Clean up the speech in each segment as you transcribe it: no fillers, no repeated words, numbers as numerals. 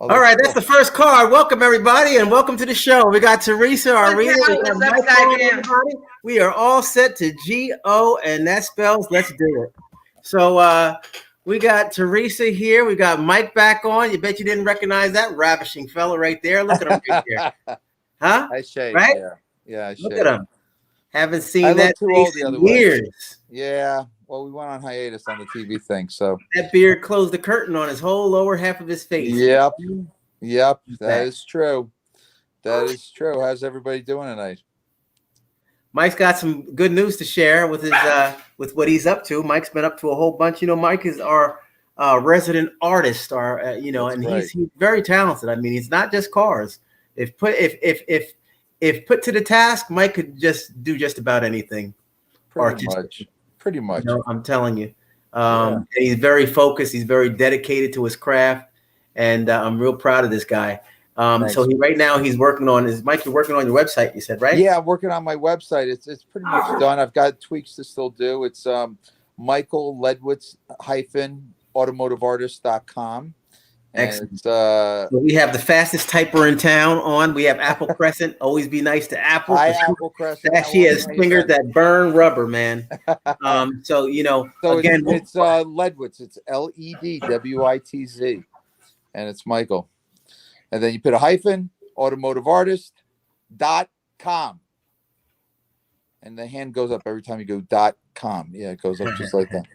All right, that's the first card. Welcome, everybody, and welcome to the show. We got Teresa, our reader. We are all set to G-O, and that spells let's do it. So we got Teresa here. We got Mike back on. You bet you didn't recognize that ravishing fella right there. Look at him right there. Huh? I shaved, right? Yeah, I Look shaved. at him. Haven't seen that face in years. Yeah, well, we went on hiatus on the TV thing, so. That beard closed the curtain on his whole lower half of his face. Yep, that is true. That is true. How's everybody doing tonight? Mike's got some good news to share with his with what he's up to. Mike's been up to a whole bunch. You know, Mike is our resident artist, he's very talented. I mean, he's not just cars. If put to the task, Mike could just do just about anything. Pretty much. You know, I'm telling you. And he's very focused. He's very dedicated to his craft, and I'm real proud of this guy. So right now he's working on Mike, you're working on your website, you said, right? Yeah, I'm working on my website. It's pretty much done. I've got tweaks to still do. It's Michael Ledwitz -automotiveartist.com. Excellent. So we have the fastest typer in town on. We have Apple Crescent. Always be nice to Apple. Apple Crescent. She has fingers that burn rubber, man. So again, it's Ledwitz. It's LEDWITZ, and it's Michael. And then you put a hyphen, automotiveartist.com. And the hand goes up every time you go .com. Yeah, it goes up just like that.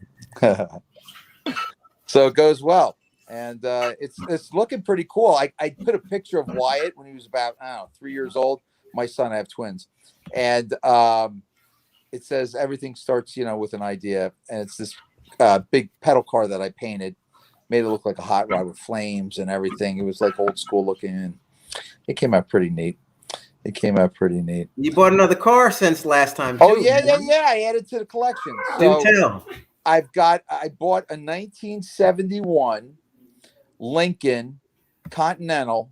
So it goes well. And it's looking pretty cool. I put a picture of Wyatt when he was about, 3 years old. My son, I have twins. And it says everything starts, with an idea. And it's this big pedal car that I painted. Made it look like a hot rod with flames and everything. It was like old school looking. It came out pretty neat. You bought another car since last time, too. Oh, yeah. I added to the collection. So do tell. I bought a 1971 Lincoln Continental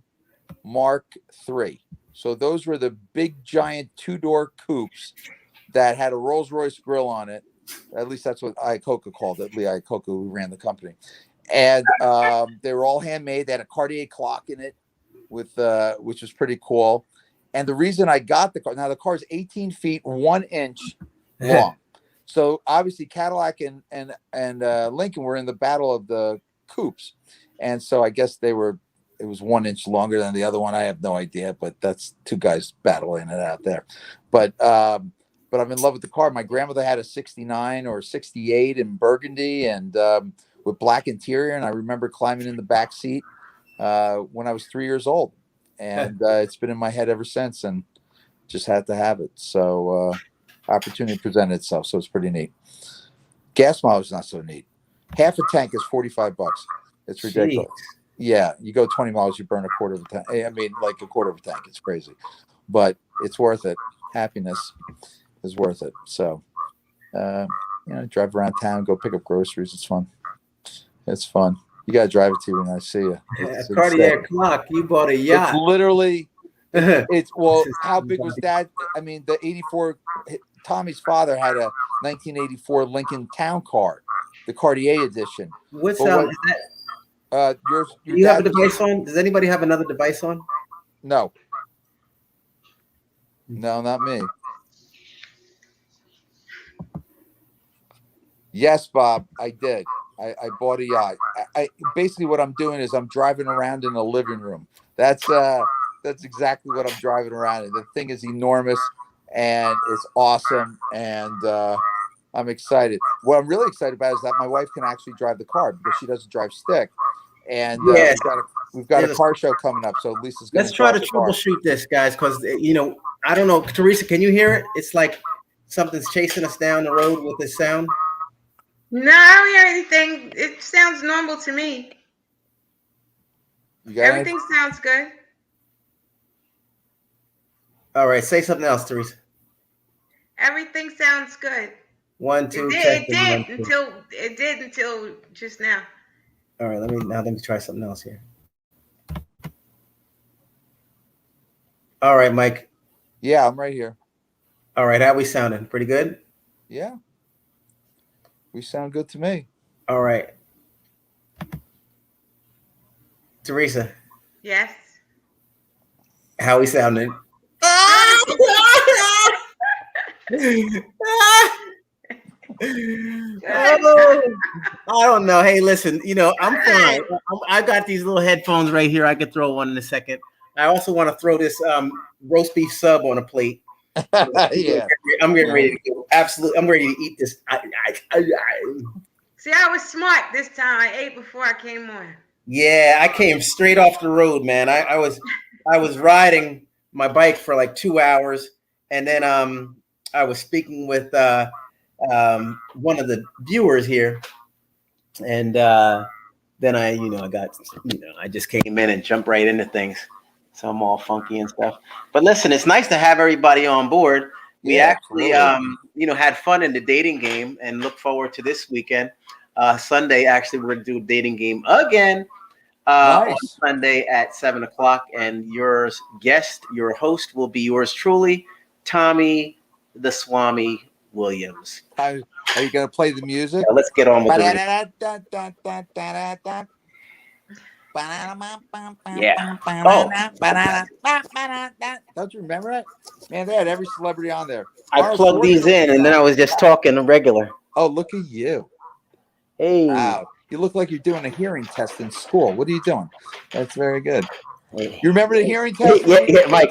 Mark III. So those were the big, giant two-door coupes that had a Rolls-Royce grill on it. At least that's what Iacocca called it. Lee Iacocca, who ran the company. And they were all handmade. They had a Cartier clock in it, which was pretty cool. And the reason I got the car, now the car is 18 feet 1 inch long. So obviously Cadillac and Lincoln were in the battle of the coupes, and so I guess it was 1 inch longer than the other one. I have no idea, but that's two guys battling it out there. But I'm in love with the car. My grandmother had a 69 or 68 in burgundy and with black interior, and I remember climbing in the back seat when I was 3 years old, and it's been in my head ever since, and just had to have it. So opportunity presented itself, so it's pretty neat. Gas mileage is not so neat. Half a tank is $45. It's ridiculous. Jeez. Yeah, you go 20 miles, you burn a quarter of a tank. I mean, like a quarter of a tank. It's crazy, but it's worth it. Happiness is worth it. So, drive around town, go pick up groceries. It's fun. It's fun. You gotta drive it to when I see you. Cartier clock. You bought a yacht. It's literally. How big was that? I mean, the 84. Tommy's father had a 1984 Lincoln Town Car, the Cartier edition. What's is that? Yours. Do you have a device on? Does anybody have another device on? No, not me. Yes, Bob, I did. I bought a yacht. I basically what I'm doing is I'm driving around in a living room. That's exactly what I'm driving around in. The thing is enormous and it's awesome, and I'm excited. What I'm really excited about is that my wife can actually drive the car because she doesn't drive stick. And we've got a car show coming up, so Lisa's going to. Let's try to troubleshoot this, guys, because I don't know. Teresa, can you hear it? It's like something's chasing us down the road with this sound. No, I don't hear anything. It sounds normal to me. Everything sounds good. All right, say something else, Teresa. Everything sounds good. 1, 2. It did until just now. All right, let me try something else here. All right, Mike. Yeah, I'm right here. All right, how we sounding? Pretty good? Yeah. We sound good to me. All right. Teresa. Yes. How he sounding? Oh, I don't know. Hey, listen, I'm fine. I got these little headphones right here. I could throw one in a second. I also want to throw this roast beef sub on a plate. Yeah. I'm getting ready to go. Absolutely. I'm ready to eat this. See, I was smart this time. I ate before I came on. Yeah, I came straight off the road, man. I was riding my bike for like 2 hours, and then I was speaking with one of the viewers here, and then I just came in and jumped right into things, so I'm all funky and stuff. But listen, it's nice to have everybody on board. We actually had fun in the dating game and look forward to this weekend. Sunday, actually, we're gonna do a dating game again. On Sunday at 7:00, and your host will be yours truly, Tommy the Swami Williams. Are you going to play the music? Yeah, let's get on with it. Yeah. Oh. Don't you remember it? Man, they had every celebrity on there. I plugged these in, and then I was just talking regular. Oh, look at you. Hey. Wow. You look like you're doing a hearing test in school. What are you doing? That's very good. Hey. You remember the hearing test? Yeah, Mike.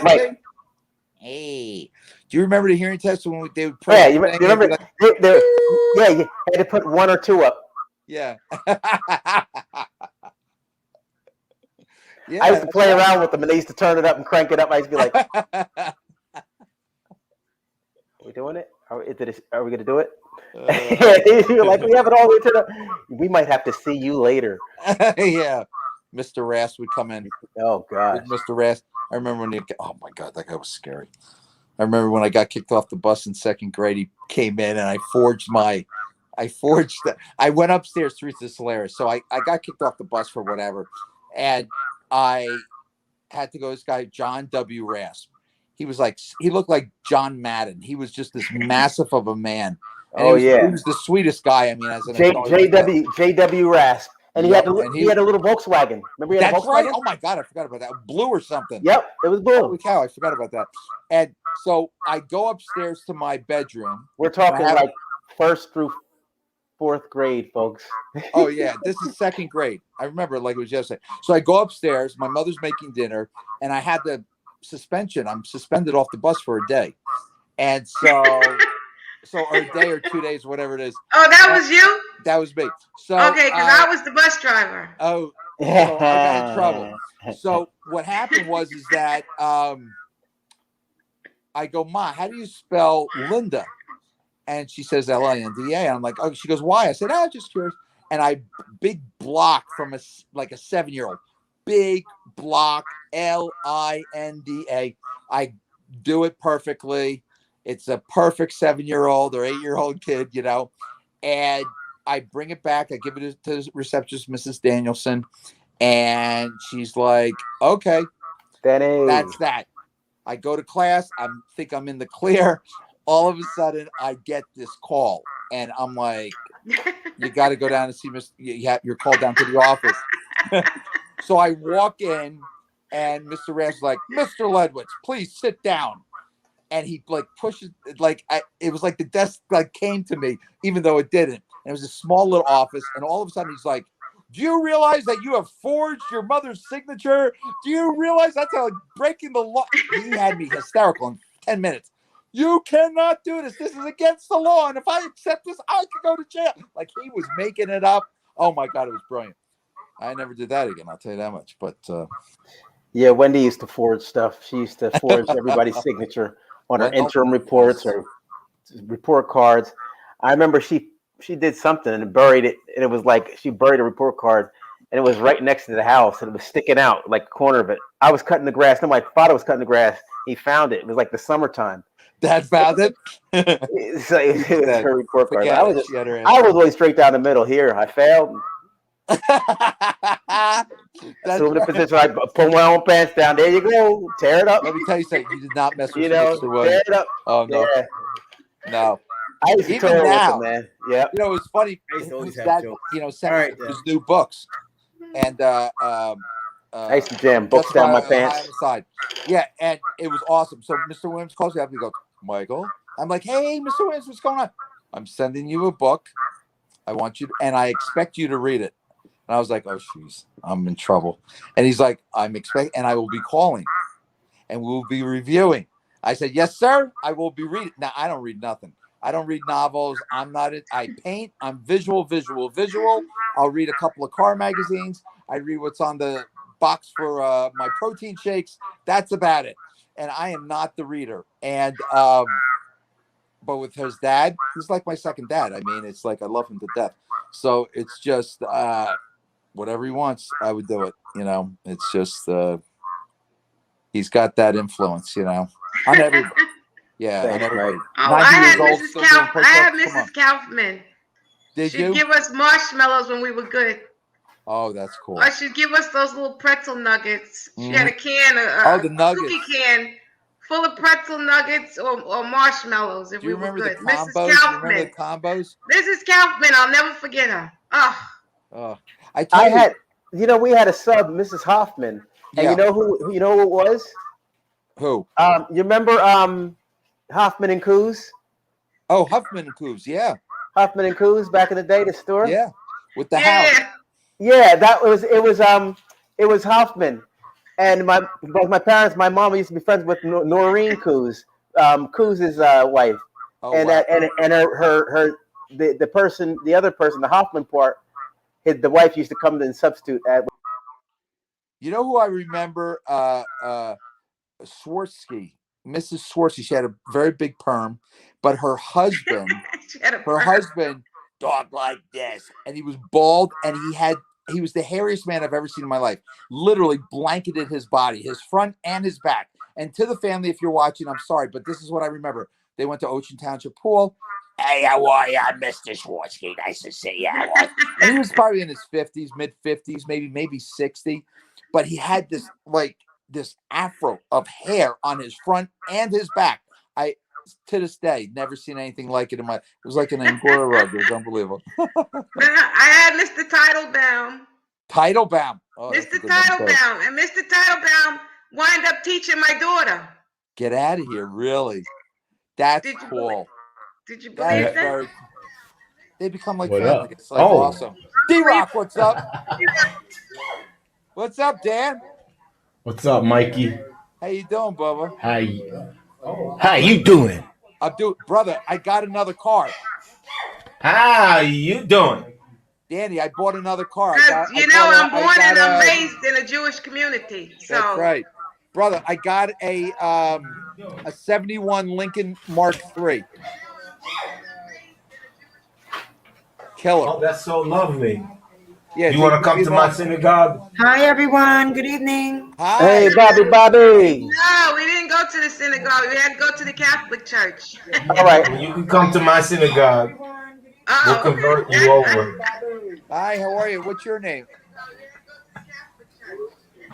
Hey. Do you remember the hearing test when they would pray? Yeah, you remember? Like, yeah, you had to put one or two up. Yeah. Yeah, I used to play around with them, and they used to turn it up and crank it up. I used to be like, "Are we doing it? Are we going to do it?" You're like, "We have it all the way turned up. We might have to see you later." Yeah, Mr. Rass would come in. Oh God, Mr. Rass. I remember when oh my God, that guy was scary. I remember when I got kicked off the bus in second grade. He came in, and I went upstairs. This is hilarious. So I got kicked off the bus for whatever, and I had to go. This guy, John W. Rasp. He looked like John Madden. He was just this massive of a man. And he was the sweetest guy. I mean, as an adult, JW Rasp. And he had a little Volkswagen. Remember he had a Volkswagen? Right. Oh my God, I forgot about that. Blue or something. Yep, it was blue. Holy cow, I forgot about that. And so I go upstairs to my bedroom. We're talking like first through fourth grade, folks. Oh yeah, this is second grade. I remember like it was yesterday. So I go upstairs. My mother's making dinner, and I had the suspension. I'm suspended off the bus for a day, and so or a day or 2 days, whatever it is. Oh, that was you? That was me. So okay, because I was the bus driver. Oh, so I got in trouble. So what happened was that I go, Ma, how do you spell Linda? And she says Linda. And I'm like, oh, she goes, why? I said, just curious. And I big block from a 7-year-old, big block Linda. I do it perfectly. It's a perfect 7-year-old or 8-year-old kid, and I bring it back. I give it to the receptionist, Mrs. Danielson, and she's like, okay, that's that. I go to class. I think I'm in the clear. All of a sudden, I get this call, and I'm like, you got to go down and see you're called down to the office. So I walk in, and Mr. Rash is like, Mr. Ledwitz, please sit down. And he pushes it was like the desk came to me, even though it didn't. And it was a small little office, and all of a sudden he's like, do you realize that you have forged your mother's signature? Do you realize that's breaking the law? He had me hysterical in 10 minutes. You cannot do this. This is against the law. And if I accept this, I could go to jail. Like he was making it up. Oh my God, it was brilliant. I never did that again. I'll tell you that much. But yeah, Wendy used to forge stuff. She used to forge everybody's signature on her interim reports or report cards. I remember she did something and buried it, and it was like she buried a report card, and it was right next to the house, and it was sticking out like the corner of it. I was cutting the grass. No, my father was cutting the grass. He found it. It was like the summertime. Dad found it. So it was her report card. I was always straight down the middle. Here, I failed. So in the position, I pull my own pants down. There you go. Tear it up. Let me tell you something. You did not mess with Mr. Williams. Tear it up. Oh no, no. I used to even now, man. Yeah. It's funny. That, sent me his new books, and I used to jam books justify down my high pants. on the side. Yeah, and it was awesome. So Mr. Williams calls me up. He goes, Michael. I'm like, hey, Mr. Williams, what's going on? I'm sending you a book. I want you to, and I expect you to read it. And I was like, oh, jeez, I'm in trouble. And he's like, and I will be calling, and we will be reviewing. I said, yes, sir. I will be reading. Now, I don't read nothing. I don't read novels. I paint. I'm visual. I'll read a couple of car magazines. I read what's on the box for my protein shakes. That's about it. And I am not the reader. And, but with his dad, he's like my second dad. I mean, it's like I love him to death. So it's just whatever he wants, I would do it. It's just he's got that influence, on everybody. Yeah, Thanks, on everybody. Mike. Oh, I had Mrs. Kaufman. Did She'd you? give us marshmallows when we were good. Oh, that's cool. Or she'd give us those little pretzel nuggets. She had a can, the nuggets. Cookie can full of pretzel nuggets or marshmallows. If Do you we were remember good, the combos? Mrs. Kaufman. Do you remember the combos? Mrs. Kaufman, I'll never forget her. Oh, we had a sub, Mrs. Hoffman, and you know who it was? Who? You remember Hoffman and Coos? Oh, Huffman and Coos, yeah. Hoffman and Coos back in the day, the store. Yeah, with the house. Yeah, it was Hoffman, and my mom used to be friends with Noreen Coos, Coos' wife, and the other person, the Hoffman part, the wife used to come and substitute at. You know who I remember? Swarsky, Mrs. Swarsky. She had a very big perm, but her husband, dog like this, and he was bald, and he was the hairiest man I've ever seen in my life. Literally blanketed his body, his front and his back. And to the family, if you're watching, I'm sorry, but this is what I remember. They went to Ocean Township Pool. Hey, how are you? I'm Mr. Swarsky. Nice to see you. And he was probably in his 50s, mid 50s, maybe 60. But he had this afro of hair on his front and his back. I, to this day, never seen anything like it in my. It was like an Angora rug. It was unbelievable. I had Mr. Teitelbaum. Teitelbaum. Oh, Mr. Teitelbaum. And Mr. Teitelbaum wind up teaching my daughter. Get out of here, really? That's cool. Did you believe that? Very, they become like family. It's like awesome. D-Rock, what's up? What's up, Dan? What's up, Mikey? How you doing, Bubba? How you doing? I'm doing, brother. I got another car. How you doing? Danny, I bought another car. I'm born and I'm raised in a Jewish community. So. That's right. Brother, I got a 71 Lincoln Mark III. Killer. Oh, that's so lovely. Yeah, you want to come to my synagogue? Hi, everyone. Good evening. Hi. Hey, Bobby. No, we didn't go to the synagogue. We had to go to the Catholic Church. All right. Well, you can come to my synagogue. We'll convert you over. Hi, how are you? What's your name?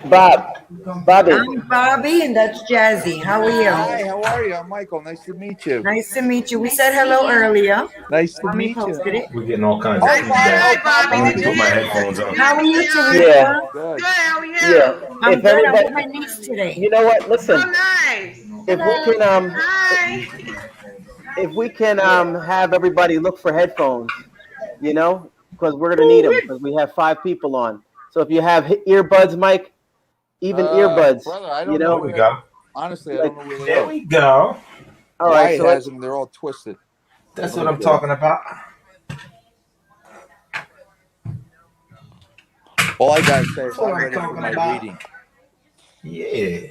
Bobby. I'm Bobby, and that's Jazzy. How are you? Hi, how are you? I'm Michael. Nice to meet you. Nice to meet you. We said hello earlier. Nice to meet you. We're getting all kinds of feedback. Hi, Bobby. Put my headphones on. How are you, Teresa? Yeah. Good. How are you? Yeah. I'm good. I'm with my niece today. You know what? Listen. Oh, nice. If we can have everybody look for headphones, because we're gonna need them because we have 5 people on. So if you have earbuds, Mike, even earbuds, brother, I don't know. There we go. Honestly, I don't know where they There are. we go. All right, so has them. They're all twisted. That's what I'm talking about. All I gotta say is That's what I'm I'm ready for talking my about. reading. Yeah.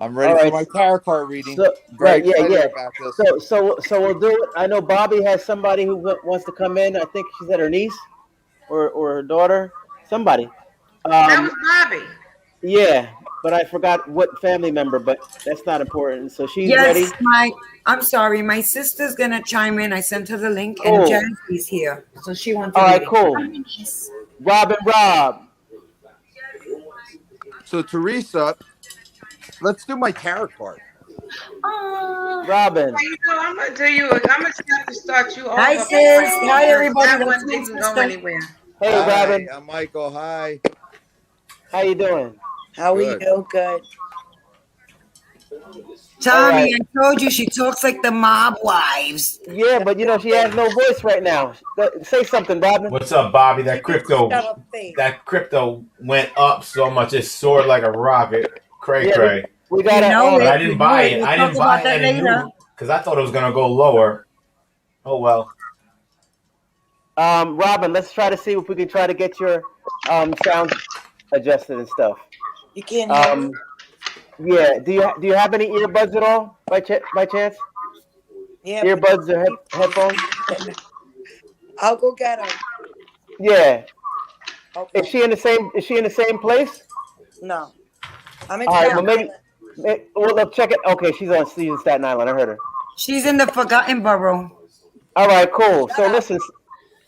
I'm ready for my tarot card reading. So, Very right, yeah. excited about this. So we'll do it. I know Bobby has somebody who wants to come in. I think she said her niece or her daughter, somebody. That was Bobby. Yeah, but I forgot what family member, but that's not important. So she's ready. I'm sorry. My sister's going to chime in. I sent her the link, and Jazzy's here. So she wants to All right, cool. Rob. So, Teresa, let's do my tarot card. Robin. I'm going to do you. I'm going to have to start you over. Hi, sis. Hi, everybody. That one didn't go anywhere. Hey, Robin. I'm Michael. Hi. How you doing? How are Good. you? Good. Tommy, right. I told you she talks like the mob wives. Yeah, but you know she has no voice right now. Say something, Robin. What's up, Bobby? She needs to shut up face. That crypto went up so much it soared like a rocket. Cray Yeah, cray. we You gotta. know But it. I You didn't know buy it. it. We'll I talk didn't buy about that any later. new because I thought it was gonna go lower. Oh well. Robin, let's try to see if we can try to get your sound adjusted and stuff. You can't hear me? Yeah. Do you have any earbuds at all by chance? Yeah. Earbuds or headphones? I'll go get her. Yeah. Okay. Is she in the same place? No. I'm in All right. Staten Well, Island. well, let's check it. Okay, she's in Staten Island. I heard her. She's in the Forgotten Borough. All right. Cool. So Shut up. listen.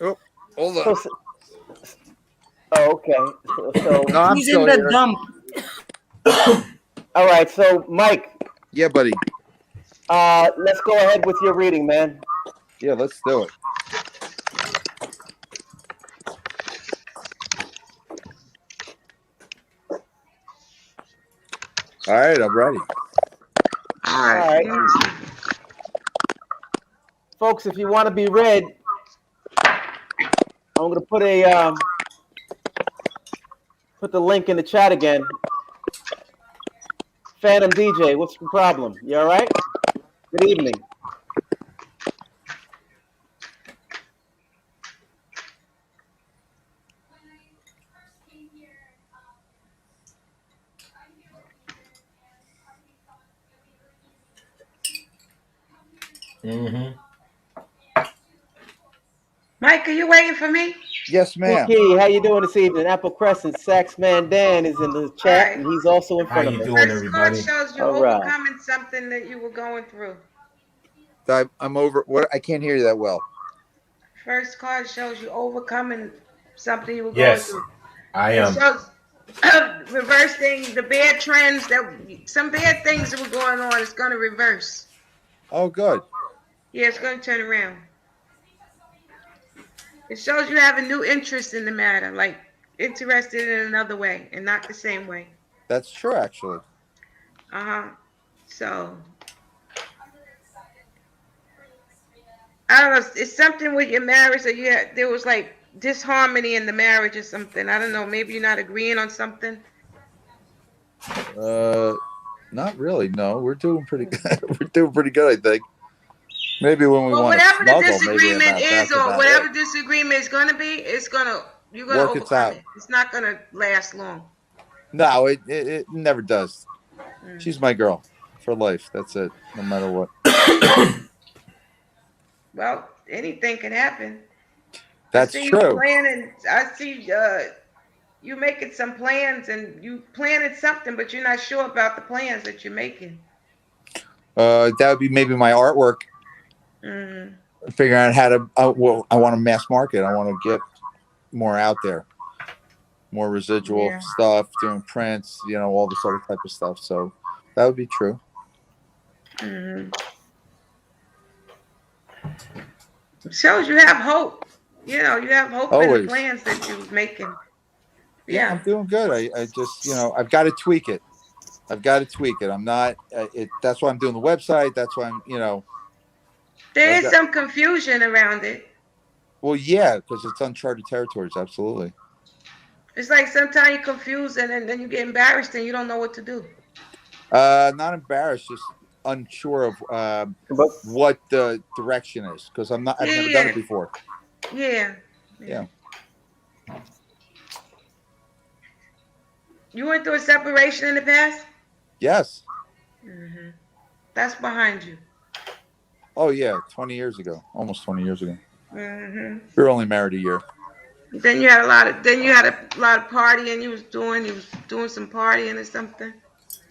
Oh, hold on. So, okay. So No, I'm She's in still the here. dump. all right. So Mike, Yeah, buddy. let's go ahead with your reading, man. Yeah, let's do it. All right, I'm ready. All All right. right. Folks, if you want to be read, I'm gonna put the link in the chat again. Phantom DJ, what's the problem? You all right? Good evening. Mm-hmm. Mike, are you waiting for me? Yes, ma'am. Kiki, how you doing this evening? Apple Crescent, Saxman Dan is in the chat, Alright. and he's also in How front you of us. doing, First card everybody? shows you All right. overcoming something that you were going through. I'm over. What? I can't hear you that well. First card shows you overcoming something you were Yes, going through. I It am. shows reversing the bad trends some bad things that were going on. It's going to reverse. Oh, good. Yeah, it's going to turn around. It shows you have a new interest in the matter, like interested in another way and not the same way. That's true, actually. So I don't know. It's something with your marriage, or there was like disharmony in the marriage or something. I don't know. Maybe you're not agreeing on something. Not really. No, we're doing pretty good. We're doing pretty good, I think. Maybe when we Well, want to whatever the snuggle, maybe disagreement is, that's or about whatever it. disagreement is going to be, you're gonna Work it overcome out. it. It's not gonna last long. No, it never does. Mm. She's my girl for life. That's it. No matter what. Well, anything can happen. That's I see true. You planning. I see you making some plans, and you planning something, but you're not sure about the plans that you're making. That would be maybe my artwork. Mm-hmm. Figuring out how to. I want to mass market. I want to get more out there, more residual stuff, doing prints. All this other type of stuff. So that would be true. Mm-hmm. Shows you have hope. You have hope in the plans that you're making. Yeah, I'm doing good. I just, I've got to tweak it. I'm not. That's why I'm doing the website. That's why I'm, There is some confusion around it. Well, yeah, because it's uncharted territories. Absolutely. It's like sometimes you're confused and then you get embarrassed and you don't know what to do. Not embarrassed, just unsure of what the direction is, because I've never done it before. Yeah. You went through a separation in the past? Yes. Mm-hmm. That's behind you. Oh yeah, 20 years ago, almost 20 years ago. Mm-hmm. We were only married a year. Then you had a lot of partying. You was doing some partying or something.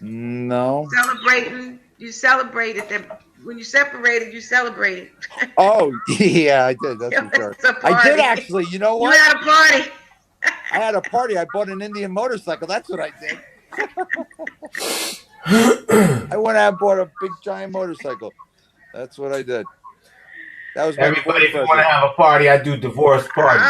No. Celebrating. You celebrated them. When you separated, you celebrated. Oh yeah, I did. That's for sure. I did actually. You know what? You had a party. I had a party. I bought an Indian motorcycle. That's what I did. I went out and bought a big giant motorcycle. That's what I did. That was everybody. If you want to have a party, I do divorce parties.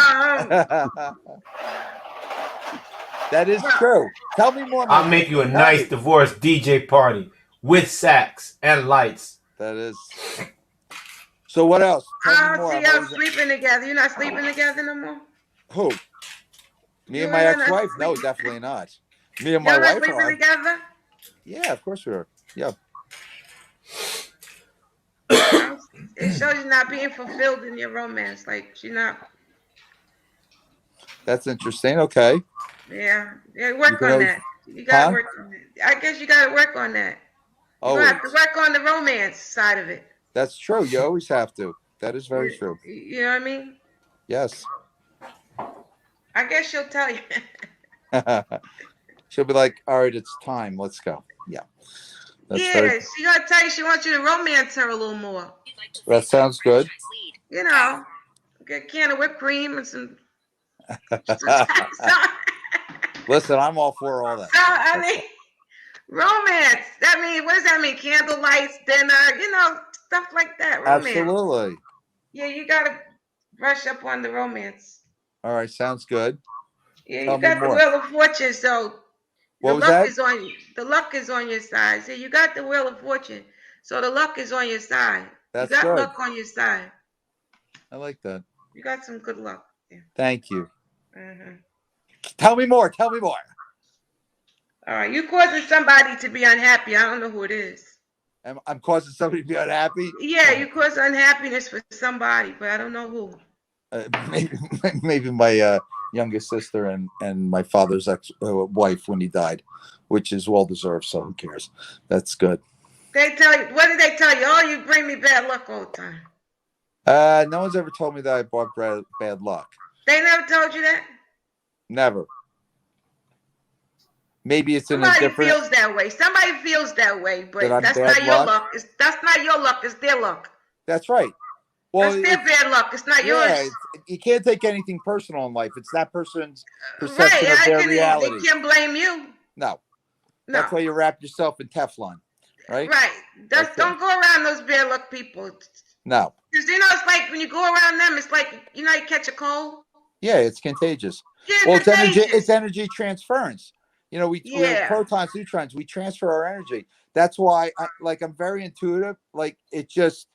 That is true. Tell me more. I'll make you a nice divorce DJ party with sax and lights. That is. So what else? Tell me I more. don't see y'all sleeping together. You're not sleeping together no more? Who? Me You and my and her not ex-wife? No, sleeping- definitely not. Me and my Y'all not wife sleeping are. together? Yeah, of course we are. Yeah. It shows you not being fulfilled in your romance. Like, you're not. That's interesting. Okay. Yeah. Yeah, You work can on always, that. You gotta huh? work on that. I guess you gotta work on that. You're gonna Always. have to work on the romance side of it. That's true. You always have to. That is very true. You know what I mean? Yes. I guess she'll tell you. She'll be like, all right, it's time. Let's go. Yeah. That's very, Yeah, she gonna tell you she wants you to romance her a little more. that sounds good. You know, get a can of whipped cream and some. Listen, I'm all for all that. So, I mean, romance. That means, what does that mean? Candle lights, dinner, stuff like that. Romance. Absolutely. Yeah, you gotta brush up on the romance. All right, sounds good. Yeah, Tell you me got the more. wheel of fortune, so What the was luck that? is on you. The luck is on your side. See, you got the wheel of fortune, so the luck is on your side. That's you got good. luck on your side. I like that. You got some good luck. Yeah. Thank you. Mm-hmm. Tell me more. Tell me more. All right, you causing somebody to be unhappy. I don't know who it is. I'm causing somebody to be unhappy. Yeah, you cause unhappiness for somebody, but I don't know who. Maybe my youngest sister and my father's ex-wife when he died, which is well deserved. So who cares? That's good. They tell you, what did they tell you? Oh, you bring me bad luck all the time. No one's ever told me that I brought bad luck. They never told you that? Never. Maybe it's Somebody in a different. feels that way. Somebody feels that way, but that's bad not your luck? luck. That's not your luck. It's their luck. That's right. Well, that's their bad luck. It's not yours. You can't take anything personal in life. It's that person's perception Right. of their reality. They can't blame you. No. No. That's why you wrap yourself in Teflon, right? Right. Don't go around those bad luck people. No. Because it's like when you go around them, it's like you catch a cold. Yeah, it's contagious. Yeah, well, it's energy transference. We're protons, neutrons. We transfer our energy. That's why, I'm very intuitive. Like it just,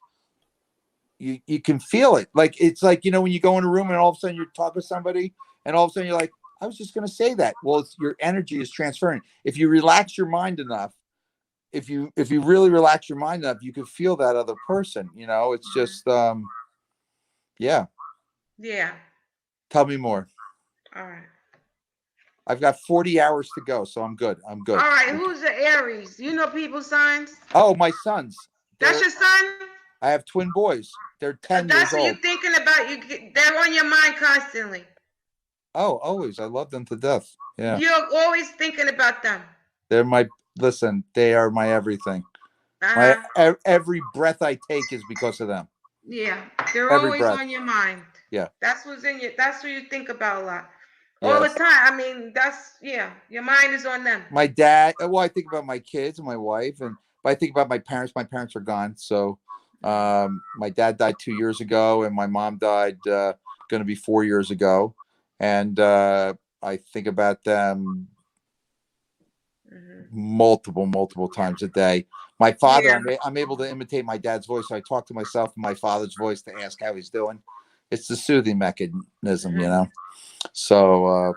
you can feel it. Like it's like when you go in a room and all of a sudden you're talking to somebody, and all of a sudden you're like, I was just going to say that. Well, your energy is transferring. If you relax your mind enough, if you really relax your mind enough, you can feel that other person. It's just, yeah. Yeah. Tell me more. All right. I've got 40 hours to go, so I'm good. I'm good. All right. Who's the Aries? You know people's signs? Oh, my sons. That's your son? I have twin boys. They're 10 years old. That's what you're thinking about. They're on your mind constantly. Oh, always. I love them to death. Yeah. You're always thinking about them. Listen, they are my everything. Every breath I take is because of them. Yeah. They're always on your mind. Yeah. That's what you think about a lot. All the time. I mean, your mind is on them. My dad, I think about my kids and my wife, but I think about my parents. My parents are gone. So my dad died 2 years ago, and my mom died going to be 4 years ago. And I think about them multiple times a day. My father, I'm able to imitate my dad's voice. So I talk to myself in my father's voice to ask how he's doing. It's the soothing mechanism, So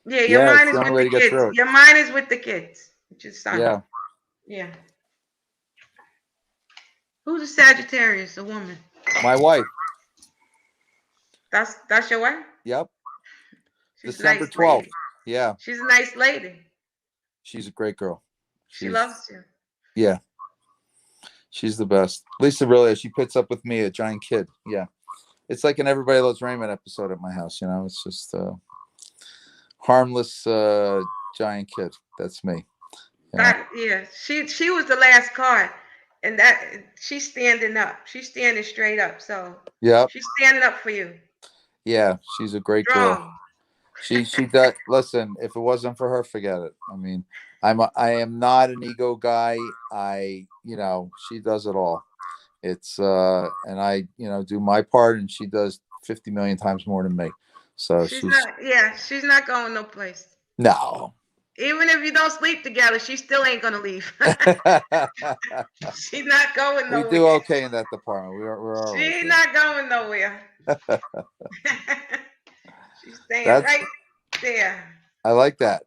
your mind is with the kids. Your mind is with the kids. Which is son. Yeah. Who's a Sagittarius? A woman. My wife. That's your wife? Yep. She's December nice 12th. Lady. Yeah. She's a nice lady. She's a great girl. She loves you. Yeah. She's the best. Lisa really is. She puts up with me, a giant kid. Yeah. It's like an Everybody Loves Raymond episode at my house, It's just harmless giant kid. That's me. She was the last card. And that she's standing up. She's standing straight up. So she's standing up for you. Yeah, she's a great girl. She does. Listen, if it wasn't for her, forget it. I mean, I am not an ego guy. She does it all. It's and I do my part, and she does 50 million times more than me. So she's not going no place. No. Even if you don't sleep together, she still ain't gonna leave. She's not going We nowhere. do okay in that department. We're all right She's there. not going nowhere. She's staying That's- right there. I like that.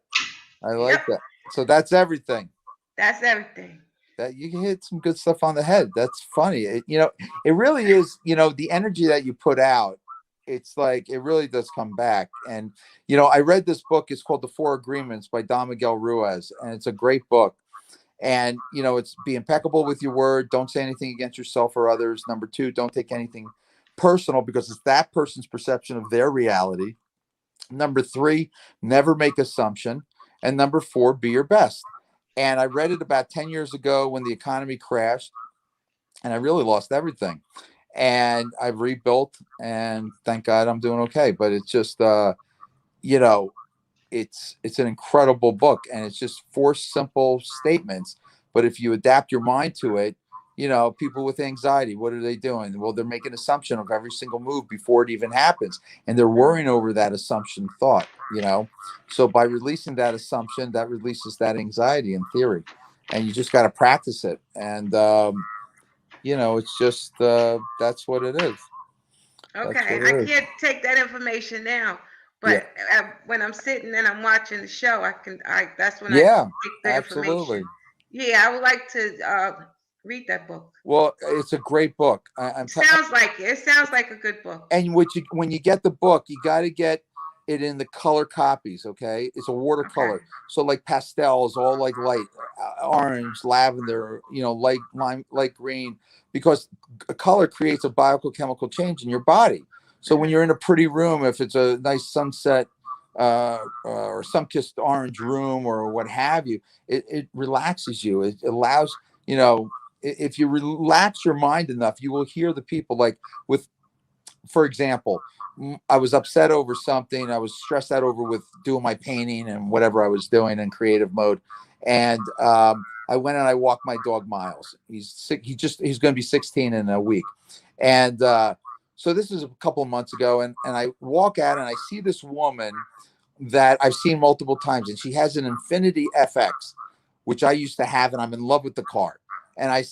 I like Yep. that. So that's everything. That's everything. That you hit some good stuff on the head. That's funny. It really is, the energy that you put out, it's like, it really does come back. And, I read this book. It's called The Four Agreements by Don Miguel Ruiz. And it's a great book. And, it's be impeccable with your word. Don't say anything against yourself or others. Number 2, don't take anything personal because it's that person's perception of their reality. Number 3, never make assumption. And number 4, be your best. And I read it about 10 years ago when the economy crashed and I really lost everything. And I've rebuilt and thank God I'm doing okay. But it's just, it's an incredible book and it's just 4 simple statements. But if you adapt your mind to it, people with anxiety, what are they doing? Well, they're making an assumption of every single move before it even happens. And they're worrying over that assumption thought, So by releasing that assumption, that releases that anxiety in theory. And you just got to practice it. And, it's just, that's what it is. Okay, I can't take that information now, but when I'm sitting and I'm watching the show, that's when I take the absolutely. information. Yeah, I would like to read that book. Well, it's a great book. Sounds like it. It sounds like a good book. And when you get the book, you got to get it in the color copies. Okay, it's a watercolor, so like pastels, all like light orange, lavender, light lime, light green, because a color creates a biochemical change in your body. So when you're in a pretty room, if it's a nice sunset or sun-kissed orange room or what have you, it relaxes you. It allows, if you relax your mind enough, you will hear the people for example, I was upset over something. I was stressed out over with doing my painting and whatever I was doing in creative mode. And I went and I walked my dog Miles. He's sick. He's going to be 16 in a week. And so this is a couple of months ago. And I walk out and I see this woman that I've seen multiple times. And she has an Infiniti FX, which I used to have. And I'm in love with the car. And I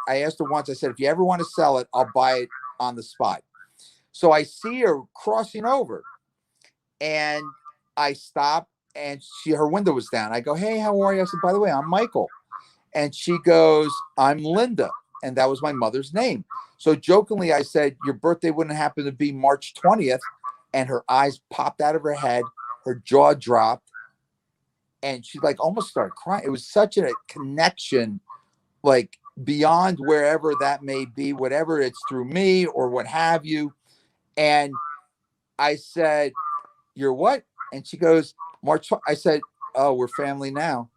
asked her once, I said, if you ever want to sell it, I'll buy it on the spot. So I see her crossing over and I stop and her window was down. I go, hey, how are you? I said, by the way, I'm Michael. And she goes, I'm Linda. And that was my mother's name. So jokingly, I said, your birthday wouldn't happen to be March 20th. And her eyes popped out of her head. Her jaw dropped. And she almost started crying. It was such a connection, beyond wherever that may be, whatever it's through me or what have you. And I said, you're what? And she goes, March. I said, oh, we're family now.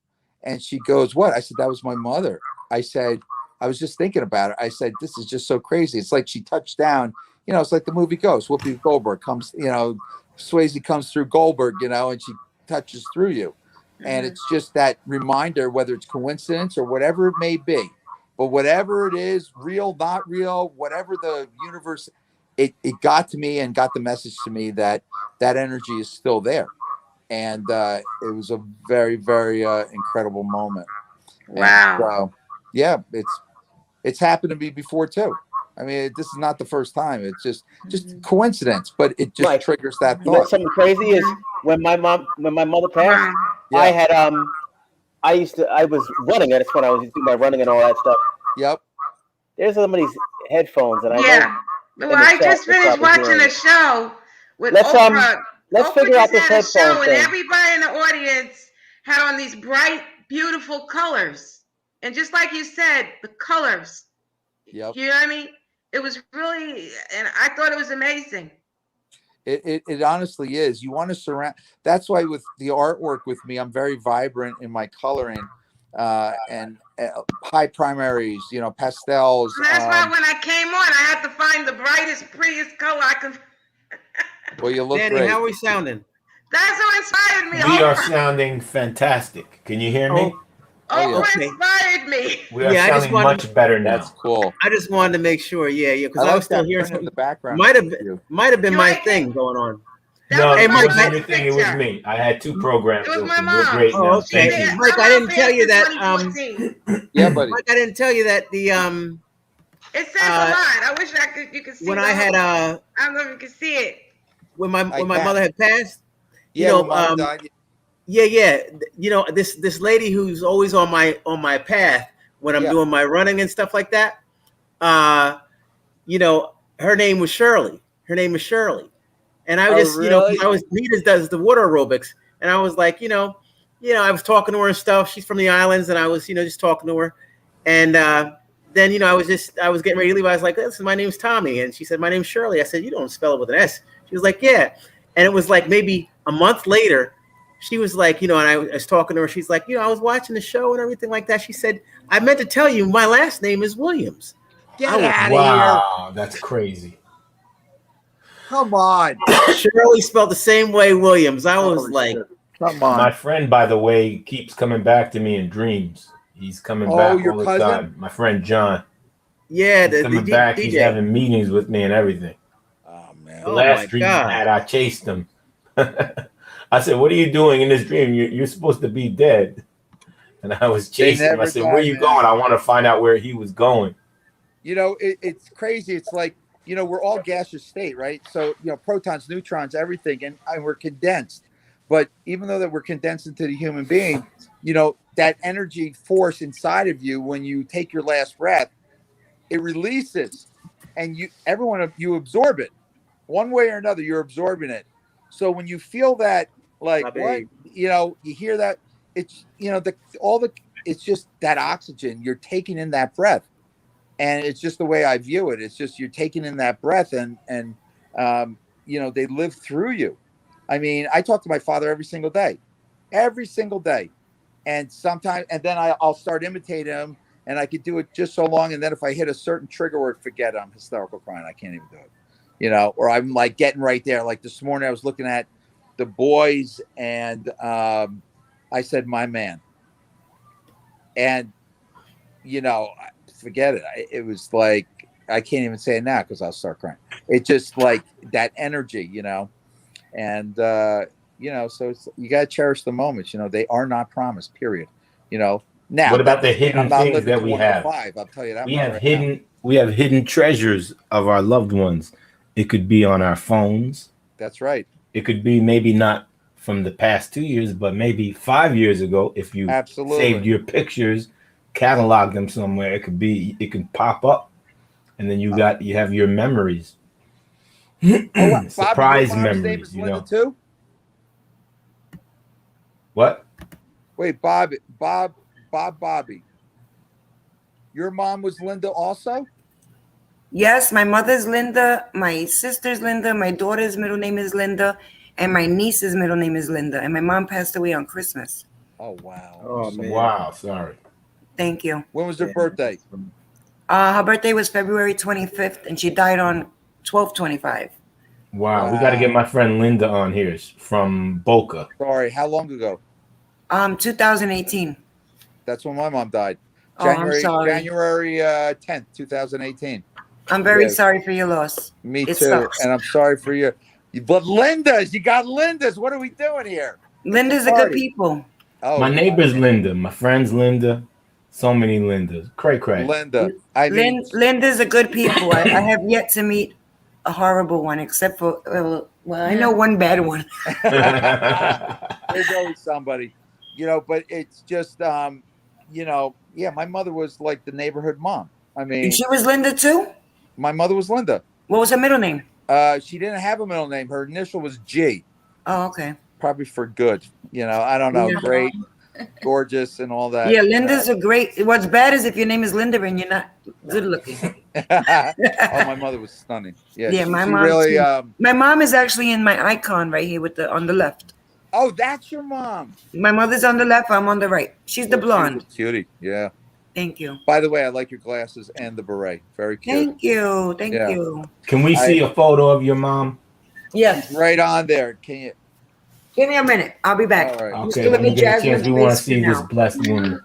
And she goes, what? I said, that was my mother. I said, I was just thinking about it. I said, this is just so crazy. It's like she touched down, it's like the movie Ghost. Whoopi Goldberg comes, Swayze comes through Goldberg, and she touches through you. And it's just that reminder, whether it's coincidence or whatever it may be, but whatever it is, real, not real, whatever the universe, it got to me and got the message to me that energy is still there. And it was a very, very incredible moment. Wow. And, it's happened to me before too. I mean, this is not the first time. It's just coincidence, but it just triggers that You know thought. something crazy is when my mother passed, I had I was running. That's when I was doing my running and all that stuff. Yep. There's some of these headphones that I Well, I just finished watching a show with Oprah. Let's Oprah figure out this just had a show, headphone thing. and everybody in the audience had on these bright, beautiful colors. And just like you said, the colors. Yep. You know what I mean? It was really, and I thought it was amazing. It honestly is. You want to surround. That's why with the artwork with me, I'm very vibrant in my coloring and high primaries, pastels. That's why when I came on, I had to find the brightest, prettiest color I could. Well, you look Danny, great. how are we sounding? That's what inspired me. We are sounding fantastic. Can you hear me? Oprah inspired me. We are sounding much better now. That's cool. I just wanted to make sure, because I was still hearing something in the background. Might have been my thing going on. No, was Hey, my Mike, mom's the thing, it was picture. me. I had 2 programs It was my open. We're mom. great Oh, now. okay. Thank you. Mike, I didn't tell you that. 2014. Yeah, buddy. Mike, I didn't tell you that It says a lot. I wish you could see when the I had I don't know if you can see it. when I my can. mother had passed, Yeah, know, when mom died. yeah, this lady who's always on my path when I'm Yeah. doing my running and stuff like that. Her name was Shirley. Her name is Shirley. And I Oh, just, really? I was Nita does the water aerobics, and I was like, I was talking to her and stuff. She's from the islands, and I was, just talking to her, and then, I was getting ready to leave. I was like, "Listen, my name's Tommy," and she said, "My name's Shirley." I said, "You don't spell it with an S." She was like, "Yeah," and it was like maybe a month later, she was like, and I was talking to her. She's like, I was watching the show and everything like that. She said, "I meant to tell you, my last name is Williams." Get I was- out of Wow, that's crazy. here. Come on. Shirley spelled the same way Williams. I was Holy like, shit. Come on. My friend, by the way, keeps coming back to me in dreams. He's coming back your all the cousin? time. My friend John. yeah, He's coming back. DJ. He's having meetings with me and everything. Oh, man. The Oh, last my dream God. I had, I chased him. I said, "What are you doing in this dream? You're supposed to be dead." And I was chasing him. I never said, die, "Where are you man. going? I want to find out where he was going." It's crazy. It's like, we're all gaseous state, right? So, protons, neutrons, everything, and we're condensed. But even though that we're condensed into the human being, that energy force inside of you, when you take your last breath, it releases, and you absorb it one way or another. You're absorbing it. So when you feel that, like, My what, babe. you hear that, it's, it's just that oxygen. You're taking in that breath. And it's just the way I view it. It's just you're taking in that breath, and they live through you. I mean, I talk to my father every single day, and sometimes, and then I'll start imitating him, and I could do it just so long, and then if I hit a certain trigger word, forget it, I'm hysterical crying. I can't even do it, or I'm like getting right there. Like this morning, I was looking at The Boys, and I said, "My man," and forget it. It was like, I can't even say it now because I'll start crying. It's just like that energy, and so it's, you got to cherish the moments. They are not promised. Period. Now, What about the hidden I'm not things living that to we 105, have? I'll tell you that. We much have right hidden. now. We have hidden treasures of our loved ones. It could be on our phones. That's right. It could be maybe not from the past 2 years, but maybe 5 years ago. If you Absolutely. saved your pictures, catalog them somewhere, it can pop up, and then you have your memories. Surprise Bobby, your mom's name memories, is Linda too? What? Wait, Bobby. Your mom was Linda also? Yes, my mother's Linda, my sister's Linda, my daughter's middle name is Linda, and my niece's middle name is Linda. And my mom passed away on Christmas. Oh, wow. Oh, man. Wow, sorry. Thank you. When was her birthday? Her birthday was February 25th, and she died on 12/25. Wow, we got to get my friend Linda on here. She's from Boca. Sorry, how long ago? 2018. That's when my mom died. I'm sorry. January 10th, 2018. I'm very sorry for your loss. Me It too. sucks. And I'm sorry for you. But Linda's, you got Linda's. What are we doing here? Linda's a good people. Oh, My neighbor's Linda. My friend's Linda. So many Lindas. Cray. Linda. I mean, Linda's a good people. I have yet to meet a horrible one, except for, well, I know one bad one. there's always somebody, but it's just, my mother was like the neighborhood mom. I mean, And she was Linda too? my mother was Linda. What was her middle name? She didn't have a middle name. Her initial was G, Oh, okay. probably for good. I don't know. Yeah. Great, gorgeous, and all that. Yeah, Linda's a great. What's bad is if your name is Linda and you're not good looking. Oh, my mother was stunning. Yeah, Yeah, my she mom really. too. My mom is actually in my icon right here on the left. Oh, that's your mom. My mother's on the left. I'm on the right. She's the She's blonde. a cutie. Yeah. Thank you. By the way, I like your glasses and the beret. Very cute. Thank you. Thank Yeah. you. Can we see a photo of your mom? Yes. Right on there. Can you? Give me a minute. I'll be back. All right. I'm Okay, still let me looking get a chance. We want to Jasmine's see face this now. blessed woman.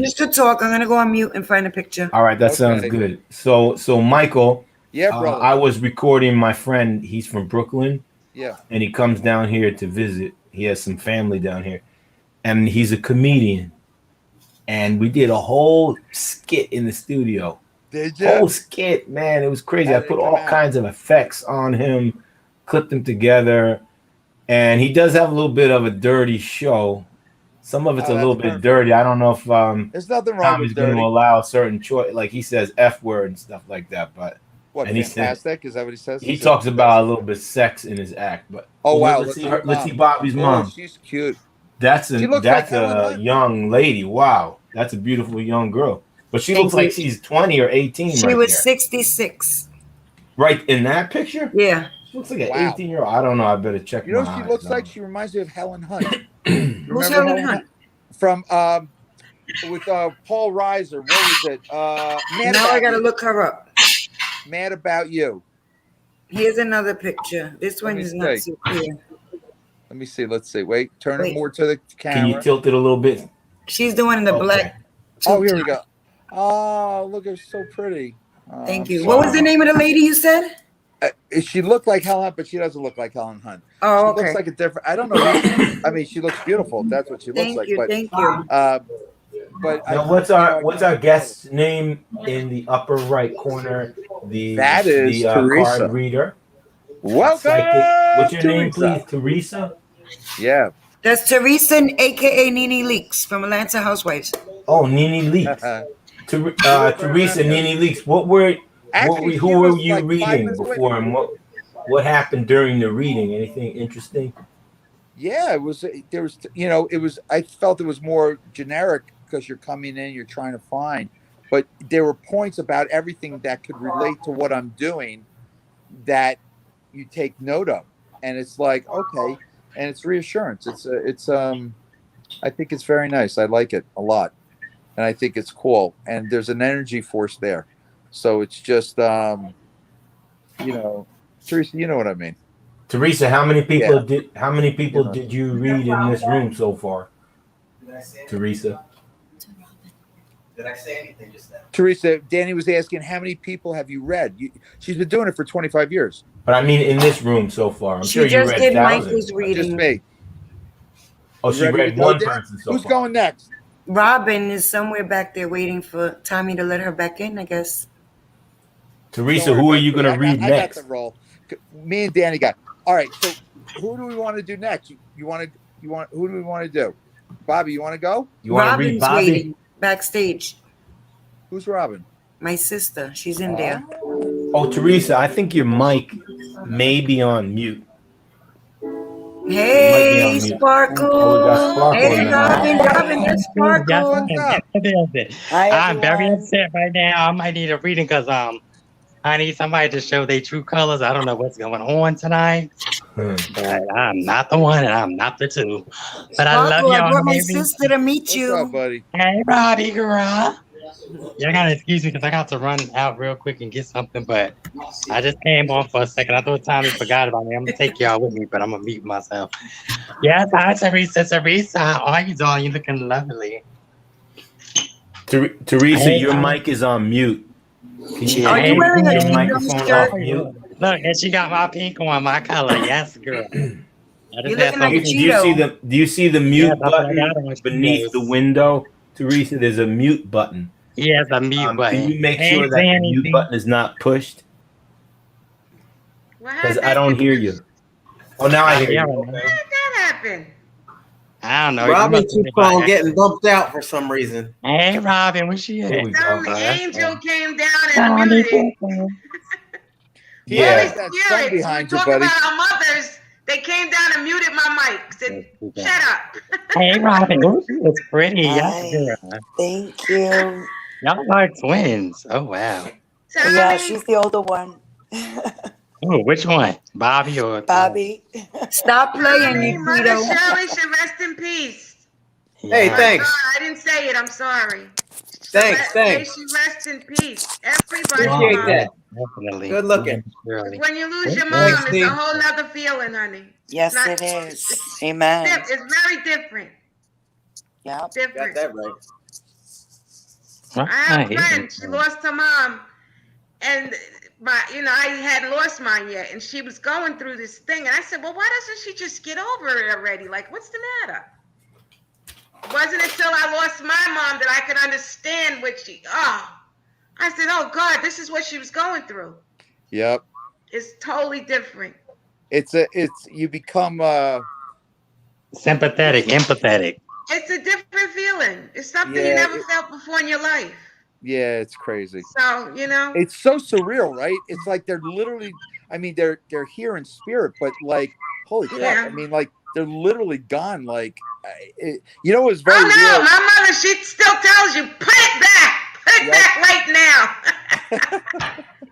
Just to talk, I'm gonna go on mute and find a picture. All right, that sounds Okay. good. So Michael, Yeah, brother. I was recording my friend. He's from Brooklyn, Yeah. and he comes down here to visit. He has some family down here, and he's a comedian. And we did a whole skit in the studio. Did you? Whole skit, man. It was crazy. How I did put it come all out? kinds of effects on him, clipped them together, and he does have a little bit of a dirty show. Some of it's Oh, a little that's bit perfect. dirty. I don't know if There's nothing wrong Tommy's with going to dirty. allow certain choice. Like he says F word and stuff like that. But What, and he said fantastic? Is that what he says? he says talks about a fantastic. little bit sex in his act. But Oh, wow. let's see Look her, at let's see mom. Bobby's Oh, mom. she's cute. That's She looks like Helen a Hunt. young lady. Wow, that's a beautiful young girl. But she Thank looks like you. she's 20 or 18 She right was there. 66. Right in that picture? Yeah. She looks like an Wow. 18-year-old. I don't know. I better check You know my what she eyes. looks I like? don't She reminds me of Helen Hunt. Who's Remember Helen Hunt? From with Paul Reiser. What was it? Mad Now I About gotta You. look her up. Mad About You. Here's another picture. This Let one me is not see. so clear. Let me see. Let's see. Wait, turn it Wait. more to the camera. Can you tilt it a little bit? She's the one in the Okay. black. Oh, tube here we top. go. Oh, look, it's so pretty. Thank I'm you. sorry. What was the name of the lady you said? She looked like Helen Hunt, but she doesn't look like Helen Hunt. Oh, She okay. looks like a different. I don't know. I mean, she looks beautiful. If that's what she looks Thank like. you. But Thank you. but Now, what's our guest's name in the upper right corner? That is Teresa. card reader. Welcome. Psychic. What's your name, Teresa. please? Teresa. Yeah. That's Teresa, aka Nene Leaks from Atlanta Housewives. Oh, Nene Leaks. Teresa, Nene Leaks. Who were you like 5 reading minutes away before, from and what happened during the reading? Anything interesting? Yeah, it was. There was. It was. I felt it was more generic because you're coming in, you're trying to find, but there were points about everything that could relate to what I'm doing that you take note of, and it's like okay, and it's reassurance. I think it's very nice. I like it a lot, and I think it's cool. And there's an energy force there, so it's just Teresa, you know what I mean. Teresa, how many people Yeah. did you read in this room so far? Teresa. Did I say anything just now? Teresa, Danny was asking, how many people have you read? She's been doing it for 25 years. But I mean, in this room so far, I'm She sure you just read did thousands. Michael's Just reading. me. Oh, You she ready read to go, one Dan? person so Who's far. going next? Robin is somewhere back there waiting for Tommy to let her back in, I guess. Teresa, Don't worry who are about you it. going to read I got next? the role. Me and Danny got. All right. So who do we want to do next? Who do we want to do? Bobby, you want to go? You want to read Robin's Bobby? waiting backstage. Who's Robin? My sister. She's in there. Oh, Teresa, I think your mic may be on mute. Hey, Oh, we got Sparkle. Sparkle Hey, in the Robin. house. Robin, that's Sparkle. What's up? Hi, I'm very everyone. upset right now. I might need a reading because I need somebody to show their true colors. I don't know what's going on tonight, but I'm not the one and I'm not the two. But I love Sparkle, I y'all. brought my Maybe. sister to meet What's you. up, buddy? Hey, Robbie, girl. Y'all gotta excuse me because I got to run out real quick and get something, but I just came on for a second. I thought Tommy forgot about me. I'm gonna take y'all with me, but I'm gonna mute myself. Yes, hi, Teresa. Teresa, how are you doing? You looking lovely. Teresa, Hey, your mic is on mute. Can you Are you take wearing a your Kingdom microphone shirt? off mute? Look, and she got my pink on, my color. Yes, girl. I just You're had looking like some a pink. Do you see the mute Yes, that's what I button got on beneath the Cheetos. window? Teresa, there's a mute button. Yes, a mute button. Can you make Hey, sure that the Danny mute B. button is not pushed? What Because I happened? don't hear you. Oh, now I hear Yeah, you. right. How did that happen? I don't know. You Robin must have keeps been on by getting bumped out for some reason. Hey, Robin, where she There at? we go. Some that's angel fine. came down and Down muted. there. Yeah, Holy Yeah. that sun Spirit, we behind you, talk buddy. about our mothers. They came down and muted my mic. Said, shut up. Hey, Robin, ooh, she was pretty. Yes, Hi. girl. Thank you. Y'all are twins. Oh, wow. Yeah, Tommy, she's the older one. Oh, which one? Bobby or Bobby. Stop playing, you Mother Tito. Shirley should rest in peace. Hey, Yeah. My thanks. God, I didn't say it. I'm sorry. Thanks. May she rest in peace. Everybody's Appreciate mom. that. Definitely. Good looking. Surely. When you lose your Thanks, mom, it's Steve. a whole nother feeling, honey. Yes, Not- it is. Amen. It's very different. Yeah. Got Different. that right. I have a Right. friend. She lost her mom, and I hadn't lost mine yet, and she was going through this thing, and I said, well, why doesn't she just get over it already? Like, what's the matter? It wasn't until I lost my mom that I could understand what I said, oh God, this is what she was going through. Yep. It's totally different. You become sympathetic, empathetic. It's a different feeling. It's something you never felt before in your life. Yeah, it's crazy. So, it's so surreal, right? It's like they're literally, I mean, they're here in spirit, but like, holy crap! Yeah. I mean, like they're literally gone. Like, it was very. Oh no, weird. my mother, she still tells you, put it back, back right now.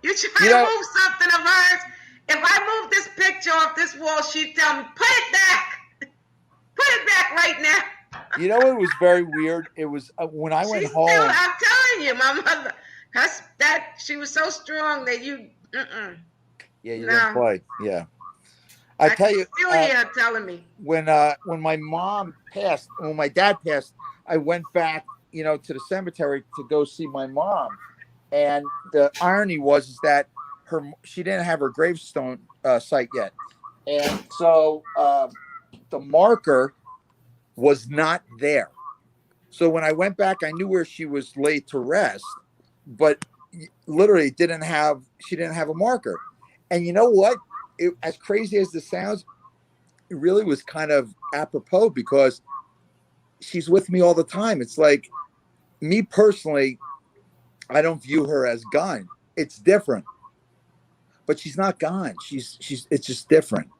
You try to move something of hers. If I move this picture off this wall, she'd tell me, put it back. Put it back right now. It was very weird. It was when I went home. I'm telling you, my mother, she was so strong that you. Yeah, you didn't play. Yeah, I tell you. Still hear her telling me. When my mom passed, when my dad passed, I went back, to the cemetery to go see my mom, and the irony was that she didn't have her gravestone site yet, and so the marker was not there. So when I went back, I knew where she was laid to rest, but literally she didn't have a marker. And you know what? As crazy as this sounds, it really was kind of apropos because she's with me all the time. It's like, me personally, I don't view her as gone. It's different, but she's not gone. It's just different.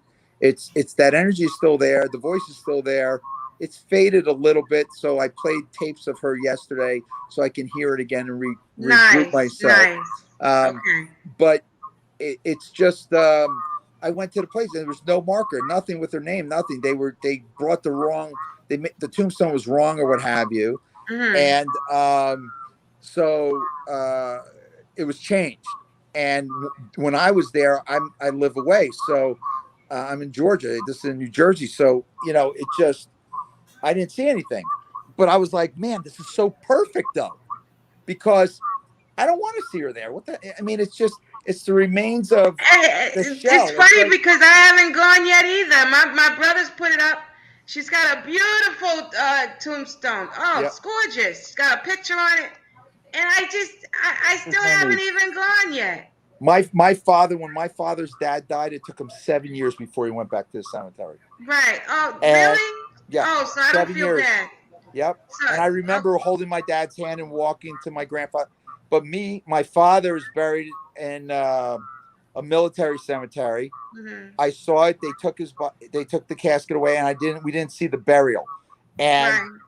It's that energy is still there. The voice is still there. It's faded a little bit, so I played tapes of her yesterday so I can hear it again and regroup myself. Okay. But it's just I went to the place and there was no marker, nothing with her name, nothing. They brought the tombstone was wrong or what have you, and so it was changed. And when I was there, I live away, so I'm in Georgia. This is in New Jersey, so it just. I didn't see anything, but I was like, man, this is so perfect though, because I don't want to see her there. It's the remains of the shell. It's funny because I haven't gone yet either. My brother's put it up. She's got a beautiful tombstone. Oh, It's gorgeous. She's got a picture on it. And I still haven't even gone yet. My father, when my father's dad died, it took him 7 years before he went back to the cemetery. Right. Oh, really? Yeah. Oh, so I don't feel bad. Yep. And I remember holding my dad's hand and walking to my grandfather. But my father is buried in a military cemetery. Mm-hmm. I saw it. They took the casket away, and we didn't see the burial. And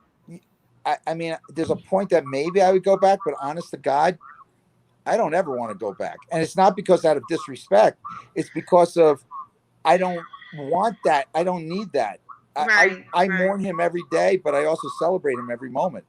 I mean, there's a point that maybe I would go back, but honest to God, I don't ever want to go back. And it's not because out of disrespect. It's because of I don't want that. I don't need that. I mourn him every day, but I also celebrate him every moment.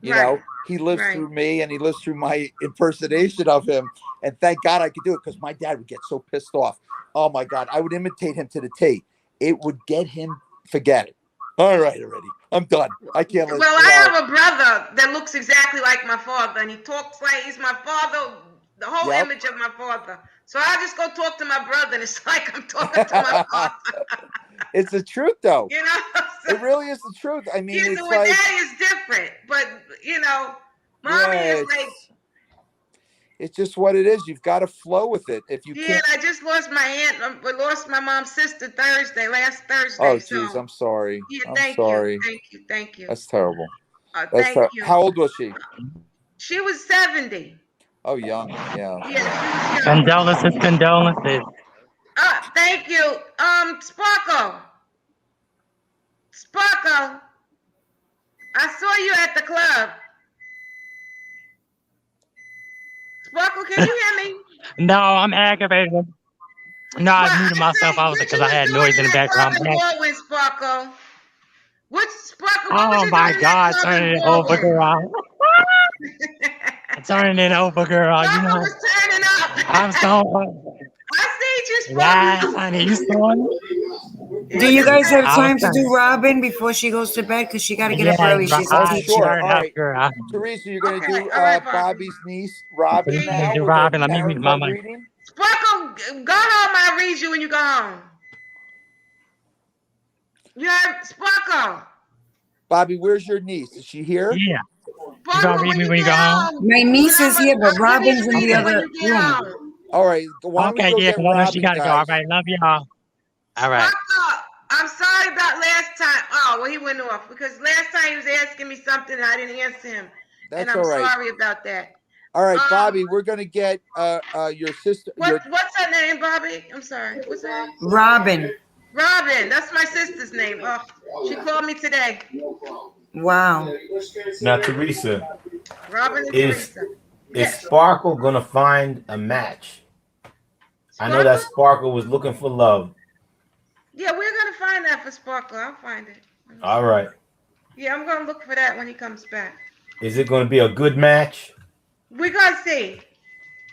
He lives through me, and he lives through my impersonation of him. And thank God I could do it, because my dad would get so pissed off. Oh my God, I would imitate him to the T. It would get him, forget it. All right, already. I'm done. I can't. I have a brother that looks exactly like my father, and he talks like he's my father, the whole image of my father. So I just go talk to my brother, and it's like I'm talking to my father. It's the truth, though. It really is the truth. I mean, it's like daddy is different, but mommy is like. It's just what it is. You've got to flow with it. If you can't. I just lost my aunt. We lost my mom's sister last Thursday. Oh, geez, I'm sorry. Yeah, I'm sorry. Thank you. That's terrible. Thank you. How old was she? She was 70. Oh, young. Yeah. Yeah. Condolences. Thank you. Sparkle. I saw you at the club. Sparkle, can you hear me? No, I'm aggravated. No, I muted myself out because I had noise in the background. Sparkle. Oh my God, turning it over, girl. Turning it over, girl. Sparkle was turning up. I'm so. I see you, Sparkle. Yes, honey, you saw it? Do you guys have time to do Robin before she goes to bed? Because she got to get up early. She's a teacher. Sure. All right. Teresa, you're going to do Bobby's niece, Robin. Do Robin. Let me read my mic. Sparkle, go home. I'll read you when you go home. You heard Sparkle? Bobby, where's your niece? Is she here? Yeah. Sparkle, gonna read me when you go home? My niece is here, but I'll give you Robin's in the reading when other you get room. home. All right. Why don't we Okay, go yeah, get because I know she Robin, got to go. All guys? right, love y'all. All right. Sparkle, I'm sorry about last time. Oh, well, he went off because last time he was asking me something and I didn't answer him. That's and I'm all right. sorry about that. All right, Bobby, we're gonna get your sister. What's her name, Bobby? I'm sorry. What's her name? Robin. Robin. That's my sister's name. Oh, she called me today. Wow. Now, Teresa, Robin and is Teresa. is Yes. Sparkle gonna find a match? I know that Sparkle was looking for love. Yeah, we're gonna find that for Sparkle. I'll find it. All right. Yeah, I'm gonna look for that when he comes back. Is it going to be a good match? We're gonna see.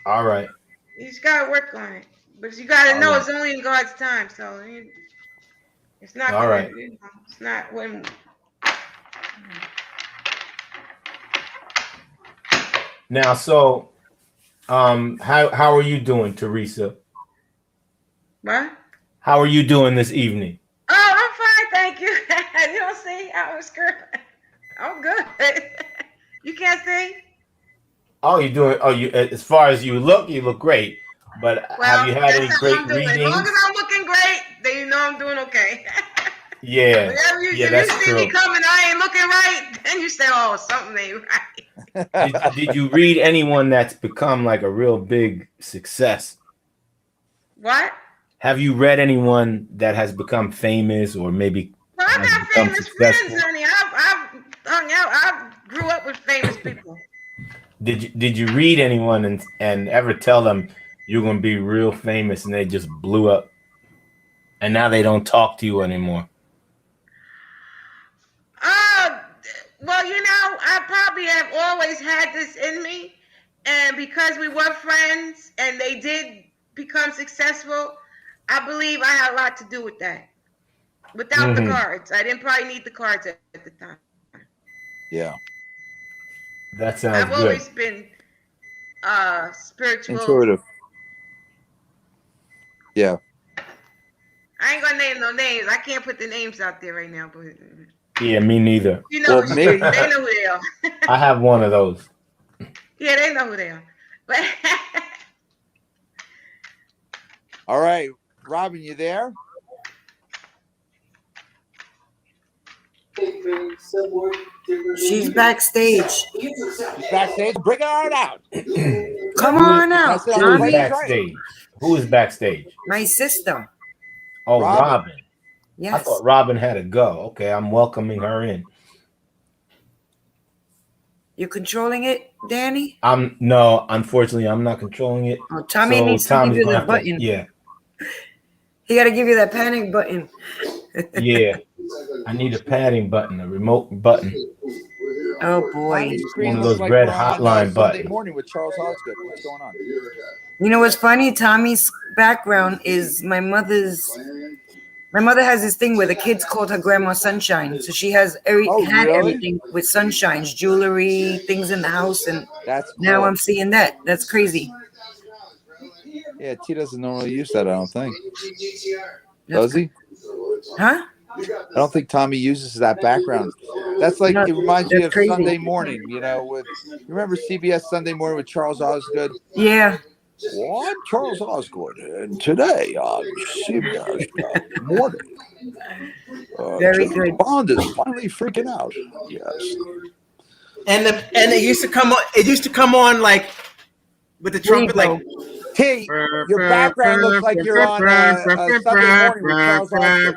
All right. You just gotta work on it. But you gotta know it's only in God's time. So it's not all right. It's not when. Now, so, how are you doing, Teresa? What? How are you doing this evening? Oh, I'm fine, thank you. You don't see? I was good. I'm good. You can't see? Oh, you're doing. Oh, you. As far as you look great. But have you had any great readings? As long as I'm looking great, then you know I'm doing okay. Yeah. That's you see true. me coming, I ain't looking right. Then you say, "Oh, something ain't right." Did you read anyone that's become like a real big success? What? Have you read anyone that has become famous or maybe Well, I has got become famous successful? friends, honey. I've hung out. I grew up with famous people. Did you read anyone and ever tell them you're going to be real famous and they just blew up and now they don't talk to you anymore? Well, I probably have always had this in me, and because we were friends and they did become successful, I believe I had a lot to do with that. Without the cards, I didn't probably need the cards at the time. Yeah, that sounds I've good. always been spiritual, intuitive. Yeah. I ain't gonna name no names. I can't put the names out there right now, but Yeah, me neither. you know, Well, me. they know who they are. I have one of those. Yeah, they know who they are. But All right, Robin, you there? She's backstage. She's backstage. Bring her out. Come on out, Who is Who is Tommy. backstage? Who is backstage? My sister. Oh, Robin. Robin. I Yes. thought Robin had to go. Okay, I'm welcoming her in. You're controlling it, Danny? No, unfortunately, I'm not controlling it. Oh, Tommy So needs to Tommy's give you gonna the have to- button. yeah, He got to give you that panic button. yeah. I need a padding button, a remote button. Oh boy. Tommy's screen One of looks those like red we're on, hotline Sunday buttons. morning with Charles Osgood. What's going on? You know what's funny? Tommy's background is my mother has this thing where the kids called her Grandma Sunshine. So she has Oh, had really? everything with sunshines, jewelry, things in the house, and That's now cool. I'm seeing that. That's crazy. Yeah, T doesn't normally use that, I don't think. Does he? Huh? I don't think Tommy uses that background. That's like, No, it reminds me that's of crazy. Sunday morning, you remember CBS Sunday morning with Charles Osgood? Yeah. Well, I'm Charles Osgood, and today on CBS morning, Very James good. Bond is finally freaking out. Yes. And it used to come on. It used to come on like with the There you trumpet, go. like. T, your background looks like you're on a Sunday morning with Charles Osgood.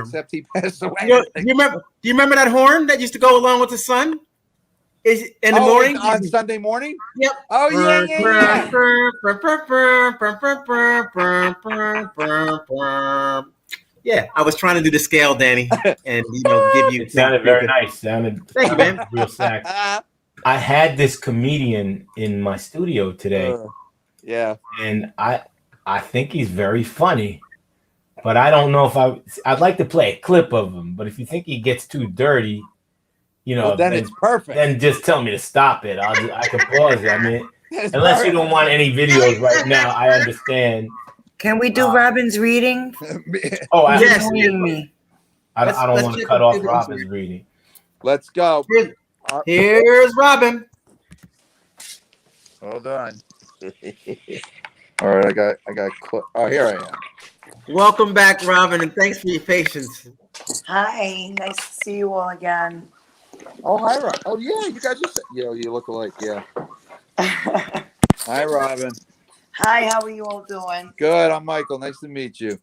Except he passed away. Do you remember that horn that used to go along with the sun? Is in the morning on Sunday morning? Yep. Oh yeah. Yeah, I was trying to do the scale, Danny, and give you. It sounded very nice. Thank you, man. Real sax. I had this comedian in my studio today. Yeah. And I think he's very funny, but I don't know if I'd like to play a clip of him. But if you think he gets too dirty, then it's perfect. Then just tell me to stop it. I can pause it. I mean, Unless you don't want any videos right now, I understand. Can we do Robin's reading? Oh, Yes. Annoying me. I don't Let's want to check cut the off videos. Robin's reading. Let's go. Here's Robin. Hold on. All right, I got. Oh, here I am. Welcome back, Robin, and thanks for your patience. Hi, nice to see you all again. Oh, hi, Rob. Oh, yeah, you guys are. You look alike. Yeah. Hi, Robin. Hi, how are you all doing? Good. I'm Michael. Nice to meet you.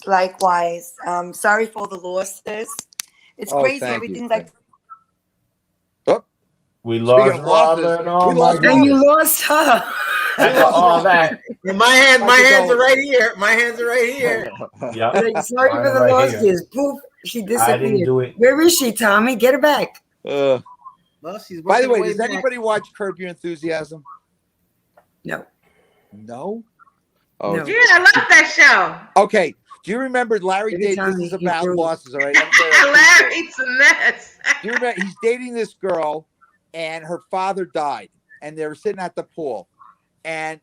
Likewise. Sorry for the losses. It's Oh, crazy. thank you. Everything's like We Speaking lost of losses, Robin. Oh we my lost God. And you lost her. After all that. And my hands are right here. My hands are right here. Yeah. Like, sorry Mine for are the right losses. here. Poof, she I didn't disappeared. do it. Where is she, Tommy? Get her back. Well, she's By the way, working does her back. anybody watch Curb Your Enthusiasm? No. No. Oh, No. Yeah, I love that show. okay. Do you remember Larry Every David? time This is he about proves- losses, all right? Larry's a mess. Do you remember he's dating this girl and her father died and they were sitting at the pool and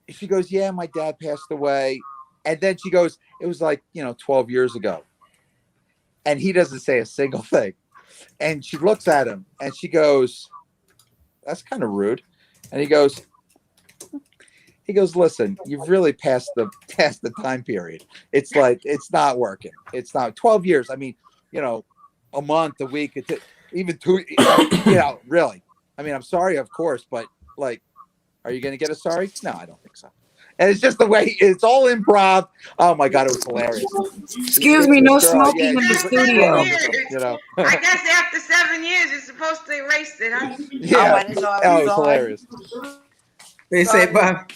she goes, yeah, my dad passed away. And then she goes, it was like, 12 years ago. And he doesn't say a single thing. And she looks at him and she goes, that's kind of rude. And he goes, listen, you've really passed the time period. It's like, it's not working. It's not 12 years. I mean, a month, a week, even 2, really. I mean, I'm sorry, of course, but like, are you going to get a sorry? No, I don't think so. And it's just the way it's all improv. Oh my God, it was hilarious. Excuse me, no smoking in the studio. I guess after 7 years, you're supposed to erase it, huh? Yeah. Oh, I didn't know I Oh, it was was on. hilarious. They say, Bob.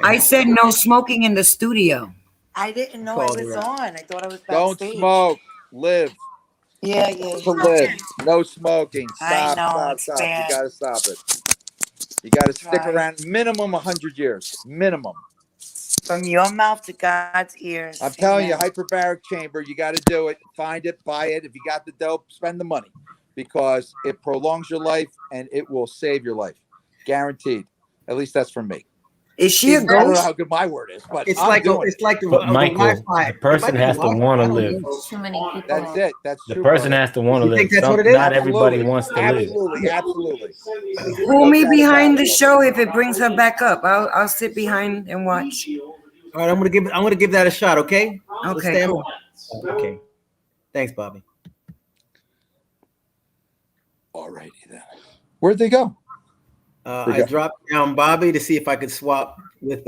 I said no smoking in the studio. I didn't know Called I was her out. on. I thought I was Don't backstage. smoke. Live. Yeah. To live. No smoking. I Stop, know, stop, it's stop. bad. You got to stop it. You got to stick Right. around minimum 100 years. Minimum. From your mouth to God's ears. I'm telling you, Amen. hyperbaric chamber, you got to do it. Find it, buy it. If you got the dope, spend the money because it prolongs your life and it will save your life. Guaranteed. At least that's from me. Is she a I don't know ghost? how good my word is, but It's I'm like doing it. But Michael, the person has to want to live. Too many people. That's it. That's The true. person brother. has to want to You live. think that's what it is? Not everybody Absolutely. wants to live. Absolutely. Absolutely. Pull me No doubt behind about the it. show if it brings her back up. I'll sit behind and watch. All right, I'm gonna give that a shot. Okay. So Okay, stand cool. by. Okay. Thanks, Bobby. All righty then. Where'd they go? I dropped down Bobby to see if I could swap with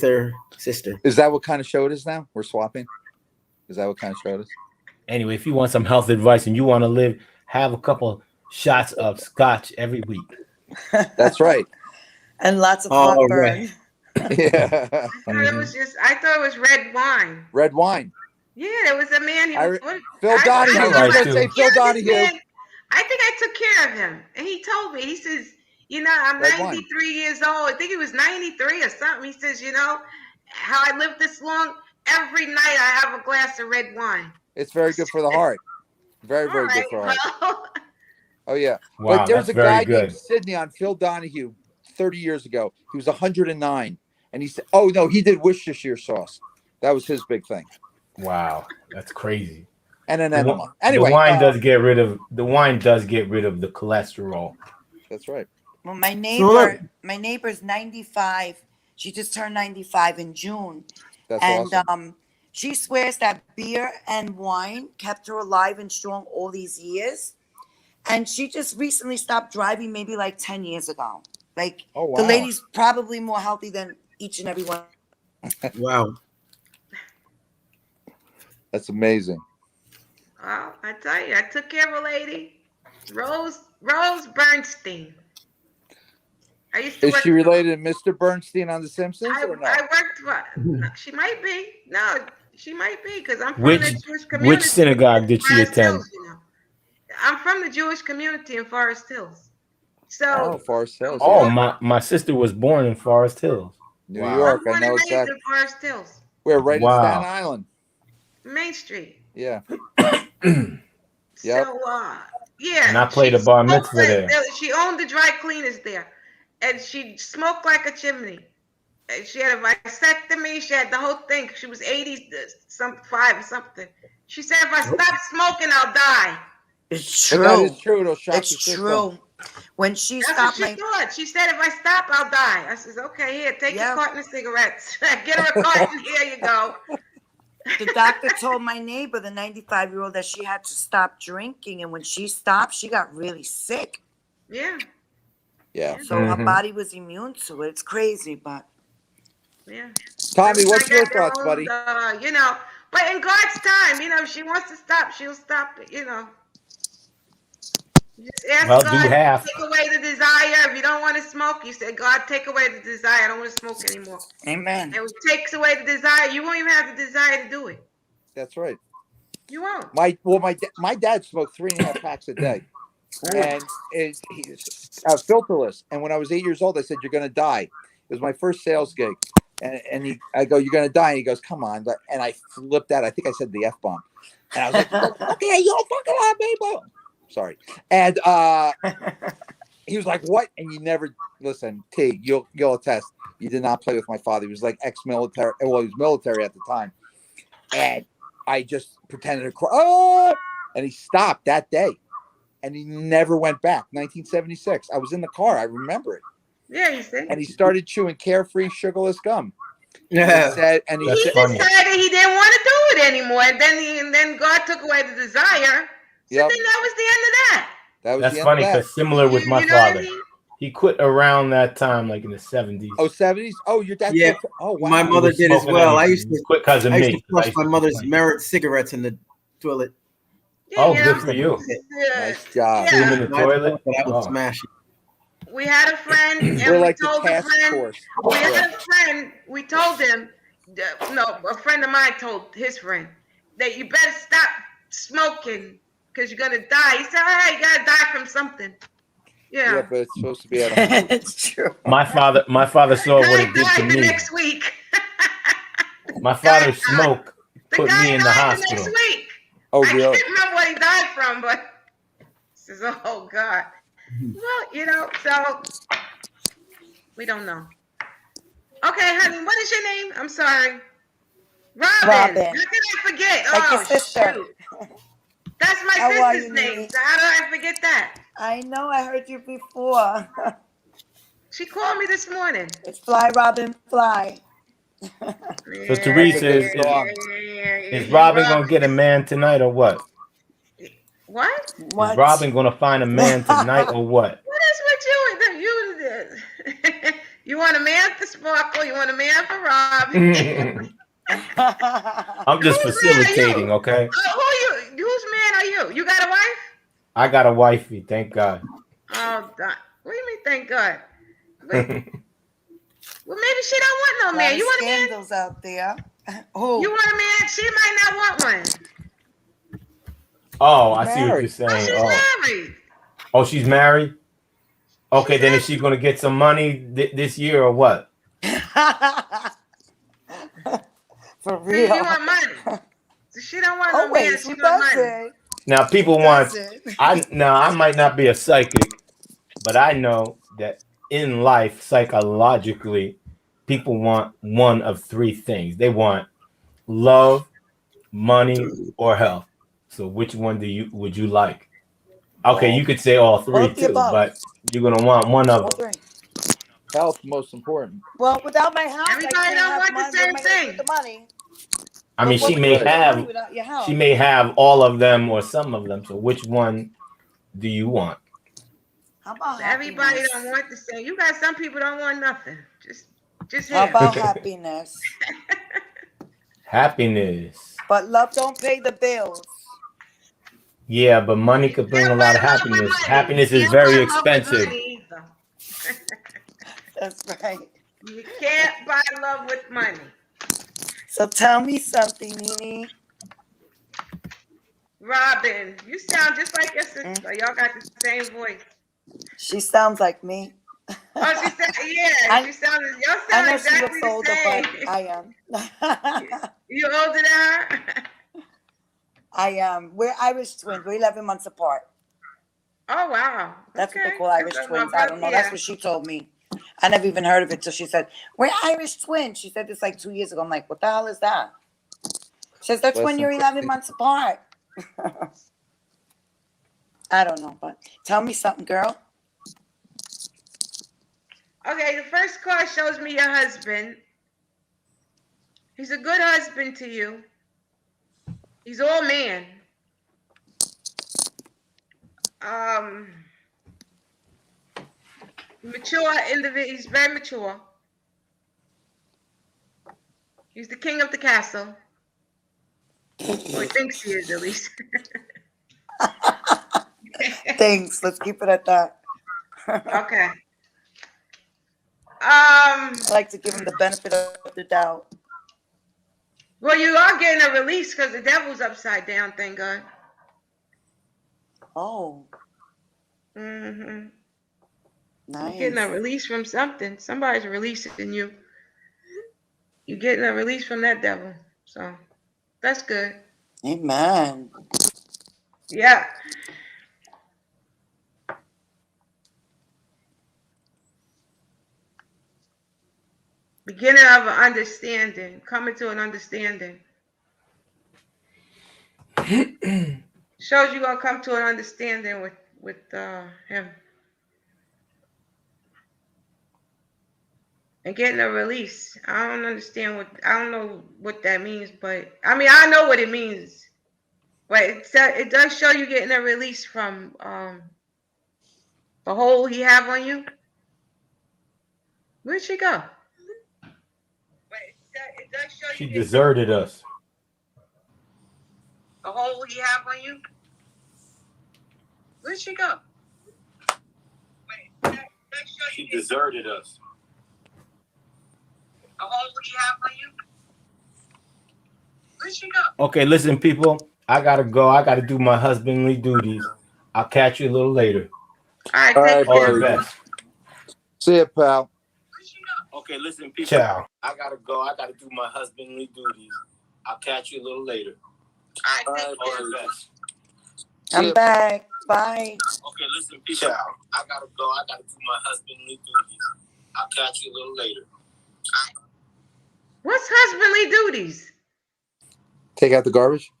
her sister. Is that what kind of show it is now? We're swapping? Is that what kind of show it is? Anyway, if you want some health advice and you want to live, have a couple shots of scotch every week. That's right. And lots of Oh, heartburn. right. Yeah. I thought it was red wine. Red wine. Yeah, there was a man. Phil Donahue. I was Right, going to too. say Phil Donahue. I think I took care of him, and he told me. He says, I'm Red wine. 93 years old. I think he was 93 or something. He says, how I lived this long. Every night I have a glass of red wine. It's very good for the heart. Very, very All good for the right, heart. well, Oh, yeah. Wow, But there's that's a guy very good. named Sidney on Phil Donahue 30 years ago. He was 109. And he said, oh, no, he did Worcestershire sauce. That was his big thing. Wow, that's crazy. And an The enema. wi- Anyway. the wine does get rid of the cholesterol. That's right. Well, my look. neighbor's 95. She just turned 95 in June. That's And awesome. she swears that beer and wine kept her alive and strong all these years. And she just recently stopped driving maybe like 10 years ago. Like, Oh, wow. the lady's probably more healthy than each and every one. Wow. That's amazing. well, I tell you, I took care of a lady, Rose Bernstein. I used to Is work she related to Mr. Bernstein on The Simpsons I or no? worked for. She might be. No, she might be because I'm from Which the Jewish community. which synagogue did she Forest attend? Hills, I'm from the Jewish community in Forest Hills. So Oh, Forest Hills. Oh, yeah. my sister was born in Forest Hills. New Wow. York. I'm I born know and raised exactly. in Forest Hills, We're right Wow. in Staten Island. Main Street. Yeah. So Yeah. And I played a bar mitzvah there. She owned the dry cleaners there. And she smoked like a chimney. And she had a vasectomy. She had the whole thing. She was 5 or something. She said, if I stop smoking, I'll die. It's But true. that is true. It'll shock It's the system. true. When she That's stopped what she thought. She said, if I stop, I'll die. I says, okay, here, take Yeah. your carton of cigarettes. Get her a carton. Here you go. the doctor told my neighbor, the 95-year-old, that she had to stop drinking, and when she stopped, she got really sick. Yeah. Yeah. So her body was immune to it. It's crazy, but Yeah. Tommy, what's Everybody your got their thoughts, own, buddy? you know, but in God's time, you know, if she wants to stop, she'll stop it, you know. You just ask Well, God do to half. take away the desire. If you don't want to smoke, you say, God, take away the desire. I don't want to smoke anymore. amen. And it takes away the desire. You won't even have the desire to do it. That's right. You won't. My dad smoked 3.5 packs a day, and he's filterless. And when I was 8 years old, I said, "You're going to die." It was my first sales gig, and I go, "You're going to die." And he goes, "Come on!" And I flipped out. I think I said the F bomb, and I was like, "Okay, you don't fucking lie, baby." Sorry. And he was like, "What?" And you never listen. T, you'll attest. You did not play with my father. He was like ex-military. Well, he was military at the time, and I just pretended to cry. Oh! And he stopped that day, and he never went back. 1976. I was in the car. I remember it. Yeah, you said. And he started chewing carefree, sugarless gum. Yeah. And he He said, decided he didn't want to do it anymore, and then God took away the desire. So Yep. then that was the end of that. that was That's the end funny of that. because similar with my You know what I father. mean? He quit around that time, like in the 70s. Oh, 70s? Oh, your dad? Yeah. Oh, wow. My mother did as well. I used to quit because of I used me. to flush 'cause my I used to mother's complain. merit cigarettes in the toilet. Yeah, Oh, you good know, for you. Nice job. Threw him Yeah. in the My toilet. fault, but I would Oh. smash it. We had a friend, and We're we like the told the task friend. force. We had a friend. We told him. No, a friend of mine told his friend that you better stop smoking because you're gonna die. He said, "All right, you gotta die from something." Yeah, Yeah. but it's supposed to be at home. It's true. My father saw what Guy it did to died the me. next week. My father's Guy died. smoke The put guy me in the died the hospital. next week. Oh, I really? can't remember what he died from, but says, "Oh God." Well, you know, so we don't know. Okay, honey, what is your name? I'm sorry. Robin. Robin. How can I forget? Like your Oh, sister. shoot. That's my How are sister's you, name. Nene? So how do I forget that? I know, I heard you before. She called me this morning. It's fly, Robin, fly. So Teresa, is Robin gonna get a man tonight or what? What? What? Is Robin gonna find a man tonight or what? What is with you? You want a man for Sparkle? You want a man for Robin? I'm just Whose man are facilitating, you? okay? Who are you? Whose man are you? You got a wife? I got a wifey, thank God. Oh, God. What do you mean, thank God? But, well, maybe she don't want no A lot man. of You want a man? scandals out there. Oh, You want a man? She might not want one. Oh, I see what Married. you're saying. Oh, she's Oh, married. oh, she's married? Okay, then is she gonna get some money this year or what? for See, real. you want money. So she don't want no man. Always, She who want does money. it? Now people Who want does it? I might not be a psychic, but I know that in life, psychologically, people want one of three things. They want love, money, or health. So which one would you like? Okay, you could say all three All of the too, above. but you're gonna want one of All them. three. Health most important. Well, without my house, Everybody I can't don't have want the money. same What am I gonna do thing. with the money? I mean, What she would may you do with the money have without your house? she may have all of them or some of them. So which one do you want? How about Everybody happiness? don't want the same. You got some people don't want nothing. Just How here. about happiness? Happiness. But love don't pay the bills. Yeah, but money could bring a lot of happiness. Happiness is very expensive. That's right. You can't buy love with money. So tell me something, Nene. Robin, you sound just like your sister. Y'all got the same voice. She sounds like me. Oh, she said, yeah. She sounds. Y'all I sound know exactly she the looks older, same. but I am. You older than her? I am. We're Irish twins. We're 11 months apart. Oh wow. That's what they Okay. call Irish That's twins. my I don't know. That's what she told me. I never even heard of it till she said, "We're Irish twins." She said this like 2 years ago. I'm like, "What the hell is that?" She says, "That's when Listen. you're 11 months apart." I don't know, but tell me something, girl. Okay, the first card shows me your husband. He's a good husband to you. He's all man. Mature individual. He's very mature. He's the king of the castle. Or he thinks he is, at least. Thanks. Let's keep it at that. Okay. I like to give him the benefit of the doubt. Well, you are getting a release because the devil's upside down, thank God. Oh. Mm-hmm. Nice. You're getting a release from something. Somebody's releasing you. You're getting a release from that devil. So that's good. Amen. Yeah. Beginning of an understanding. Coming to an understanding. Shows you're gonna come to an understanding with him. And getting a release. I don't know what that means, but I mean I know what it means. But it does show you getting a release from the hold he have on you. Where'd she go? It does show She you deserted us. the hold he have on you. Where'd she go? She deserted us. The hold he have on you. Where'd she go? Okay, listen, people. I gotta go. I gotta do my husbandly duties. I'll catch you a little later. All right, All take right, All care. the buddy. best. See ya, pal. Okay, listen, people. Ciao. I gotta go. I gotta do my husbandly duties. I'll catch you a little later. All right, take care. All the best. I'm back. Bye. Okay, listen, people. Ciao. I gotta go. I gotta do my husbandly duties. I'll catch you a little later. What's husbandly duties? Take out the garbage.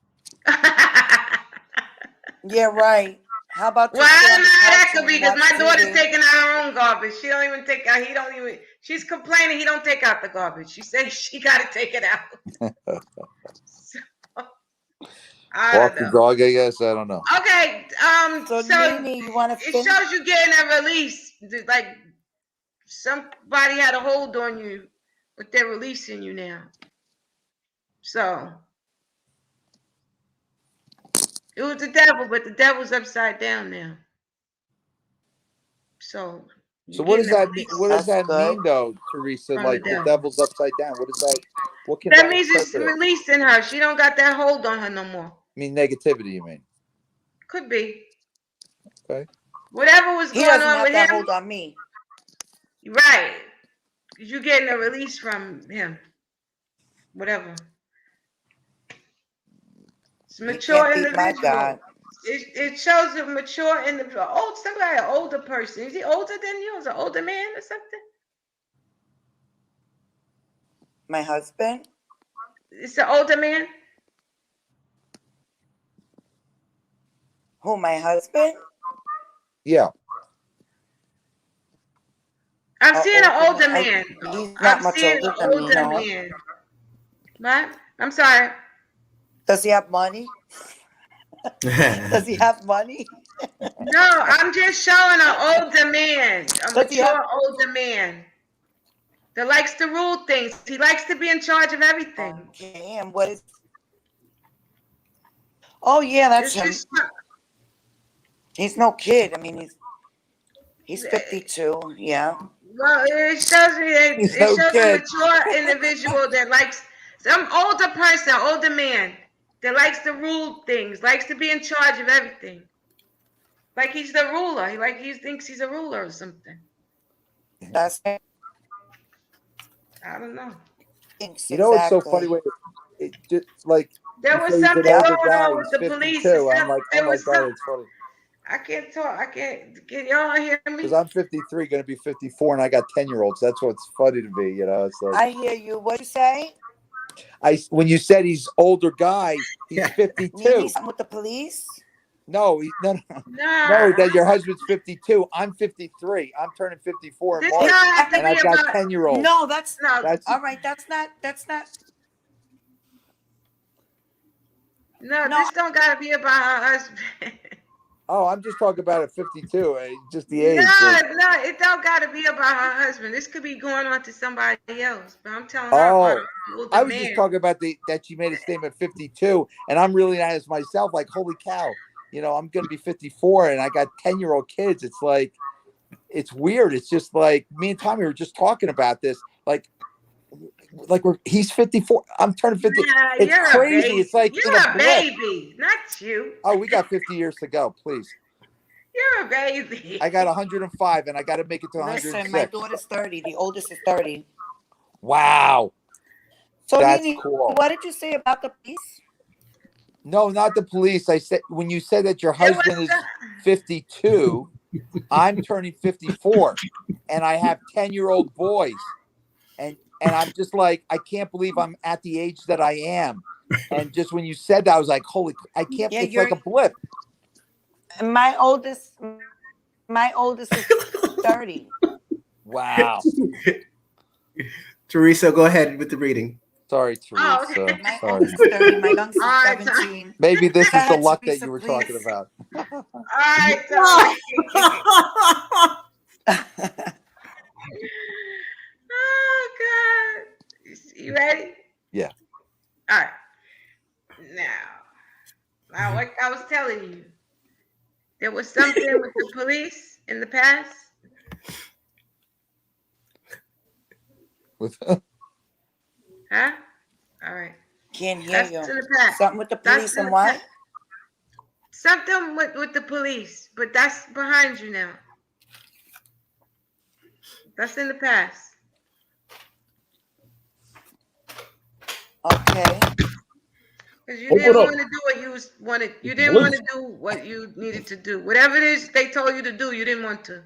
Yeah, right. How about Well, I don't know how that couch could be and because my watch daughter's TV? taking out her own garbage. She don't even take out. He don't even. She's complaining he don't take out the garbage. She says she got to take it out. So, I Walk don't the know. dog, I guess. I don't know. Okay. So, So Nene, you want to it finish? shows you getting a release. Like somebody had a hold on you, but they're releasing you now. So it was the devil, but the devil's upside down now. So what does that mean? What does That's that good. mean, though, Teresa? From Like the the devil. devil's upside down. What is that? What can That that means it's interpret? releasing her. She don't got that hold on her no more. I mean negativity. You mean? Could be. Okay. Whatever was He going doesn't on have with that him, hold on me. right? You getting a release from him. Whatever. It's You mature can't beat my individual. God. It shows a mature individual. Oh, somebody, an older person. Is he older than you? Is an older man or something? My husband? It's an older man. Who, my husband? Yeah. I'm seeing an older I- man. he's not I'm much seeing older an than me, older no. man. What? I'm sorry. Does he have money? Does he have money? No, I'm just showing an older man, a Does he have- mature older man that likes to rule things. He likes to be in charge of everything. Okay, and what is... Oh, yeah, that's It's him. just, He's no kid. I mean, he's 52, yeah. well, it shows me that He's it no shows a kid. mature individual that likes some older person, older man that likes to rule things, likes to be in charge of everything. Like he's the ruler. Like he thinks he's a ruler or something. That's it. I don't know. You know what's so funny? When it just like There you was say he's an something older going guy, on with he's the police. 52. I'm like, oh There my was god, some, it's funny. I can't talk. I can't. Can y'all hear me? Because I'm 53, going to be 54, and I got 10-year-olds. That's what's funny to me. It's like I hear you. What you say? when you said he's older guy, he's 52. Nene, something with the police? No, no, that your husband's 52. I'm 53. I'm turning 54 in This March, don't have to and be I've got about. 10-year-olds. No, that's No, all right. That's not. no. No. This don't gotta be about her husband. Oh, I'm just talking about at 52. Just the No, age. no, it don't gotta be about her husband. This could be going on to somebody else. But I'm telling her about an older I was man. just talking about that she made a statement at 52, and I'm really honest myself. Like, holy cow, I'm going to be 54, and I got 10-year-old kids. It's like, it's weird. It's just like me and Tommy were just talking about this. Like he's 54. I'm turning 50. Nah, It's you're crazy. A baby. It's like You're in a blip. baby, not you. Oh, we got 50 years to go. Please. You're a baby. I got 105, and I got to make it to 106. Listen, my daughter's 30. The oldest is 30. Wow. So, That's Nene, cool. what did you say about the police? No, not the police. I said when you said that your husband is 52, I'm turning 54, and I have 10-year-old boys, and I'm just like, I can't believe I'm at the age that I am. And just when you said that, I was like, holy, I can't. Yeah, it's like a blip. My oldest is 30. Wow. Teresa, go ahead with the reading. Sorry, Teresa. Oh, okay. My Sorry. oldest is 30. My youngest is All right, 17. Maybe this is Go the ahead, luck Teresa, that you were please. talking about. All right, Tommy. Oh God. You ready? Yeah. All right. Now, like I was telling you, there was something with the police in the past. With Huh? All right. Can't hear That's you. in the past. Something with the police That's in and the what? past. Something with the police, but that's behind you now. That's in the past. Okay. Because you Open didn't up. want to do what you wanted. You didn't want to do what you needed to do. Whatever it is they told you to do, you didn't want to.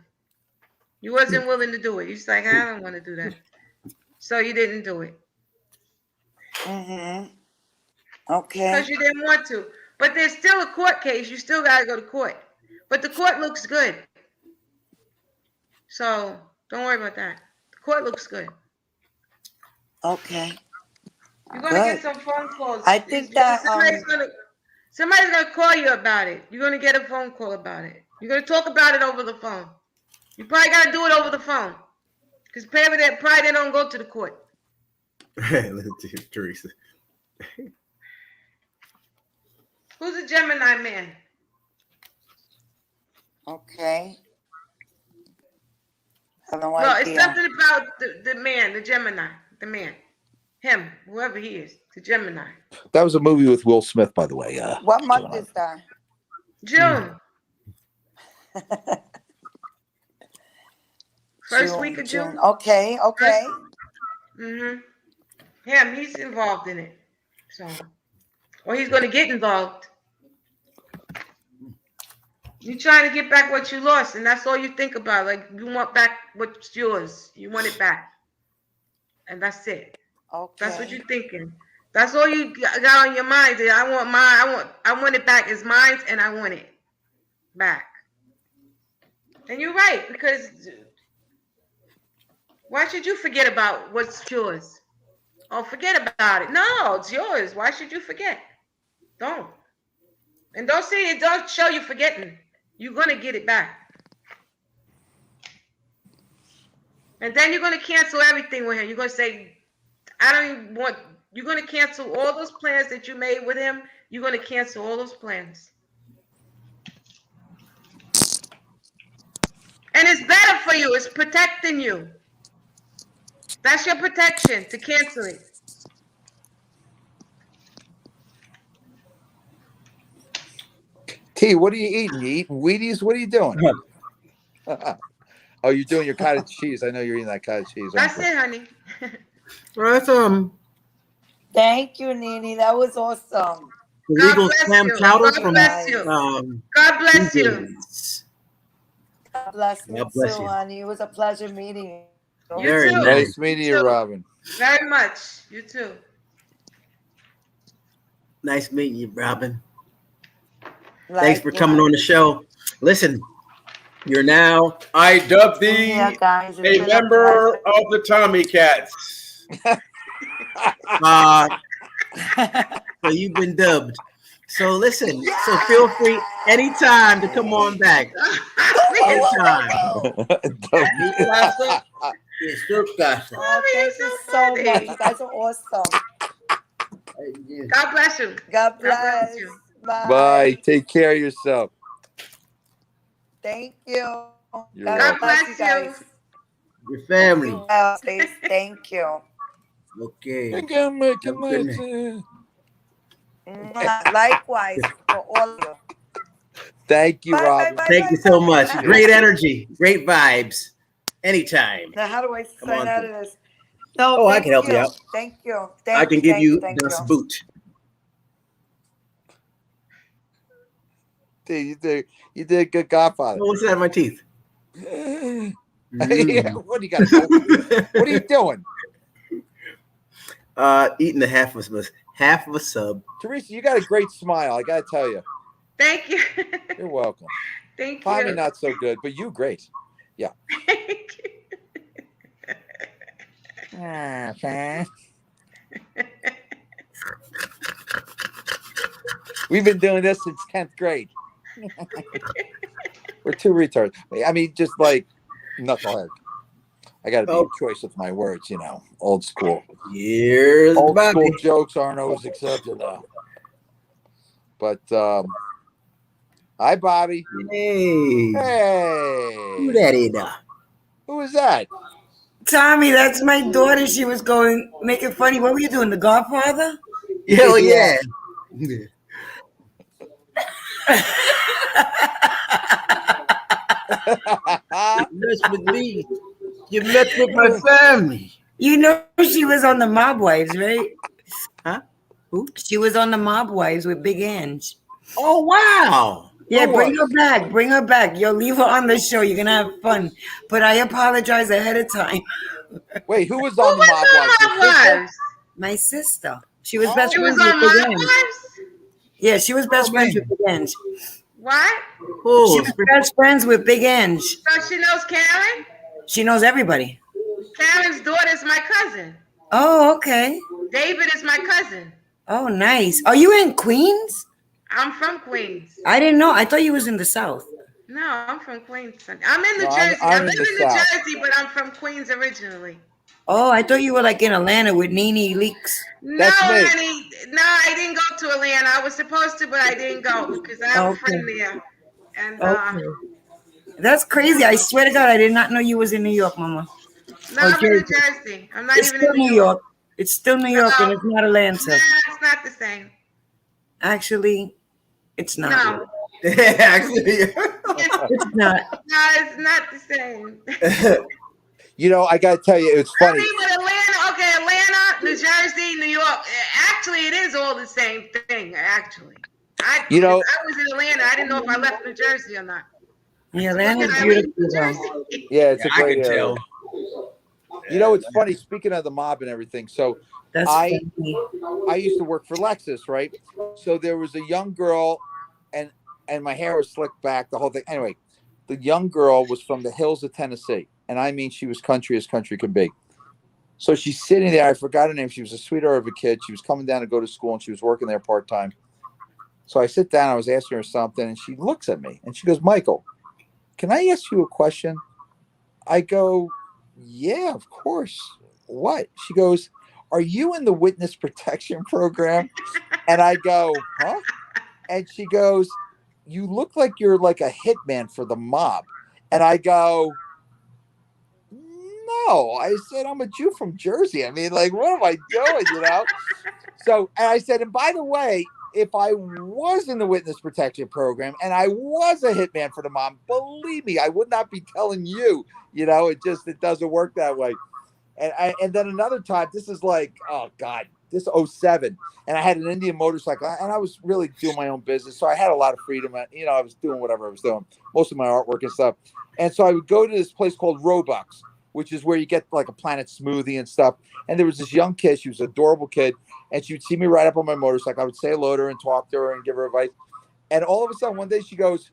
You wasn't willing to do it. You're just like, I don't want to do that. So you didn't do it. Mm-hmm. Okay. Because you didn't want to. But there's still a court case. You still got to go to court. But the court looks good. So don't worry about that. The court looks good. Okay. You're going to get some phone calls. I think that somebody's going to call you about it. You're going to get a phone call about it. You're going to talk about it over the phone. You probably got to do it over the phone. Because probably they don't go to the court. Listen to Teresa. Who's a Gemini man? Okay. I have no Well, idea. it's something about the man, the Gemini, the man. Him, whoever he is, the Gemini. That was a movie with Will Smith, by the way. What month is that? June. First week of June. Okay. Mm-hmm. Him, he's involved in it. So, or he's going to get involved. You're trying to get back what you lost, and that's all you think about. Like, you want back what's yours. You want it back. And that's it. Okay. That's what you're thinking. That's all you got on your mind. I want it back. It's mine, and I want it back. And you're right, because why should you forget about what's yours? Oh, forget about it. No, it's yours. Why should you forget? Don't. And don't see it. Don't show you forgetting. You're going to get it back. And then you're going to cancel everything with him. You're going to say, you're going to cancel all those plans that you made with him. You're going to cancel all those plans. And it's better for you. It's protecting you. That's your protection, to cancel it. T, what are you eating? You eating Wheaties? What are you doing? Oh, you're doing your cottage cheese. I know you're eating that cottage cheese. That's it, honey. Well, that's Thank you, Nene. That was awesome. illegal clam chowder God from bless you. God bless you. Egan's. God bless you God bless too, you. honey. It was a pleasure meeting you. You Very too. Nice nice. meeting You you, too. Robin. Very much. You too. Nice meeting you, Robin. Thanks for Like, coming on the show. Listen, you're now I dubbed yeah, thee guys, it's a been member pleasure. of the Tommy Cats. so you've been dubbed. So listen, so feel free anytime to come on back. Anytime. Mi casa es su casa. Oh, thank you so much. You guys are awesome. God bless you. God God bless bless. you. Bye. Bye. Take care of yourself. Thank you. You're God welcome. bless bless you guys. Your family. You well, please. Thank you. Okay. I'm gonna make Have a a good nice, Likewise for all of you. Thank you, Bye, Robin. bye, bye, Thank bye, you so bye. much. Great energy, great vibes. Anytime. Now, how do I Come sign on out through. of this? No, Oh, I thank can help you out. Thank you. I can give you Thank das you. Boot. Dude, you did a good Godfather. Oh, what's that in my teeth? Yeah, what do you got? What are you doing? Eating the half of a sub. Teresa, you got a great smile. I gotta tell you. Thank you. You're welcome. Thank Tommy, you. not so good, but you great. Yeah. Thank you. We've been doing this since 10th grade. We're two retards. I mean, just like knucklehead. I got to be choice with my words, you know. Old school. Here's Old Bobby. school jokes aren't always accepted now. But hi, Bobby. Hey. Hey. Who that is? Who is that? Tommy, that's my daughter. She was going making funny. What were you doing? The Godfather? Hell yeah. You mess with me. You mess with my family. You know she was on the Mob Wives, right? Huh? Who? She was on the Mob Wives with Big Ange. Oh wow. Yeah, Who bring was? her back. Bring her back. You'll leave her on the show. You're gonna have fun. But I apologize ahead of time. Wait, who was Who on the was Mob on Wives? Your Mob sister? Wives? My sister. She was Oh. best She was friends on with Big Mob Ange. Wives? Yeah, she was best friends man. with Big Ange. What? Oh, She was best friends with Big Ange. So she knows Karen? She knows everybody. Karen's daughter is my cousin. Oh, okay. David is my cousin. Oh, nice. Are you in Queens? I'm from Queens. I didn't know. I thought you was in the South. No, I'm from Queens. I'm in New No, Jersey. I I'm live in the in New South. Jersey, but I'm from Queens originally. Oh, I thought you were like in Atlanta with Nene Leaks. That's no, me. honey. No, I didn't go to Atlanta. I was supposed to, but I didn't go because I have a friend there. And Okay. That's crazy. I swear to God, I did not know you was in New York, Mama. no, I'm in New Jersey. I'm not It's even still in New New York. York. It's still New York, and it's not Atlanta. Nah, it's not the same. Actually, it's not. No. Actually, It's not. No, it's not the same. You know, I got to tell you, it's I funny. mean, with Atlanta, New Jersey, New York. Actually, it is all the same thing. Actually, I was in Atlanta. I didn't know if I left New Jersey or not. Yeah, Atlanta's Did I leave beautiful. New though. Jersey? Yeah, it's a I great can area. tell. You know, it's funny. Speaking of the mob and everything, so That's I funny. used to work for Lexus, right? So there was a young girl, and my hair was slicked back, the whole thing. Anyway, the young girl was from the hills of Tennessee, and I mean, she was country as country can be. So she's sitting there. I forgot her name. She was a sweetheart of a kid. She was coming down to go to school, and she was working there part time. So I sit down. I was asking her something, and she looks at me, and she goes, "Michael, can I ask you a question?" I go, "Yeah, of course. What?" She goes, "Are you in the witness protection program?" And I go, "Huh?" And she goes, "You look like you're like a hitman for the mob." And I go, "No." I said, "I'm a Jew from Jersey. I mean, like, what am I doing, you know?" So, and I said, "And by the way, if I was in the witness protection program and I was a hitman for the mob, believe me, I would not be telling you, you know, it doesn't work that way." And then another time, this is like, oh God, this 07. And I had an Indian motorcycle, and I was really doing my own business. So I had a lot of freedom. You know, I was doing whatever I was doing, most of my artwork and stuff. And so I would go to this place called Robux, which is where you get like a Planet smoothie and stuff. And there was this young kid. She was an adorable kid. And she would see me ride up on my motorcycle. I would say hello to her and talk to her and give her advice. And all of a sudden, one day she goes,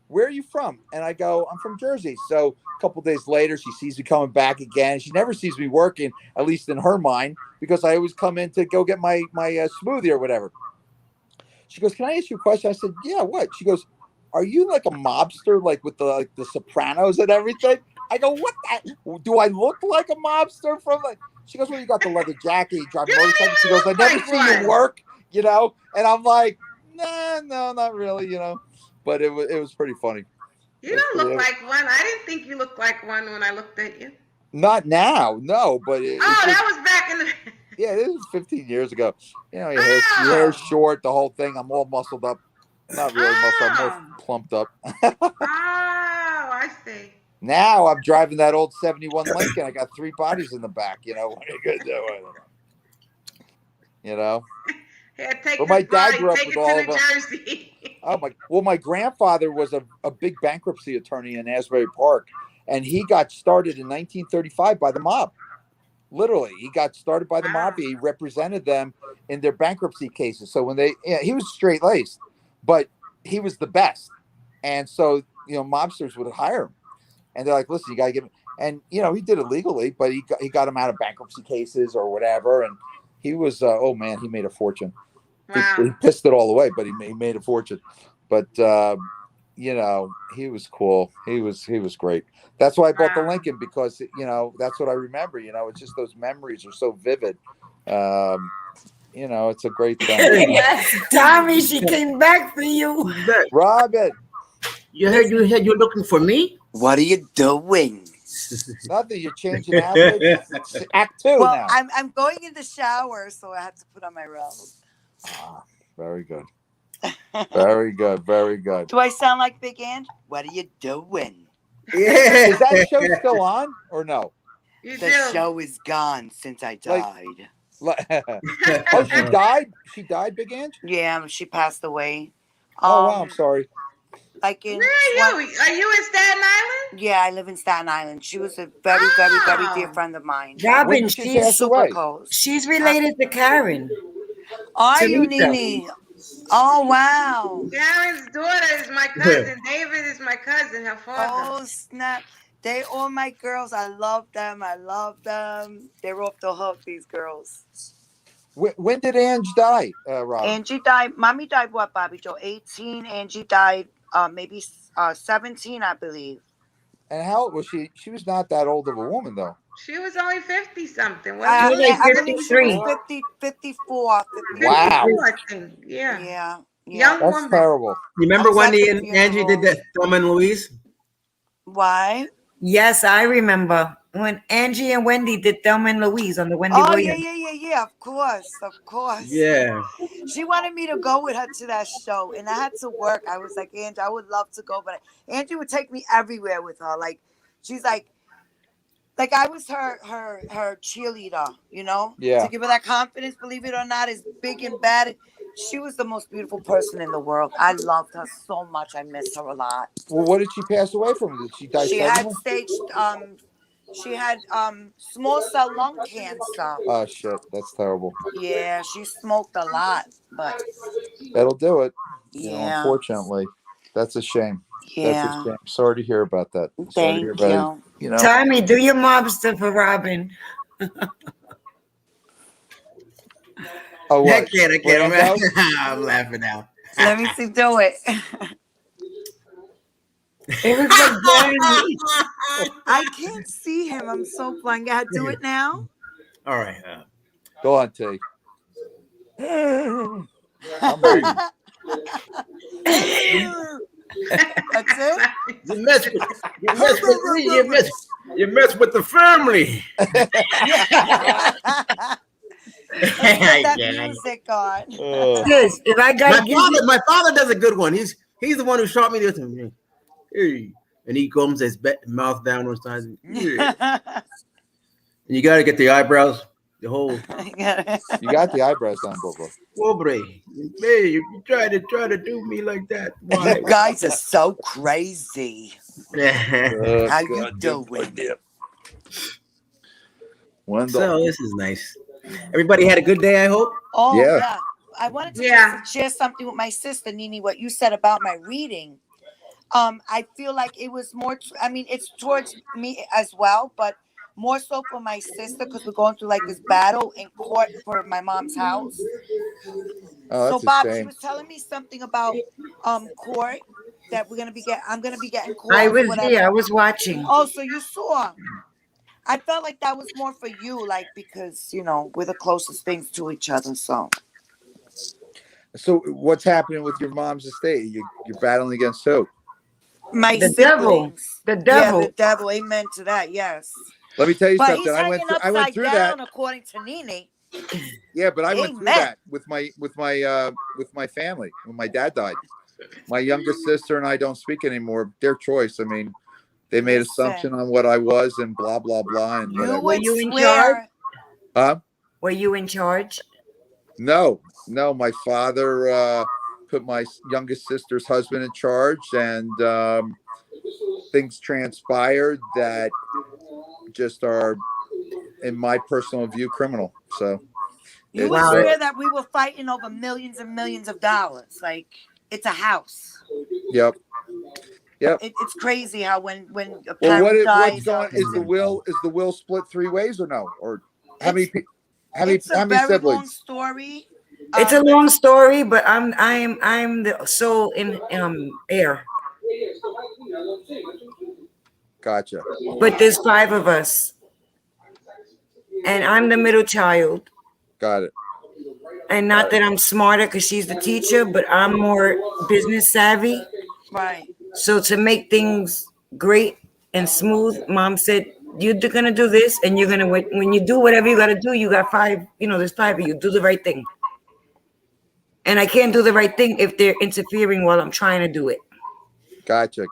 "Where are you from?" And I go, "I'm from Jersey." So a couple of days later, she sees me coming back again. She never sees me working, at least in her mind, because I always come in to go get my smoothie or whatever. She goes, "Can I ask you a question?" I said, "Yeah, what?" She goes, "Are you like a mobster, like with the Sopranos and everything?" I go, "What? Do I look like a mobster from like?" She goes, "Well, you got the leather jacket, you drive a motorcycle." She goes, "I never see you work, you know." And I'm like, "Nah, no, not really, you know." But it was pretty funny. You don't look like one. I didn't think you looked like one when I looked at you. Not now, no. But that was back in the. Yeah, this was 15 years ago. You know, your hair's short, the whole thing. I'm all muscled up. Not really muscled, I'm more plumped up. I see. Now I'm driving that old 71 Lincoln. I got 3 bodies in the back. You know, what are you gonna do? I don't know. You know. Yeah, take but my dad grew up take with it all to of New them. Jersey. My grandfather was a big bankruptcy attorney in Asbury Park, and he got started in 1935 by the mob. Literally, he got started by the mafia. He represented them in their bankruptcy cases. So when he was straight laced, but he was the best, and so mobsters would hire him, and they're like, "Listen, you got to give him." And he did it legally, but he got him out of bankruptcy cases or whatever, and he was oh man, he made a fortune. Wow. He pissed it all away, but he made a fortune. But he was cool. He was great. That's why I bought the Lincoln, because that's what I remember. It's just those memories are so vivid. It's a great thing. Yes, Tommy, she came back for you. Robin, you heard you're looking for me? What are you doing? Nothing. You're changing outfits. It's Act 2 well, now. I'm going in the shower, so I have to put on my robe. Very good. Very good. Very good. Do I sound like Big Ange? What are you doing? Yeah. Is that show still on or no? The show is gone since I died. Oh, she died? She died, Big Ange? Yeah, she passed away. Oh, wow. I'm sorry. Like in Where are you? Are you in Staten Island? Yeah, I live in Staten Island. She was a very, very, very dear friend of mine. Robin, she's super close. She's related to Karen. Are you, Nini? Oh, wow. Karen's daughter is my cousin. David is my cousin, her father. Oh, snap. They all my girls. I love them. They're off the hook, these girls. When did Ange die, Rob? Angie died. Mommy died, what, Bobby Joe? 18. Angie died maybe 17, I believe. And how old was she? She was not that old of a woman, though. She was only 50-something. I believe she was 54. Wow. Yeah. Young That's woman. terrible. You remember Wendy and Angie did that, Thelma and Louise? Why? Yes, I remember when Angie and Wendy did Thelma and Louise on the Wendy Williams. Yeah. Of course. Yeah. She wanted me to go with her to that show, and I had to work. I was like, Angie, I would love to go, but Angie would take me everywhere with her. Like, she's like I was her cheerleader, Yeah. To give her that confidence, believe it or not, as big and bad. She was the most beautiful person in the world. I loved her so much. I miss her a lot. Well, what did she pass away from? Did she die suddenly? She had small cell lung cancer. Oh shit, that's terrible. Yeah, she smoked a lot, but that'll do it. Yeah. Unfortunately, that's a shame. Yeah. That's a shame. Sorry to hear about that. Thank you. Tommy, do your mobster for Robin. Oh, what? I can't. I'm laughing now. Let me see, do it. It was like I can't see him. I'm so blind. I do it now. All right. Go on, T. That's it. You mess with the family. That music on. Yes, if I got my father does a good one. He's the one who shot me this time. Hey. And he comes his mouth down on his side. Yeah. You got to get the eyebrows, the whole. You got the eyebrows done, Bobo. Aubrey, hey, you try to do me like that. Why? You guys are so crazy. How you doing? So this is nice. Everybody had a good day, I hope. Oh Yeah. yeah. I wanted to just share something with my sister, Nini, what you said about my reading. I feel like it was more, I mean, it's towards me as well, but more so for my sister because we're going through like this battle in court for my mom's house. Oh, So that's a Bob, she shame. was telling me something about court that I'm gonna be getting calls I or was whatever. here. I was watching. Oh, so you saw. I felt like that was more for you, like because we're the closest things to each other. So what's happening with your mom's estate? You're battling against who? my The siblings. devil. The Yeah, devil. the devil. Amen to that. Yes. Let me tell you But something. he's I went hanging through upside down, that. according to Nene. Yeah, but I went through Amen. that with my family when my dad died. My youngest sister and I don't speak anymore. Their choice. I mean, they made assumption on what I was and blah blah blah and You whatever. Were would you in swear. charge? Huh? Were you in charge? No. My father put my youngest sister's husband in charge, and things transpired that just are, in my personal view, criminal. So You would it's, swear that we were fighting over millions and millions of dollars. Like it's a house. Yep. It's crazy how when a Well, parent dies, what's going? Is the will split 3 ways or no? Or how many It's a very siblings? long story. It's a long story, but I'm the sole in heir. Gotcha. But there's 5 of us, and I'm the middle child. Got it. And not that I'm smarter because she's the teacher, but I'm more business savvy. Right. So to make things great and smooth, Mom said, "You're gonna do this, and you're gonna when you do whatever you gotta do. You got 5. There's 5 of you. Do the right thing." And I can't do the right thing if they're interfering while I'm trying to do it. Gotcha.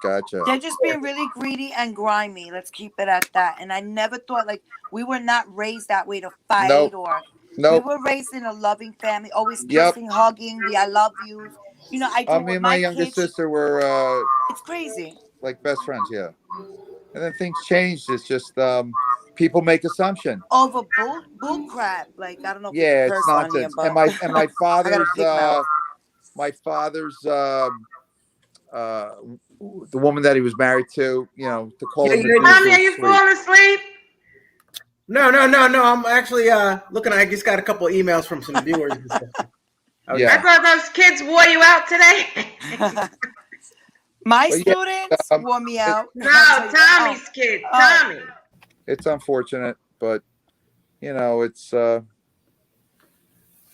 They're just being really greedy and grimy. Let's keep it at that. And I never thought we were not raised that way to fight we were raised in a loving family, always kissing, hugging, the I love yous. I do Me with and my my youngest kids. sister were It's crazy. like best friends, yeah. And then things changed. It's just people make assumption Over bull crap. Like I don't know if you it's curse nonsense. on here, but And my father's my father's the woman that he was married to, to call him Mommy, are you falling asleep? No. I'm actually looking. I just got a couple of emails from some viewers. And stuff. I thought those kids wore you out today. My students wore me out. No, Tommy's kid. Tommy. It's unfortunate, but it's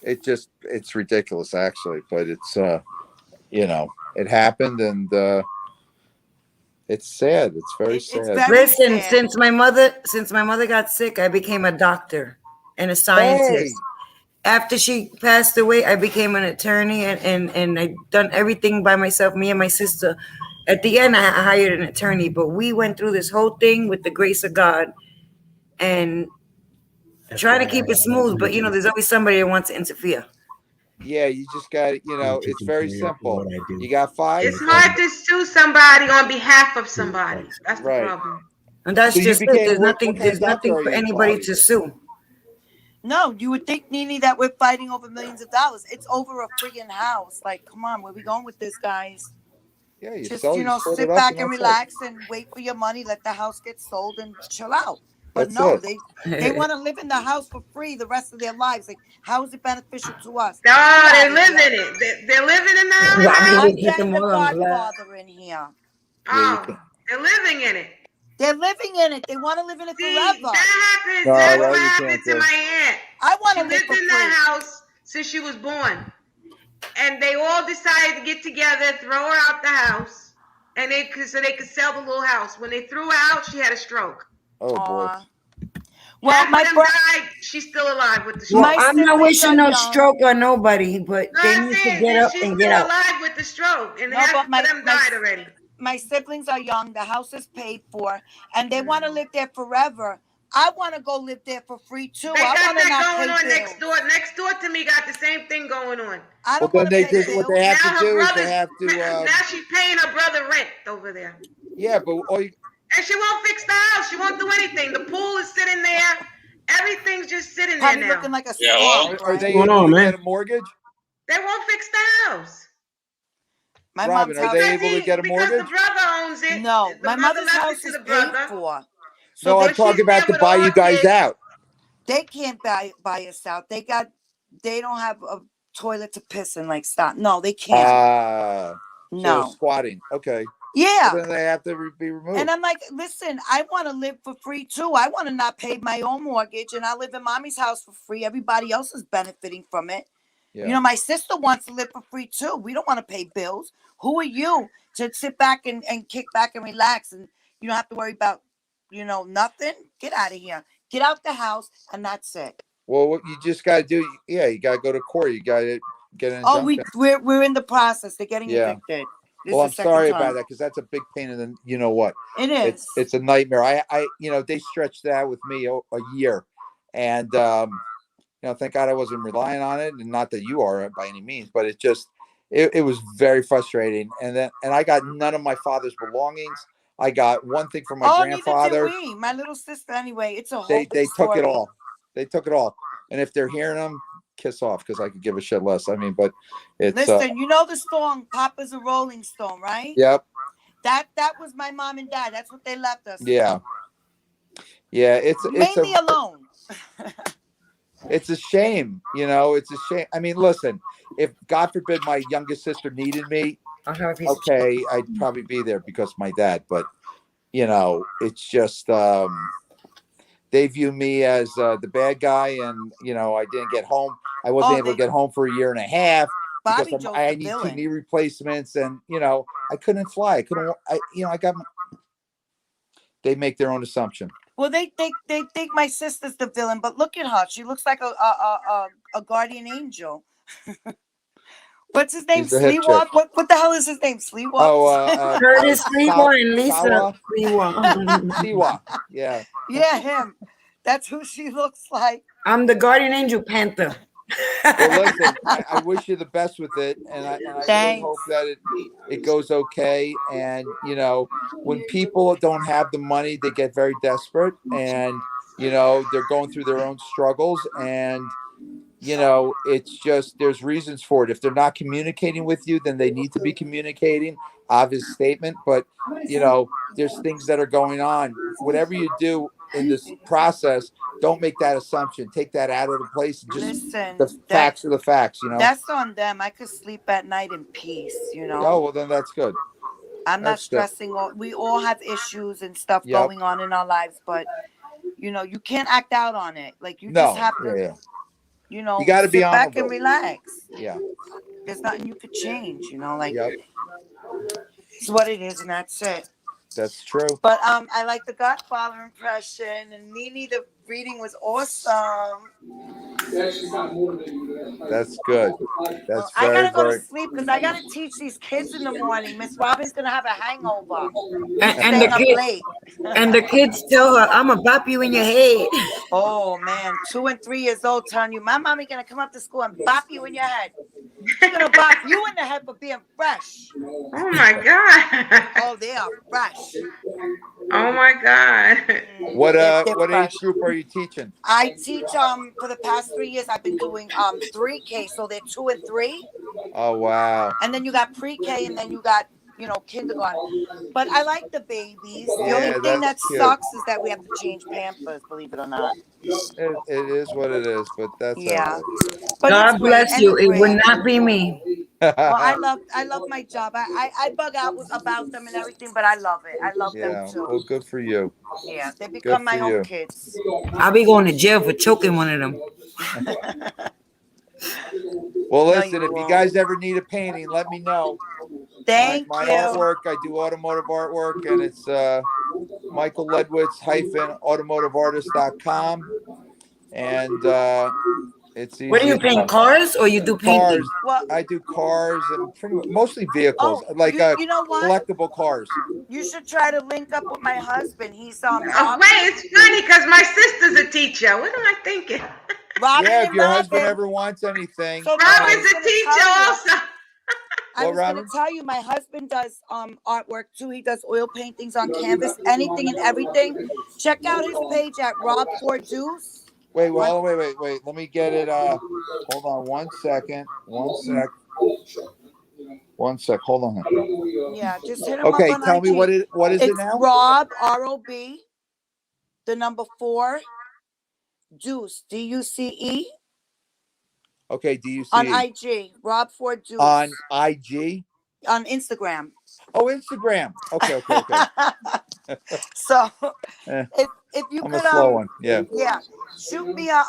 it's ridiculous actually. But it's it happened, and it's sad. It's very sad. Listen, since my mother got sick, I became a doctor and a scientist. After she passed away, I became an attorney, and I done everything by myself, me and my sister. At the end, I hired an attorney, but we went through this whole thing with the grace of God and trying to keep it smooth. But there's always somebody that wants to interfere. Yeah, you just got it's very simple. You got 5. It's hard to sue somebody on behalf of somebody. That's the problem. And that's just it. There's nothing for anybody to sue. No, you would think, Nene, that we're fighting over millions of dollars. It's over a friggin' house. Like, come on, where we going with this, guys? Yeah, you just sit back and relax and wait for your money. Let the house get sold and chill out. But they want to live in the house for free the rest of their lives. Like, how is it beneficial to us? No, they live in it. They're living in the house. I'm getting the Godfather in here. Oh, they're living in it. They're living in it. They want to live in it forever. That happens. That's what happened to my aunt. I want to live lived in that house since she was born. And they all decided to get together, throw her out the house, and so they could sell the little house. When they threw her out, she had a stroke. Oh boy. Well, my brother died. She's still alive with the stroke. Well, I'm not wishing no stroke on nobody, but they need to get up and get out. She's still alive with the stroke, and half of them died already. My siblings are young. The house is paid for, and they want to live there forever. I want to go live there for free too. They I got want to that not going pay on bills. next door. Next door to me got the same thing going on. I Well, don't then want to they pay just bills. what they have Now to her do is they brother's have to. now she's paying her brother rent over there. Yeah, but all you, And she won't fix the house. She won't do anything. The pool is sitting there. Everything's just sitting there Probably now. looking like a swamp, are right? they What's going able on, to man? get a mortgage? They won't fix the house. My Robin, mom's are house. they able to get a Because mortgage? the brother owns it. No, The my mother mother's left house it to is the paid brother. for. No, So I'm they, talking about to with buy all you guys kids. out. they can't buy us out. They don't have a toilet to piss in. Like, stop. No, they can't. So No. squatting. Okay. Yeah. Well, then they have to be removed. And I'm like, listen, I want to live for free too. I want to not pay my own mortgage, and I live in mommy's house for free. Everybody else is benefiting from it. Yeah. You know, my sister wants to live for free too. We don't want to pay bills. Who are you to sit back and kick back and relax, and you don't have to worry about, nothing? Get out of here. Get out the house, and that's it. Well, what you just got to do, you got to go to court. You got to get an Oh, injunction. we're in the process. They're getting Yeah. evicted. This Well, is I'm the second sorry time. about that because that's a big pain in the. You know what? It is. It's a nightmare. They stretched that out with me a year, and thank God I wasn't relying on it, and not that you are by any means, but it was very frustrating. And I got none of my father's belongings. I got one thing from my grandfather. Neither did we. My little sister, anyway. It's a whole They big took story. it all. They took it all. And if they're hearing them, kiss off, because I could give a shit less. I mean, but it's listen. You know the song "Papa's a Rolling Stone," right? Yep. That was my mom and dad. That's what they left us. Yeah. Yeah. It's mainly alone. It's a shame, it's a shame. I mean, listen, if God forbid my youngest sister needed me, okay, I'd probably be there because of my dad. But, it's just, they view me as the bad guy. And, I didn't get home. I wasn't able to get home for a year and a half because I need 2 knee replacements. And, I couldn't fly. They make their own assumption. Well, they think my sister's the villain, but look at her. She looks like a guardian angel. What's his name? Sleewalk? What the hell is his name? Sleewalk? Oh, Curtis Sleewalk and Lisa Sleewalk. Sleewalk. Yeah. Yeah, him. That's who she looks like. I'm the guardian angel Panther. Well, listen, I wish you the best with it, and I really hope that it goes okay. And when people don't have the money, they get very desperate, and they're going through their own struggles, and it's just there's reasons for it. If they're not communicating with you, then they need to be communicating. Obvious statement, but there's things that are going on. Whatever you do in this process, don't make that assumption. Take that out of the place. And just the facts are the facts. That's on them. I could sleep at night in peace. Oh, well, then that's good. I'm not stressing. We all have issues and stuff going on in our lives, but you can't act out on it. Like you just have to. You got to be sit back and relax. Yeah. There's nothing you could change. It's what it is, and that's it. That's true. But I like the Godfather impression, and Nene, the reading was awesome. That's good. That's I gotta go to sleep because I gotta teach these kids in the morning. Miss Robin's gonna have a hangover. And the kids tell her, "I'm gonna bop you in your head." Oh man, 2 and 3 years old telling you, my mommy gonna come up to school and bop you in your head. She's gonna bop you in the head for being fresh. Oh my God. Oh, they are fresh. Oh my God. What age group are you teaching? I teach for the past 3 years. I've been doing 3K, so they're 2 and 3. Oh wow. And then you got pre-K, and then you got kindergarten. But I like the babies. The only thing that sucks is that we have to change Pampers, believe it or not. It is what it is, but that's all right. But God bless you. It would not be me. Well, I love my job. I bug out about them and everything, but I love it. I love them too. Well, good for you. Yeah, they become my own kids. I'll be going to jail for choking one of them. Well, listen, if you guys ever need a painting, let me know. Thank my you. artwork, I do automotive artwork, and it's Michael Ledwitz -automotiveartist.com. And It's easy. What are you paying? Cars or you do painting? Cars. Well, I do cars and mostly vehicles, like you know what? collectible cars. You should try to link up with my husband. He's Oh, wait, it's funny because my sister's a teacher. What am I thinking? Robin Yeah, if and your husband Robin. ever wants anything, So Robin's a teacher also. I was going to tell you, my husband does artwork too. He does oil paintings on canvas, anything and everything. Check out his page at Rob for Deuce. Wait. Let me get it. Hold on 1 second. 1 sec. 1 sec. Hold on. Yeah, just hit him Okay, up on tell me IG. what is it It's now? Rob ROB, the number 4, Deuce DUCE. Okay, do you see On IG, Rob for Deuce. on IG? On Instagram. Oh, Instagram. Okay. So Eh, if you I'm could a slow one. Yeah. shoot me a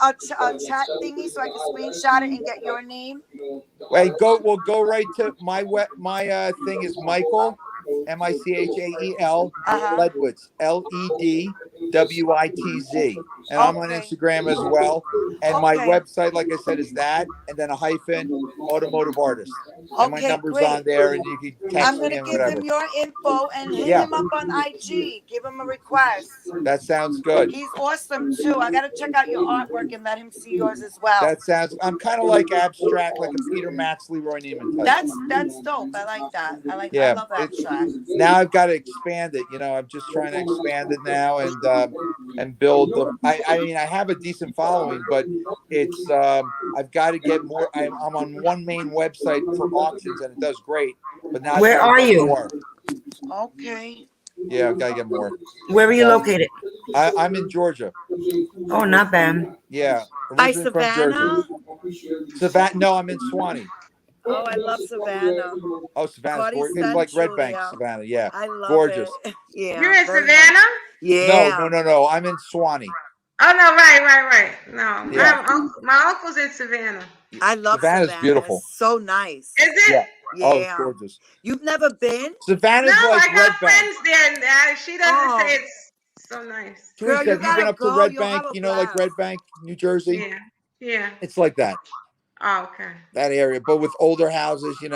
chat thingy so I can screenshot it and get your name. Wait, we'll go right to my thing is Michael, Michael Ledwitz, LEDWITZ, and I'm on Instagram as well. And my website, like I said, is that, and then a hyphen, automotive artist. And my number's on there, and you can text I'm gonna me give him your info and hit him up on IG. Give him a request. That sounds good. He's awesome too. I gotta check out your artwork and let him see yours as well. That sounds. I'm kind of like abstract, like a Peter Max, Leroy Neiman type. That's dope. I like that. I love abstract. Now I've got to expand it. I'm just trying to expand it now and build the. I mean, I have a decent following, but it's I've got to get more. I'm on one main website for auctions, and it does great. But now where are you? More. Okay. Yeah, I've got to get more. Where are you located? I'm in Georgia. Oh, not bad. Yeah. By Savannah? Savannah? No, I'm in Swanee. Oh, I love Savannah. Oh, Savannah's gorgeous. It's like Red Bank, Savannah. Yeah. I love gorgeous. It. Yeah. You're in Savannah? Yeah. No. I'm in Swanee. Oh, no, right. No, yeah. my uncle's in Savannah. I love Savannah's beautiful. It's so nice. Is it? Yeah. Yeah. Oh, it's gorgeous. You've never been? Savannah's like I got Red friends Bank. there, and she doesn't say it's so nice. Teresa, have you been up to Red Bank? Like Red Bank, New Jersey? Yeah. It's like that. Oh, okay. That area, but with older houses, and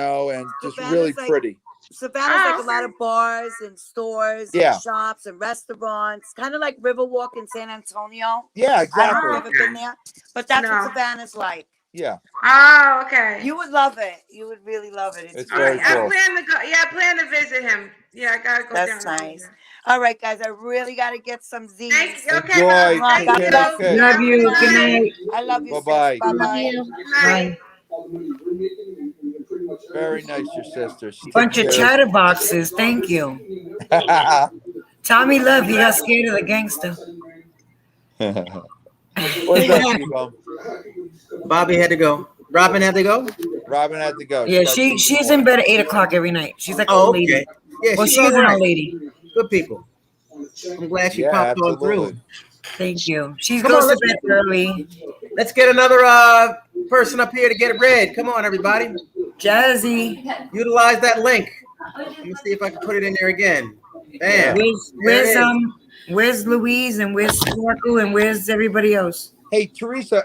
just really pretty. Savannah's like a lot of bars and stores and shops and restaurants, kind of like Riverwalk in San Antonio. Yeah, exactly. I don't know if you've ever been there, but that's what Savannah's like. Yeah. Oh, okay. You would love it. You would really love it. It's very cool. I plan to go. Yeah, I plan to visit him. Yeah, I gotta go down. That's nice. All right, guys. I really got to get some Z's. Thank you. Okay. Enjoy. Love you. Good night. I love you. Bye-bye. Bye-bye. Bye. Very nice, your sister. Bunch of chatterboxes. Thank you. Tommy Love, he got scared of the gangster. What's that, T-Bone? Bobby had to go. Robin had to go? Robin had to go. Yeah, she's in bed at 8 o'clock every night. She's like an old lady. Okay. Yeah, well, she's an old lady. Good people. I'm glad she popped on through. Thank you. She goes to bed early. Let's get another person up here to get it read. Come on, everybody. Jazzy. Utilize that link. Let me see if I can put it in there again. Bam. Where's Louise and where's Sparkle and where's everybody else? Hey, Teresa,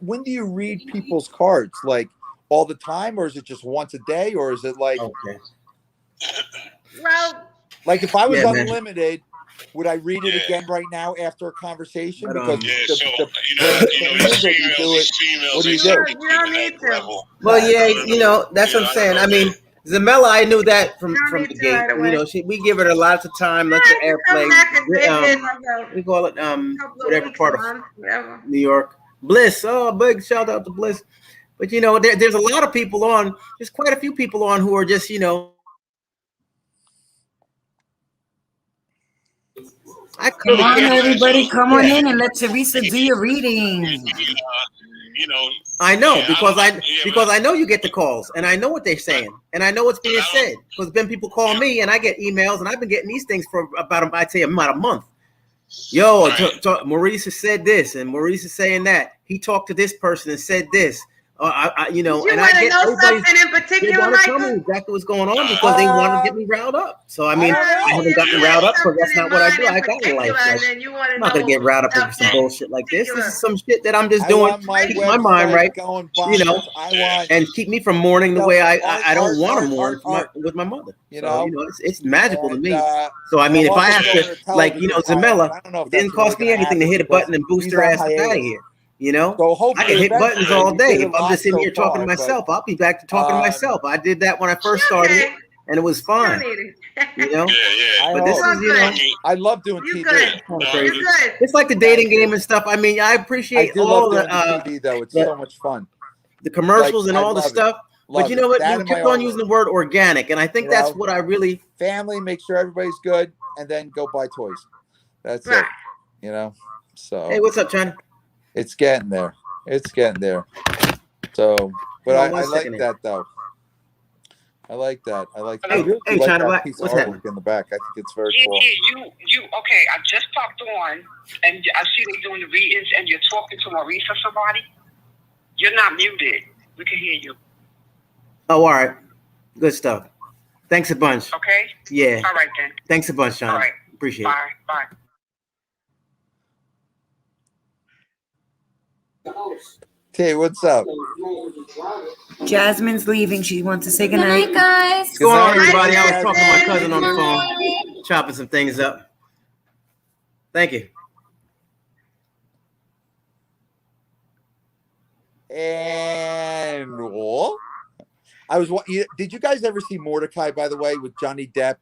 when do you read people's cards? Like all the time, or is it just once a day, or is it like Well, like if I was unlimited, would I read it again right now after a conversation? Because what do you do? you don't need to. Well, yeah, that's what I'm saying. I mean, Zamella, I knew that from the gate. Right we give her lots of time, lots of airplay. We call it whatever part of New York. Bliss, big shout out to Bliss. But there's a lot of people on. There's quite a few people on who are just Come on, everybody, come on in and let Teresa do your reading. I know because I know you get the calls and I know what they're saying and I know what's being said because then people call me and I get emails and I've been getting these things for about a month. Maurice has said this and Maurice is saying that. He talked to this person and said this. You know, You and want I to get know everybody's. something in They particular, want to tell me Michael? exactly what's going on because they want to get me riled up. So I mean, don't know. I haven't If gotten you had riled up because something that's in not what I mind do. in I got in life. particular, Like, and then you want to I'm not gonna know get riled up over about some that bullshit like this. This particular. is some shit that I'm just I doing want my to keep my mind website right, going you know, bonkers. I want, and keep me from mourning the you know, way I don't art, want to art, mourn art, for art. with my mother. You So know, it's magical to and me. So I and mean, I'm if I also have to, going to like, you know, television pilot, but Zamella, I don't know if it didn't that's really cost me going to anything to happen hit a because button and boost he's her on ass up out of hiatus. here. You know, So I hopefully, can hit buttons eventually, all we day. did a If I'm lot just sitting so here talking to far, but myself, I'll be back to talking to myself. I did that when I first started it, Okay. and it was You fine. don't need it. You know, I but this hope. is, you know, I love doing You TV. good. kind of You're crazy. good. It's like the Thank dating you. game and stuff. I mean, I I appreciate do love all doing the TV though. It's so much fun. the Like commercials and I all the love it. stuff. But Love you it. know what? That You and my kept on using artwork. the word organic, and I think You that's know, what I really. family, make sure everybody's good, and then go buy toys. That's Right. it. You know. So Hey, what's up, China? it's getting there. It's getting there. So, but Hold on I one like second. that though. I like that. I like. I Hey, really hey, like China that Black, piece of what's artwork happening? in the back. I think it's very Yeah, cool. you. Okay, I just popped on, and I see they doing the readings, and you're talking to Maurice or somebody. You're not muted. We can hear you. Oh, all right. Good stuff. Thanks a bunch. Okay. Yeah. All right then. Thanks a bunch, China. All right. Appreciate Bye. Bye. Hey, what's up? Jasmine's leaving. She wants to say Good goodnight. night, guys. What's going on, Good night, everybody? I was Jasmine. talking to my Good cousin on the to phone, Bye. chopping some things up. Thank you. And what? I was. Did you guys ever see Mordecai? By the way, with Johnny Depp.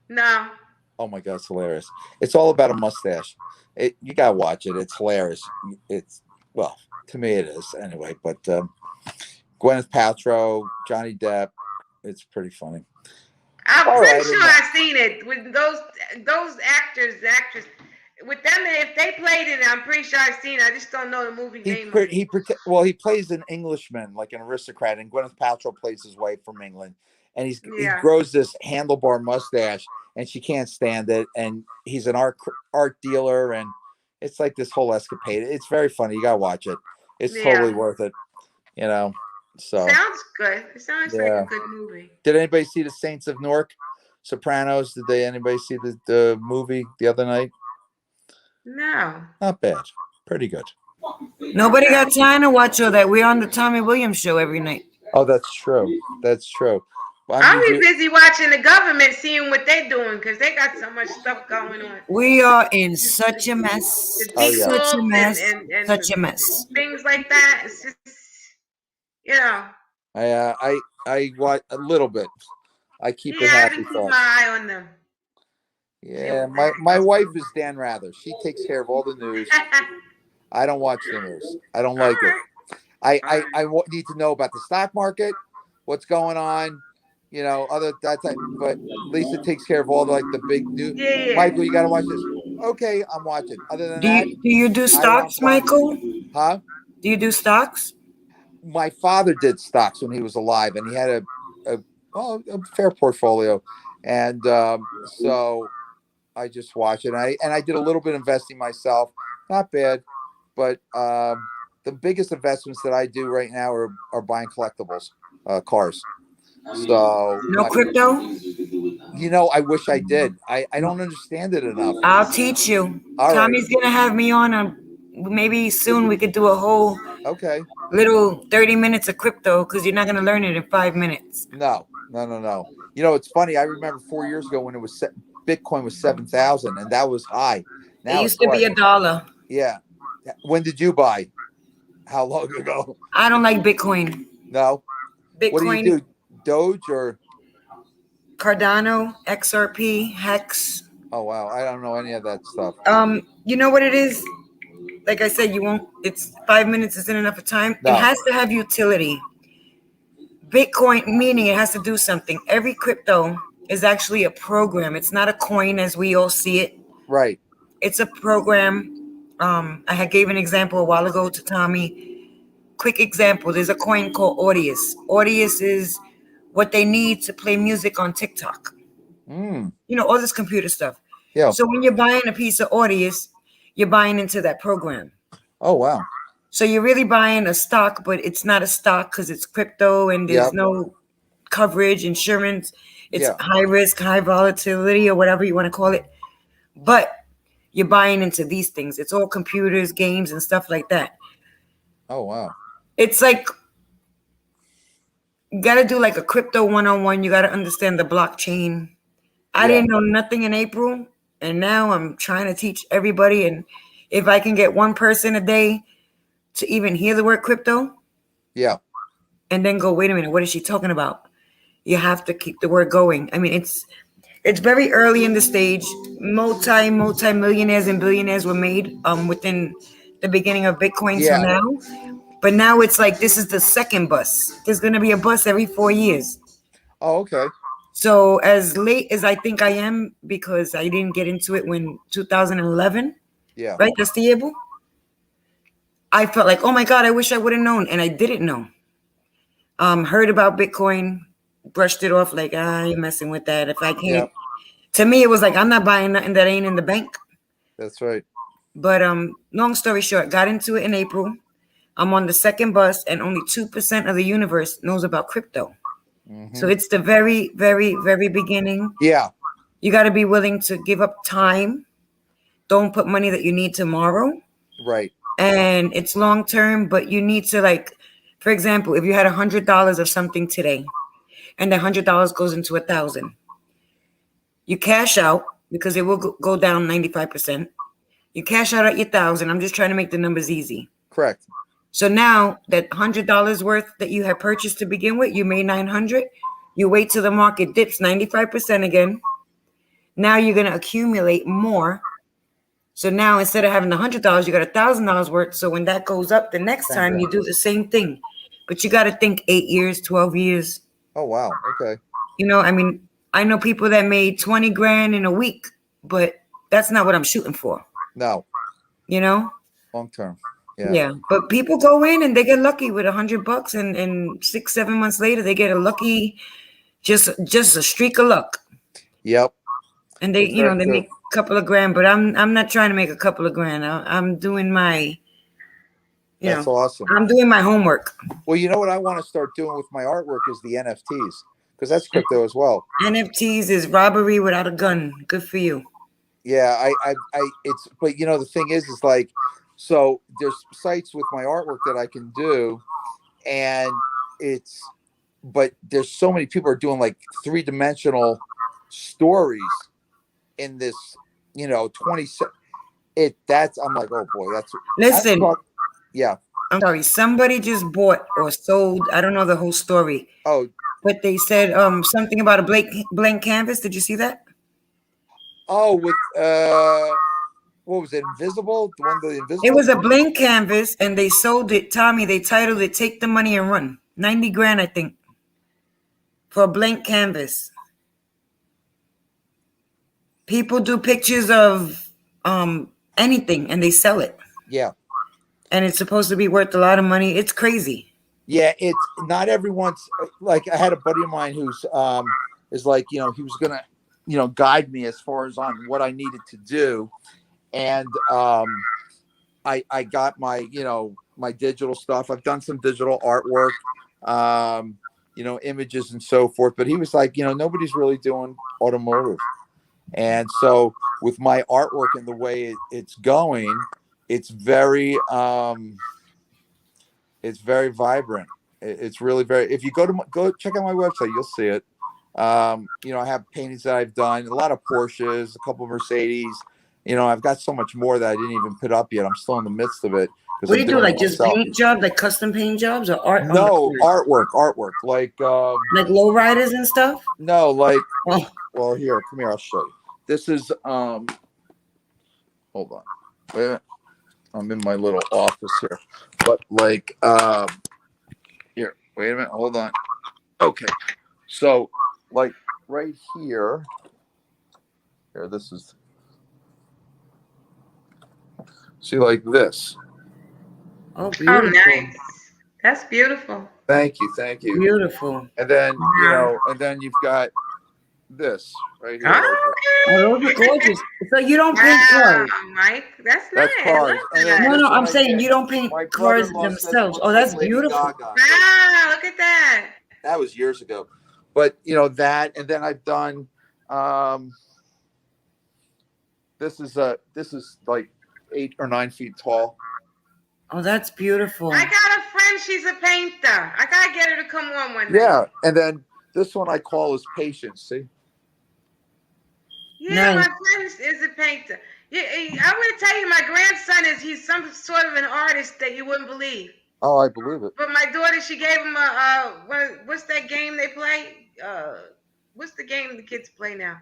No. Oh my God, it's hilarious. It's all about a mustache. You gotta watch it. It's hilarious. It's well, to me it is anyway. But Gwyneth Paltrow, Johnny Depp. It's pretty funny. I'm All pretty right, sure enough. I've seen it with those actors, actress. With them, if they played it, I'm pretty sure I've seen it. I just don't know the movie name of it. He plays an Englishman, like an aristocrat, and Gwyneth Paltrow plays his wife from England, and he Yeah. grows this handlebar mustache, and she can't stand it, and he's an art dealer, and it's like this whole escapade. It's very funny. You gotta watch it. It's totally worth it. You know. So Sounds good. It sounds like Yeah. a good movie. did anybody see the Saints of Newark, Sopranos? Did anybody see the movie the other night? No. Not bad. Pretty good. Nobody got time to watch all that. We're on the Tommy Williams show every night. Oh, that's true. That's true. Well, I'll be busy watching the government, seeing what they're doing, because they got so much stuff going on. We are in such a mess. The Oh, yeah. Such a default mess. and Such a mess. things like that. It's just, you know. I watch a little bit. I keep it Yeah, I happy can keep thoughts. my eye on them. Yeah, my wife is Dan Rather. She takes care of all the news. I don't watch the news. I don't like it. I need to know about the stock market, what's going on, you know, other that type. But Lisa takes care of all the big news. Yeah. Michael, you got to watch this. Okay, I'm watching. Other than Do that, you do stocks, Michael? Huh? Do you do stocks? My father did stocks when he was alive, and he had a fair portfolio, and so I just watch it. And I did a little bit of investing myself, not bad, but the biggest investments that I do right now are buying collectibles, cars. So No crypto? You know, I wish I did. I don't understand it enough. I'll teach you. All Tommy's gonna have me on maybe soon we could do a whole little 30 minutes of crypto because you're not gonna learn it in 5 minutes. No. You know, it's funny. I remember 4 years ago when it was Bitcoin was 7,000, and that was high. Now It used to be $1. Yeah. When did you buy? How long ago? I don't like Bitcoin. No. Bitcoin. What do you do? Doge or Cardano, XRP, Hex. Oh wow, I don't know any of that stuff. You know what it is? Like I said, you won't. It's 5 minutes isn't enough of time. No. It has to have utility. Bitcoin, meaning it has to do something. Every crypto is actually a program. It's not a coin as we all see it. Right. It's a program. I had gave an example a while ago to Tommy. Quick example. There's a coin called Audius. Audius is what they need to play music on TikTok. You know, all this computer stuff. Yeah. So when you're buying a piece of Audius, you're buying into that program. Oh wow. So you're really buying a stock, but it's not a stock because it's crypto and there's no coverage, insurance. It's high risk, high volatility, or whatever you want to call it. But you're buying into these things. It's all computers, games, and stuff like that. Oh, wow. It's like you got to do like a crypto 101. You got to understand the blockchain. I didn't know nothing in April, and now I'm trying to teach everybody. And if I can get one person a day to even hear the word crypto, and then go, wait a minute, what is she talking about? You have to keep the word going. I mean, it's very early in the stage. Multi-millionaires and billionaires were made within the beginning of Bitcoin till now. But now it's like this is the second bus. There's going to be a bus every 4 years. Oh, okay. So as late as I think I am, because I didn't get into it when 2011, right? That's the year. I felt like, oh my God, I wish I would have known. And I didn't know. Heard about Bitcoin, brushed it off like, I ain't messing with that. If I can't, to me, it was like, I'm not buying nothing that ain't in the bank. That's right. But long story short, got into it in April. I'm on the second bus, and only 2% of the universe knows about crypto. So it's the very, very, very beginning. Yeah. You got to be willing to give up time. Don't put money that you need tomorrow. Right. And it's long term, but you need to, like, for example, if you had $100 of something today, and the $100 goes into 1,000, you cash out because it will go down 95%. You cash out at your 1,000. I'm just trying to make the numbers easy. Correct. So now that $100 worth that you had purchased to begin with, you made 900. You wait till the market dips 95% again. Now you're going to accumulate more. So now instead of having $100, you got $1,000 worth. So when that goes up the next time, you do the same thing. But you got to think 8 years, 12 years. Oh, wow. Okay. You know, I mean, I know people that made 20 grand in a week, but that's not what I'm shooting for. No. You know? Long term. Yeah. But people go in and they get lucky with $100, and 6-7 months later, they get a lucky, just a streak of luck. Yep. And they, you know, they make a couple of grand, but I'm not trying to make a couple of grand. I'm doing my, That's awesome. I'm doing my homework. Well, you know what I want to start doing with my artwork is the NFTs, because that's crypto as well. NFTs is robbery without a gun. Good for you. Yeah, it's, but you know, the thing is like, so there's sites with my artwork that I can do, and but there's so many people are doing like 3-dimensional stories in this, 20. I'm like, oh boy, listen. Yeah. I'm sorry. Somebody just bought or sold. I don't know the whole story. Oh, but they said something about a blank canvas. Did you see that? Oh, with what was it? Invisible? The one, the Invisible? It was a blank canvas, and they sold it. Tommy, they titled it "Take the Money and Run." 90 grand, I think, for a blank canvas. People do pictures of anything, and they sell it. Yeah. And it's supposed to be worth a lot of money. It's crazy. Yeah, it's not everyone's. Like, I had a buddy of mine who's is like, he was gonna, guide me as far as on what I needed to do, and I got my, my digital stuff. I've done some digital artwork, images and so forth. But he was like, nobody's really doing automotive, and so with my artwork and the way it's going, it's very vibrant. It's really very. If you go check out my website, you'll see it. I have paintings that I've done, a lot of Porsches, a couple of Mercedes. I've got so much more that I didn't even put up yet. I'm still in the midst of it. What do you do? Like just paint jobs, like custom paint jobs, or art? No, artwork, like lowriders and stuff. No, like well, here, come here, I'll show you. This is hold on, wait a minute. I'm in my little office here, but like here, wait a minute, hold on. Okay, so like right here, this is, see, like this. Oh, beautiful. Oh, nice. That's beautiful. Thank you. Beautiful. And then and then you've got this right here. Oh, Oh, those are gorgeous. So you don't paint wow, cars? Mike, that's That's nice. I love cars. And then that. No, this no, one I'm I saying did. you don't paint My cars brother-in-law says it themselves. looks Oh, like that's Lady beautiful. Gaga. Wow, look at that. That was years ago. But you know that, and then I've done this is like 8 or 9 feet tall. Oh, that's beautiful. I got a friend. She's a painter. I gotta get her to come on one night. Yeah, and then this one I call is patience. See? Yeah, Nice. my friend is a painter. Yeah, I would tell you, my grandson he's some sort of an artist that you wouldn't believe. Oh, I believe it. But my daughter, she gave him what's that game they play? What's the game the kids play now?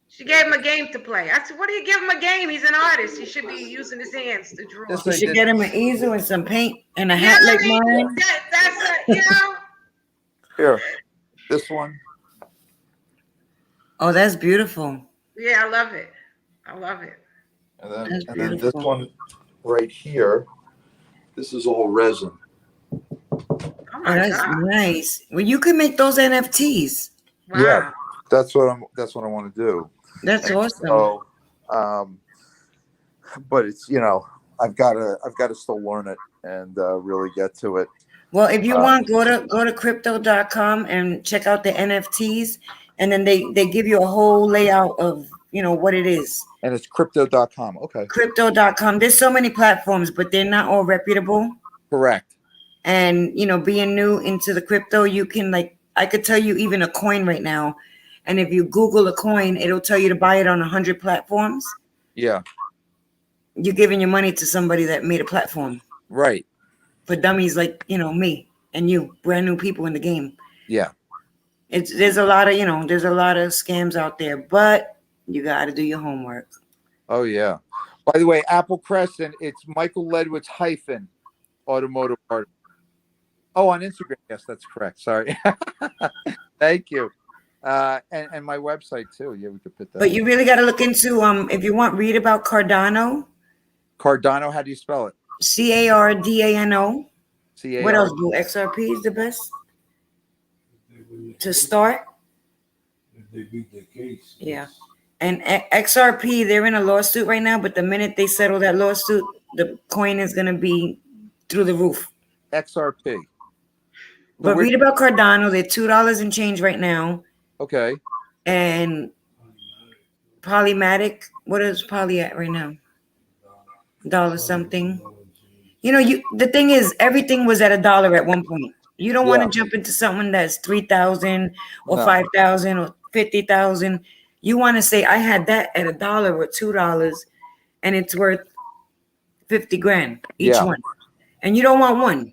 She gave him a game to play. I said, what do you give him a game? He's an artist. He should be using his hands to draw. This You I should did. get him an easel and some paint and a You hat know like what I mean? mine. That's a, you know. Here, this one. Oh, that's beautiful. Yeah, I love it. I love it. And then, That's and then this beautiful. one right here. This is all resin. Oh Oh, my that's God. nice. Well, you could make those NFTs. Wow. Yeah. That's what I want to do. That's awesome. So, but it's I've got to still learn it and really get to it. Well, if you want, go to crypto.com and check out the NFTs, and then they give you a whole layout of what it is. And it's crypto.com. Okay. Crypto.com. There's so many platforms, but they're not all reputable. Correct. And being new into the crypto, you can I could tell you even a coin right now, and if you Google a coin, it'll tell you to buy it on 100 platforms. Yeah. You're giving your money to somebody that made a platform Right. for dummies like me and you, brand new people in the game. Yeah. There's a lot of scams out there, but you got to do your homework. Oh yeah. By the way, Apple Crescent, it's Michael Ledwitz - automotive art. Oh, on Instagram. Yes, that's correct. Sorry. Thank you. And my website too. Yeah, we could put that. But you really got to look into if you read about Cardano. Cardano, how do you spell it? Cardano. C-A-R. What else, Blue? XRP is the best to start. Yeah. And XRP, they're in a lawsuit right now, but the minute they settle that lawsuit, the coin is going to be through the roof. XRP. But read about Cardano. They're $2 and change right now. Okay. And Polymatic, what is Poly at right now? $1 something. The thing is, everything was at $1 at one point. You don't want to jump into something that's 3,000 or 5,000 or 50,000. You want to say, I had that at $1 or $2, and it's worth 50 grand each one. And you don't want one.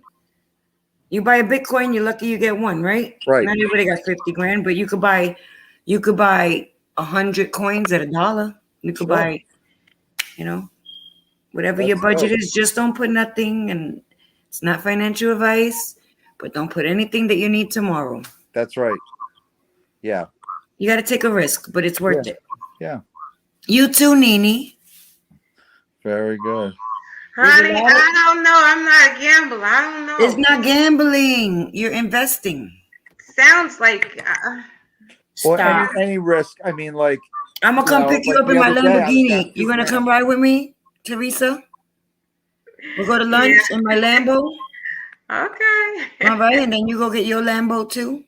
You buy a Bitcoin, you're lucky you get one, right? Right. Not everybody got 50 grand, but you could buy 100 coins at $1. You could buy, whatever your budget is. Just don't put nothing, and it's not financial advice, but don't put anything that you need tomorrow. That's right. Yeah. You got to take a risk, but it's worth it. Yeah. You too, Nini. Very good. Honey, I don't know. I'm not a gambler. I don't know. It's not gambling. You're investing. Sounds like. Well, any risk. I mean, like. I'm going to come pick you up in my Lamborghini. You going to come ride with me, Teresa? We'll go to lunch in my Lambo. Okay. All right, and then you go get your Lambo too.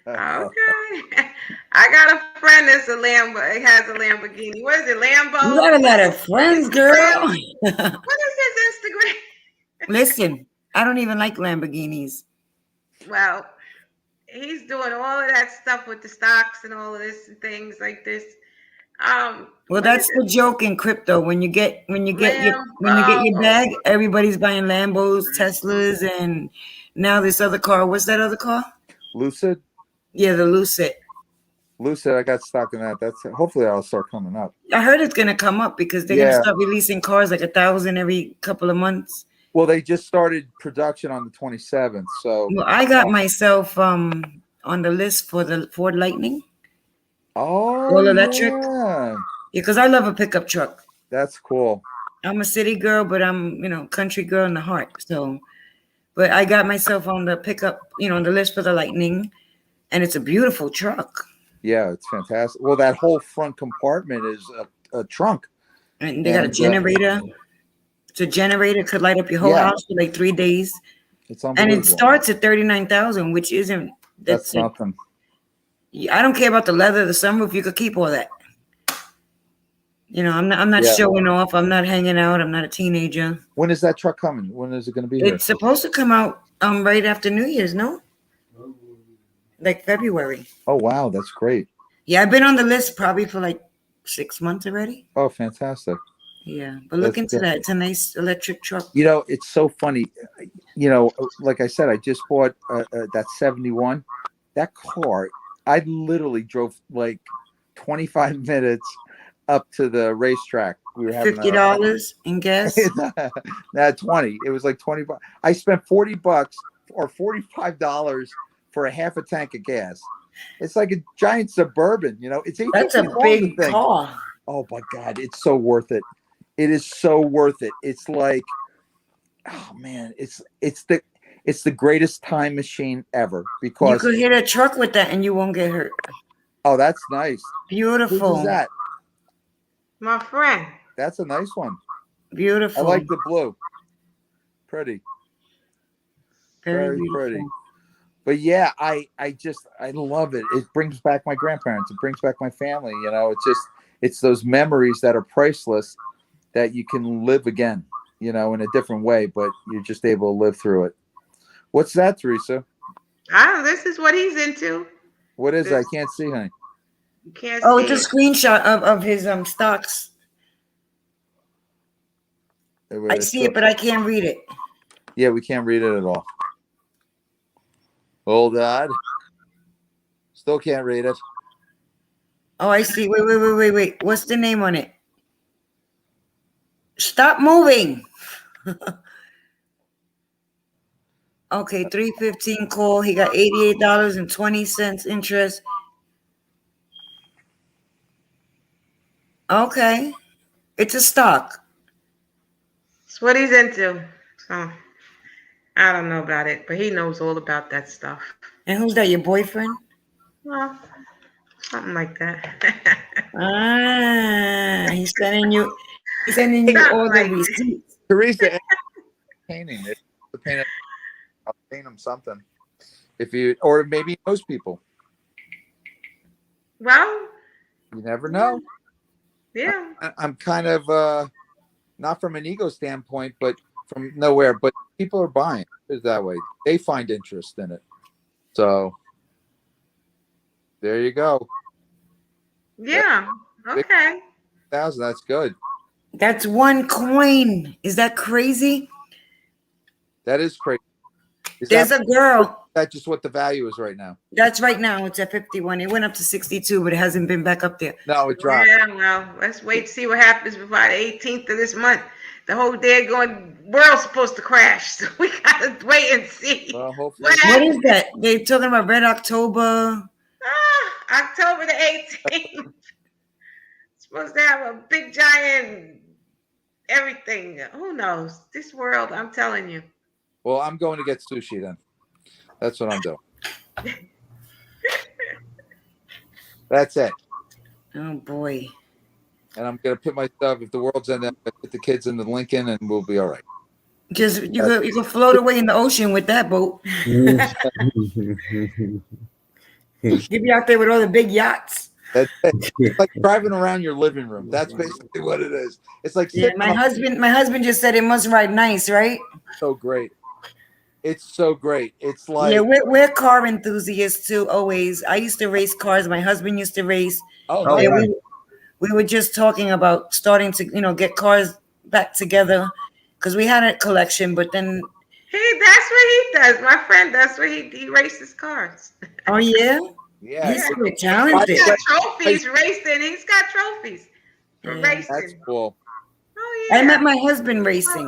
Okay. I got a friend that's a Lambo. It has a Lamborghini. What is it, Lambo? You got a lot of friends, girl. What is his Instagram? Listen, I don't even like Lamborghinis. Well, he's doing all of that stuff with the stocks and all of this and things like this. Well, that's the joke in crypto. When you get your bag, everybody's buying Lambos, Teslas, and now this other car. What's that other car? Lucid. Yeah, the Lucid. Lucid, I got stuck in that. Hopefully that'll start coming up. I heard it's gonna come up because they're gonna start releasing cars like 1,000 every couple of months. Well, they just started production on the 27th, so. Well, I got myself on the list for the Ford Lightning. Oh, all electric. Yeah, because I love a pickup truck. That's cool. I'm a city girl, but I'm country girl in the heart. So, but I got myself on the pickup, on the list for the Lightning, and it's a beautiful truck. Yeah, it's fantastic. Well, that whole front compartment is a trunk. And they got a generator. So generator could light up your whole house for like 3 days. It's unbelievable. And it starts at 39,000, which isn't. That's nothing. I don't care about the leather, the sunroof. You could keep all that. You know, I'm not showing off. I'm not hanging out. I'm not a teenager. When is that truck coming? When is it going to be here? It's supposed to come out right after New Year's, no? Like February. Oh, wow. That's great. Yeah, I've been on the list probably for like 6 months already. Oh, fantastic. Yeah, but look into that. It's a nice electric truck. You know, it's so funny. You know, like I said, I just bought that 71. That car, I literally drove like 25 minutes up to the racetrack. We were having $50 in gas. Nah, 20. It was like 20 bucks. I spent $40 or $45 for a half a tank of gas. It's like a giant Suburban. You know, it's that's a big car. Oh my God, it's so worth it. It is so worth it. It's like, oh man, it's the greatest time machine ever because you could hit a truck with that and you won't get hurt. Oh, that's nice. Beautiful. Who's that? My friend. That's a nice one. Beautiful. I like the blue. Pretty. Very pretty. But yeah, I love it. It brings back my grandparents. It brings back my family. You know, it's those memories that are priceless that you can live again, you know, in a different way, but you're just able to live through it. What's that, Teresa? This is what he's into. What is it? I can't see, honey. You can't see it's a screenshot of his stocks. I see it, but I can't read it. Yeah, we can't read it at all. Hold on. Still can't read it. Oh, I see. Wait. What's the name on it? Stop moving. Okay, 315 call. He got $88.20 interest. Okay. It's a stock. It's what he's into. So I don't know about it, but he knows all about that stuff. And who's that? Your boyfriend? Well, something like that. He's sending you all the receipts. Teresa, painting it. I'll paint him something. Or maybe most people. Well, you never know. Yeah. I'm kind of not from an ego standpoint, but from nowhere. But people are buying it that way. They find interest in it. So there you go. Yeah. Okay. 1,000. That's good. That's one coin. Is that crazy? That is crazy. There's a girl. That's just what the value is right now. That's right now. It's at 51. It went up to 62, but it hasn't been back up there. No, it dropped. Yeah, well, let's wait to see what happens before the 18th of this month. The whole world's supposed to crash, so we gotta wait and see. Well, hopefully. What is that? They're talking about Red October. October the 18th. Supposed to have a big giant everything. Who knows? This world, I'm telling you. Well, I'm going to get sushi then. That's what I'm doing. That's it. Oh boy. And I'm gonna put myself, if the world's ending, I'm gonna put the kids in the Lincoln and we'll be all right. Just you can float away in the ocean with that boat. You'll be out there with all the big yachts. It's like driving around your living room. That's basically what it is. It's like my husband just said it must ride nice, right? So great. It's so great. It's like we're car enthusiasts too. Always. I used to race cars. My husband used to race. Oh, yeah. We were just talking about starting to get cars back together because we had a collection, but then that's what he does. My friend, that's what he races cars. Oh yeah. Yeah, he's super talented. He's got trophies racing. He's got trophies for racing. That's cool. Oh yeah. I met my husband racing.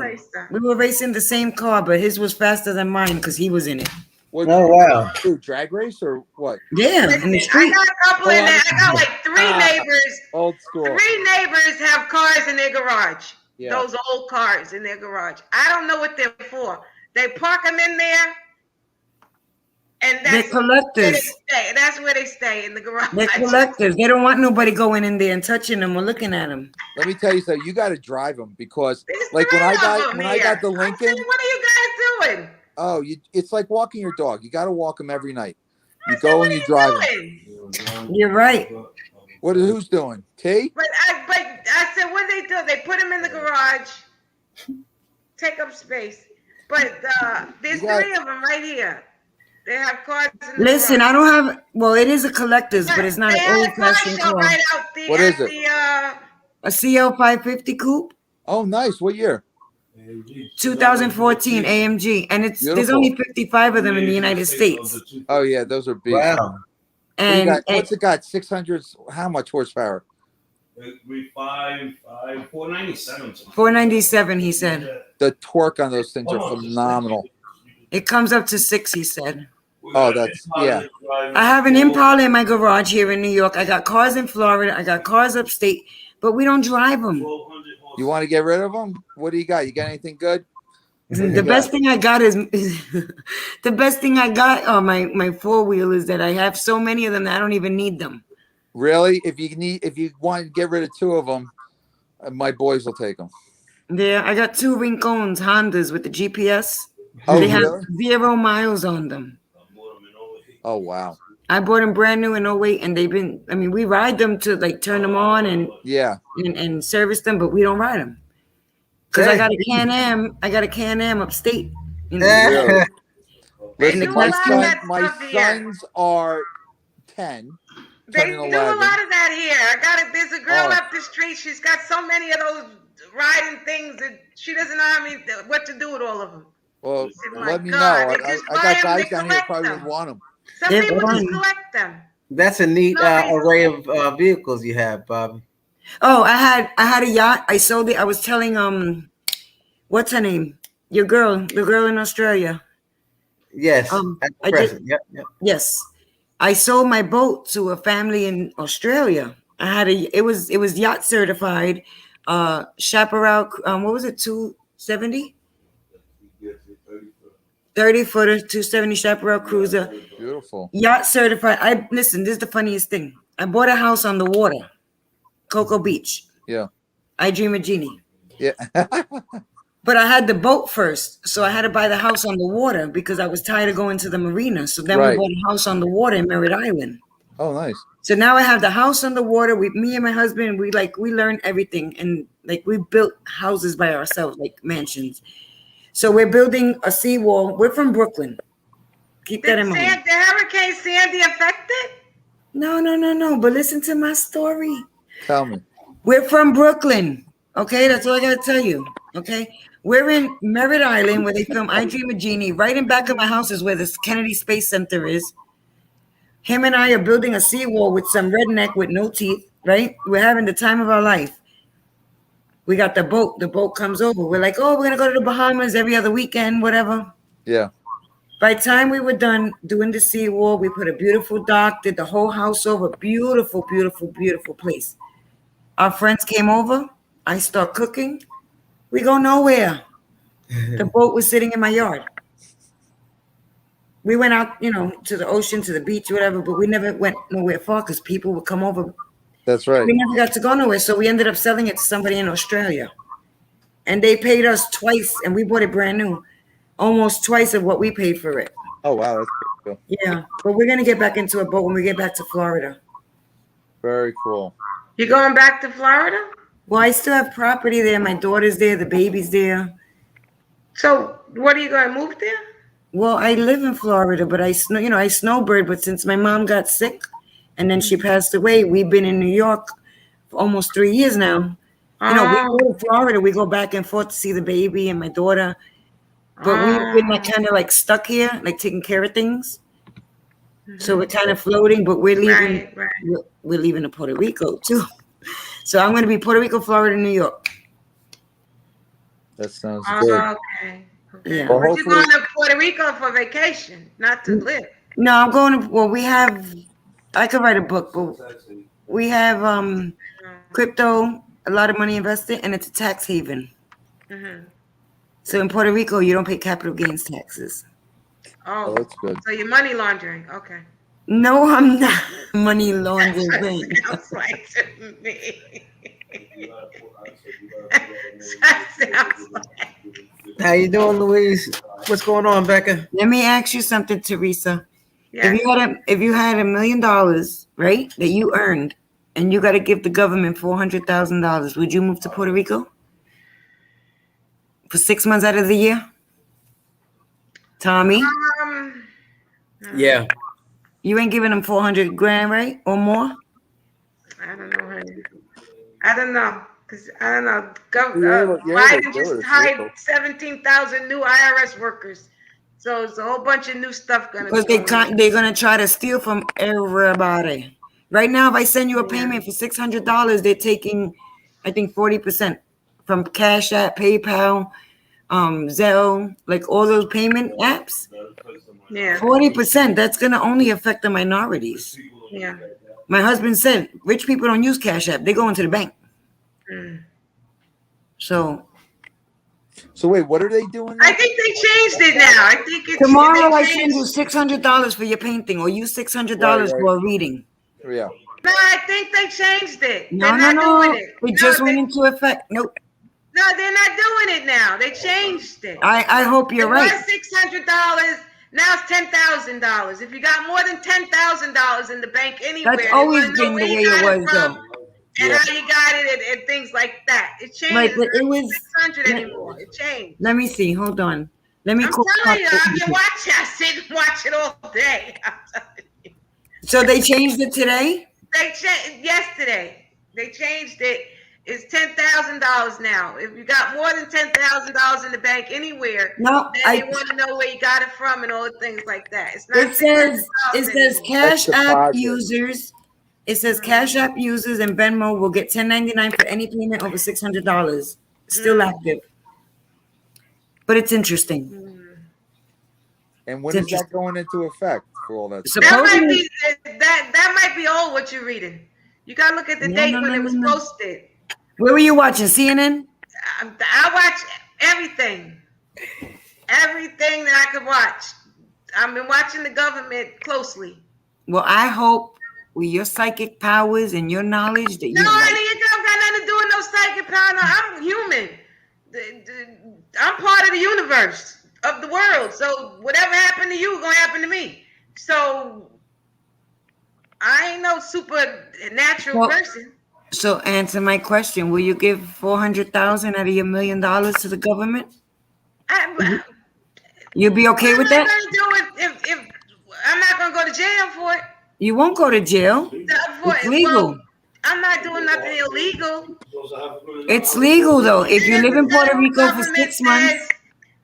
We were racing the same car, but his was faster than mine because he was in it. Oh wow! Drag race or what? Yeah, in the street. I got a couple in there. I got like 3 neighbors. Old school. 3 neighbors have cars in their garage. Yeah. Those old cars in their garage. I don't know what they're for. They park them in there. And They're that's collectors. where they stay. That's where they stay, in the garage. They're collectors. They don't want nobody going in there and touching them or looking at them. Let me tell you something. You got to drive them because, There's like, when 3 I of got them when I here. got the I'm Lincoln, saying, what are you guys doing? oh, it's like walking your dog. You got to walk them every night. You I said, go what and are you you drive doing? them. You're right. Who's doing? T? But I said, what do? They put them in the garage, take up space. But there's 3 of them right here. They have cars in the Listen, garage. I don't have. Well, it is a collector's, but it's not They an had a car old-fashioned show car. right out the What is it? A CL 550 coupe, Oh, nice. What year? 2014 AMG, and there's Beautiful. only 55 of them in the United States. Oh yeah, those are big. Wow. And What's it got? 600. How much horsepower? 497, he said. The torque on those things are phenomenal. It comes up to 6, he said. Oh, that's yeah. I have an Impala in my garage here in New York. I got cars in Florida. I got cars upstate, but we don't drive them. You want to get rid of them? What do you got? You got anything good? The best thing I got is the best thing I got on my 4-wheel is that I have so many of them that I don't even need them. Really? If you want to get rid of 2 of them, my boys will take them. Yeah, I got 2 Rincones Hondas with the GPS. Oh, they really? have 0 miles on them. Oh, wow. I bought them brand new in 08, and they've been. I mean, we ride them to like turn them on and and service them, but we don't ride them because I got a Can-Am. I got a Can-Am upstate. You know? Listen, my sons are 10. They do 11. a lot of that here. There's a girl up the street. She's got so many of those riding things that she doesn't know what to do with all of them. Well, let me know. God, I got guys down here probably would want them. Some people just collect them. That's a neat array of vehicles you have, Bobby. Oh, I had a yacht. I sold it. I was telling what's her name? Your girl, the girl in Australia. Yes. Yep. Yes. I sold my boat to a family in Australia. It was yacht certified, chaparral. What was it? 270. 30-footer, 270 chaparral cruiser. Beautiful. Yacht certified. Listen, this is the funniest thing. I bought a house on the water, Cocoa Beach. Yeah. I Dream of Genie. Yeah. But I had the boat first, so I had to buy the house on the water because I was tired of going to the marina. So then we bought a house on the water in Merritt Island. Oh, nice. So now I have the house on the water. Me and my husband, we learned everything, and we built houses by ourselves, like mansions. So we're building a seawall. We're from Brooklyn. Keep that in mind. Did Hurricane Sandy affect it? No. But listen to my story. Tell me. We're from Brooklyn. Okay, that's all I gotta tell you. Okay, we're in Merritt Island where they film I Dream of Genie. Right in back of my house is where the Kennedy Space Center is. Him and I are building a seawall with some redneck with no teeth. Right, we're having the time of our life. We got the boat. The boat comes over. We're like, oh, we're gonna go to the Bahamas every other weekend, whatever. Yeah. By the time we were done doing the seawall, we put a beautiful dock, did the whole house over. Beautiful, beautiful, beautiful place. Our friends came over. I start cooking. We go nowhere. The boat was sitting in my yard. We went out, to the ocean, to the beach, whatever, but we never went nowhere far because people would come over. That's right. We never got to go nowhere, so we ended up selling it to somebody in Australia. And they paid us twice, and we bought it brand new. Almost twice of what we paid for it. Oh, wow. That's pretty cool. Yeah, but we're going to get back into a boat when we get back to Florida. Very cool. You going back to Florida? Well, I still have property there. My daughter's there. The baby's there. So what are you going to move there? Well, I live in Florida, but I snowbird. But since my mom got sick and then she passed away, we've been in New York for almost 3 years now. We go to Florida. We go back and forth to see the baby and my daughter. But we've been kind of stuck here, taking care of things. Mm-hmm. So we're kind of floating, but we're leaving. Right. We're leaving to Puerto Rico too. So I'm going to be Puerto Rico, Florida, New York. That sounds good. Okay. Yeah. Well, but you're going to Puerto Rico for vacation, not to live. No, I'm going to. Well, I could write a book, but we have crypto, a lot of money invested, and it's a tax haven. Mm-hmm. So in Puerto Rico, you don't pay capital gains taxes. Oh, Oh, that's good. so you're money laundering. Okay. No, I'm not money laundering. Sounds like to me. That sounds like. How you doing, Louise? What's going on, Becca? Let me ask you something, Teresa. Yes. If you had $1 million, right, that you earned, and you got to give the government $400,000, would you move to Puerto Rico for 6 months out of the year? Tommy, Yeah. you ain't giving them 400 grand, right, or more? I don't know, honey. I don't know. Because I don't know. You're able to Biden do it. just It's hired legal. 17,000 new IRS workers. So it's a whole bunch of new stuff going to Because be going on. they're gonna try to steal from everybody. Right now, if I send you a payment for $600, they're taking, I think, 40% from Cash App, PayPal, Zelle, like all those payment apps. Yeah. 40%. That's gonna only affect the minorities. Yeah. My husband said rich people don't use Cash App; they go into the bank. Mm. So wait, what are they doing now? I think they changed it now. I think it's tomorrow I they send you changed- $600 for your painting, or use $600 Right. for a reading. Yeah. No, I think they changed it. No, They're no, not no. doing it. It just went into effect. Nope. No, they're not doing it now. They changed it. I hope you're right. It was $600. Now it's $10,000. If you got more than $10,000 in the bank anywhere, That's they always want to know been where the you way got it it was, from though. and how you got it and things like that. It changed. Right, but It's it not was. 600 anymore. It changed. Let me see. Hold on. Let me. I'm telling you, I can watch it. I sit and watch it all day. I'm telling you. So they changed it today? They changed yesterday. They changed it. It's $10,000 now. If you got more than $10,000 in the bank anywhere, No, then they want to know where you got it from and all the things like that. It's not. It says anymore. Cash App deposit. users. It says Cash App users and Venmo will get $10.99 for any payment over $600. Still active, but it's interesting. And when is that going into effect for all that? That might be old. What you're reading, you gotta look at the date when it was posted. Where were you watching? CNN? I watch everything that I could watch. I've been watching the government closely. Well, I hope with your psychic powers and your knowledge that you. No, honey, it don't got nothing to do with no psychic power. No, I'm human. I'm part of the universe, of the world. So whatever happened to you, gonna happen to me. So I ain't no supernatural person. So answer my question: will you give $400,000 out of your $1 million to the government? You'll be okay with that? If I'm not gonna go to jail for it. You won't go to jail. It's legal. Well, I'm not doing nothing illegal. It's legal though. If you live in Puerto Rico for 6 months.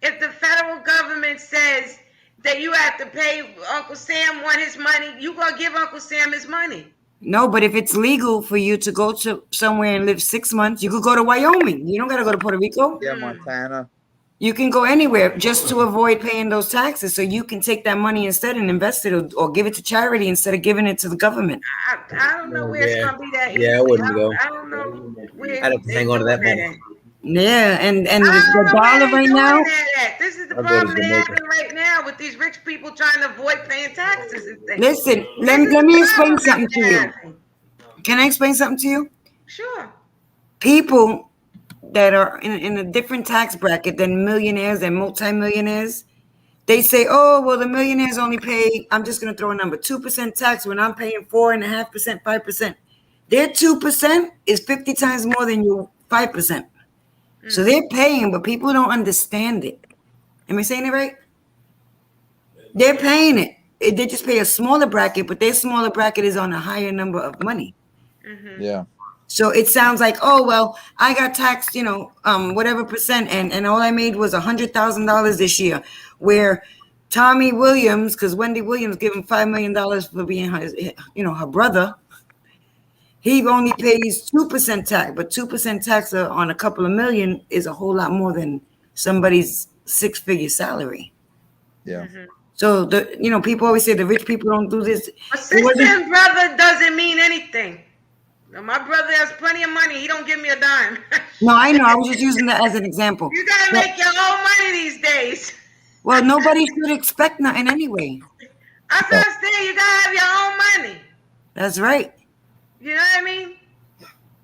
If the federal government says that you have to pay Uncle Sam his money, you gonna give Uncle Sam his money. No, but if it's legal for you to go to somewhere and live 6 months, you could go to Wyoming. You don't got to go to Puerto Rico. Yeah, Montana. You can go anywhere just to avoid paying those taxes. So you can take that money instead and invest it or give it to charity instead of giving it to the government. I don't know where it's going to be that easy. Yeah, I wouldn't go. I don't know where I'd have to hang on to that bank. Yeah, and the dollar right now. This is the problem they having right now with these rich people trying to avoid paying taxes and things. Listen, let me explain something to you. Can I explain something to you? Sure. People that are in a different tax bracket than millionaires and multimillionaires, they say, oh, well, the millionaires only pay, I'm just going to throw a number, 2% tax when I'm paying 4.5%, 5%. Their 2% is 50 times more than your 5%. So they're paying, but people don't understand it. Am I saying it right? They're paying it. They just pay a smaller bracket, but their smaller bracket is on a higher number of money. Yeah. So it sounds like, oh, well, I got taxed, whatever percent, and all I made was $100,000 this year, where Tommy Williams, because Wendy Williams gave him $5 million for being her brother, he only pays 2% tax, but 2% tax on a couple of million is a whole lot more than somebody's 6-figure salary. Yeah. So people always say the rich people don't do this. A sister brother doesn't mean anything. Now, my brother has plenty of money. He don't give me a dime. No, I know. I was just using that as an example. You gotta make your own money these days. Well, nobody should expect nothing anyway. That's what I'm saying. You gotta have your own money. That's right. You know what I mean?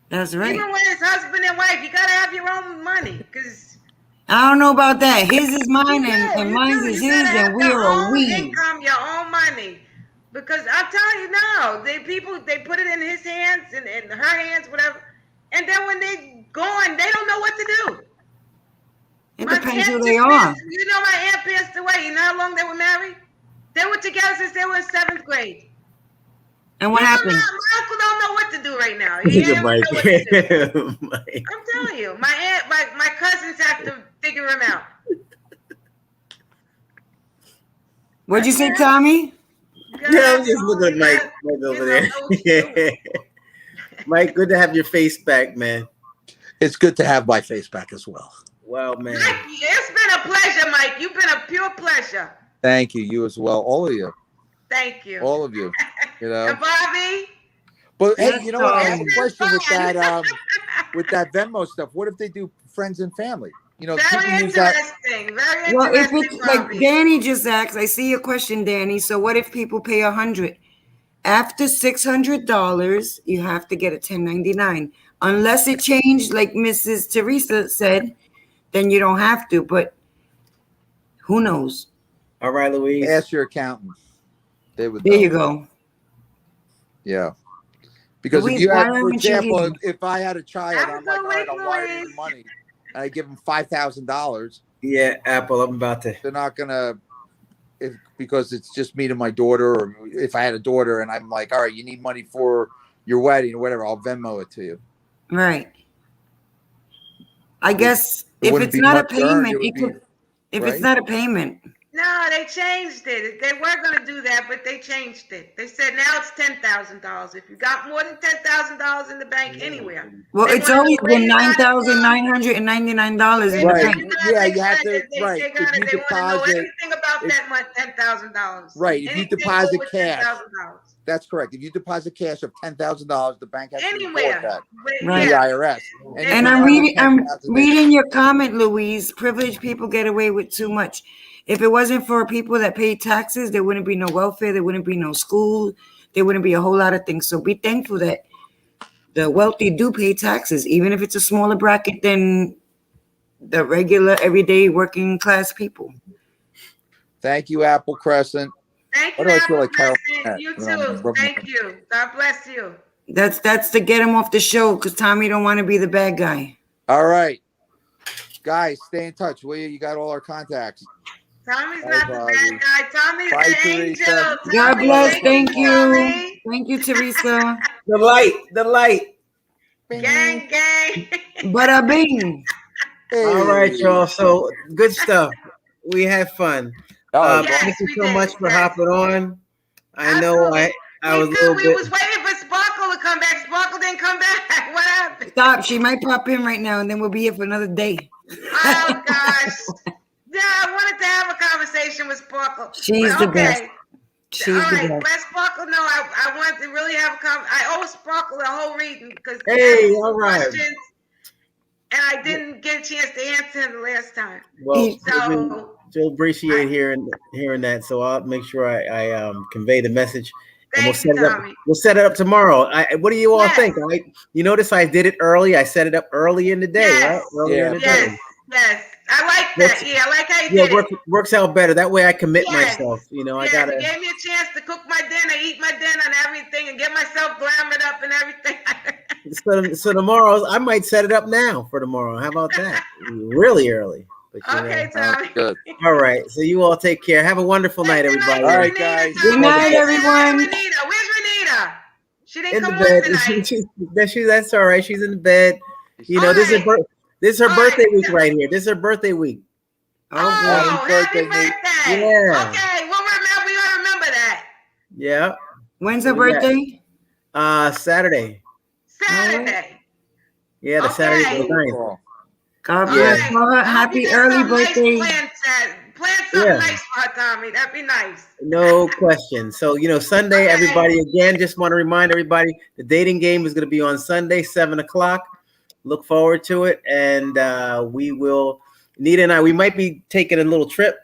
That's right. Even when it's husband and wife, you gotta have your own money. Cause I don't know about that. His is mine and you mine do. is You his, gotta have and we your are a own we. income, your own money. Because I'm telling you now, they put it in his hands and her hands, whatever. And then when they gone, they don't know what to do. It My depends aunt who they just are. passed- You know, my aunt passed away. You know how long they were married? They were together since they were in 7th grade. And what happened? My uncle don't know what to do right now. Look He at don't know Mike. what to do. Mike. I'm telling you, my aunt, my cousins have to figure him out. What'd you say, Tommy? Yeah, I'm just looking at Mike over there. Mike, good to have your face back, man. It's good to have my face back as well. Wow, man. Mike, it's been a pleasure, Mike. You've been a pure pleasure. Thank you. You as well. All of you. Thank you. All of you. You know. And Bobby. But hey, Yes, you know what? I have darling. a question with that Venmo stuff. What if they do friends and family? You know, Very people use that. interesting. Very Well, if interesting, it's like Bobby. Danny just asked, I see your question, Danny. So what if people pay $100? After $600, you have to get a 1099. Unless it changed, like Mrs. Teresa said, then you don't have to. But who knows? All right, Louise. Ask your accountant. They would. There know. you go. Yeah. Because Louise, if you why had, for aren't you example, here? if I had a child, Have a I'm like, good all right, week, I'll wire them Louise. the money, and I give them $5,000. Yeah, Apple, I'm about to. They're not gonna, because it's just me to my daughter, or if I had a daughter and I'm like, all right, you need money for your wedding or whatever, I'll Venmo it to you. Right. I guess It if wouldn't it's be not a much earned, payment, it would you could. be- If right? it's not a payment, No, they changed it. They were going to do that, but they changed it. They said now it's $10,000. If you got more than $10,000 in the bank anywhere. well, They it's wanted always to wait been it out $9,999 in the Right. bank. Yeah, you have to. They Right. got If it. you They want to know deposit, anything about that month, $10,000. right. If you Anything deposit over cash, $10,000. that's correct. If you deposit cash of $10,000, the bank has to report Anywhere. that Right. to the Yeah. IRS. And if I'm it's reading, under I'm 10,000, reading your comment, Louise. Privileged people get away with too much. If it wasn't for people that pay taxes, there wouldn't be no welfare, there wouldn't be no school, there wouldn't be a whole lot of things. So be thankful that the wealthy do pay taxes, even if it's a smaller bracket than the regular, everyday working class people. Thank you, Apple Crescent. Thank Why you, do I feel Apple like Carol Crescent. Burnett You when I'm too. rubbing Thank you. God bless you. That's to get him off the show because Tommy don't want to be the bad guy. All right, guys, stay in touch, will you? You got all our contacts. Tommy's Bye, not the Bobby. bad guy. Tommy's Bye, the Teresa. angel. God Tommy, bless. Thank you. Tommy. Thank you, Teresa. The light. Gang, gang. Bada bing. All right, y'all. So good stuff. We had fun. Oh, Yes, Thank you we so did. much for Yes. hopping on. I know I was a little We bit. was waiting for Sparkle to come back. Sparkle didn't come back. What happened? Stop. She might pop in right now, and then we'll be here for another day. Oh gosh. Yeah, I wanted to have a conversation with Sparkle. She's But the okay. best. She's All the right, best. let Sparkle know. I wanted to really have a I owe Sparkle the whole reading because Hey, all right. questions, and I didn't get a chance to answer him the last time. Well, So she'll appreciate hearing that. So I'll make sure I convey the message. And we'll thank set you, it up. Tommy. We'll set it up tomorrow. What do you all Yes. think? You notice I did it early. I set it up early in the day, Yes. right? Earlier in the Yes, day. yes. I like that. Yeah, I like how you did it. Works out better. That way I commit Yes. myself. You know, Yes, I gotta. it gave me a chance to cook my dinner, eat my dinner and everything, and get myself glamored up and everything. So tomorrow I might set it up now for tomorrow. How about that? Really early. But, Okay, Tommy. good. All right. So you all take care. Have a wonderful night, Good everybody. night, All right, Renita, guys. Tommy. Good night, Hey, everyone. Renita. Where's Renita? She didn't In the come bed. on tonight. That's all right. She's in the bed. You know, All this is right. this is her All birthday right. week right here. This is her birthday week. Oh, Happy happy birthday, Nate. birthday. Yeah. Okay, we gotta remember that. Yeah. When's her Yeah. birthday? Saturday. Saturday. Yeah, the Okay. Saturday the 9th. Cool. God All bless. right. Tell her I hope happy you got early something nice birthday. Plan something Yeah. nice for her, Tommy. That'd be nice. No question. So, Sunday, Okay. everybody, again, just want to remind everybody the dating game is going to be on Sunday, 7 o'clock. Look forward to it. And we will, Nita and I, we might be taking a little trip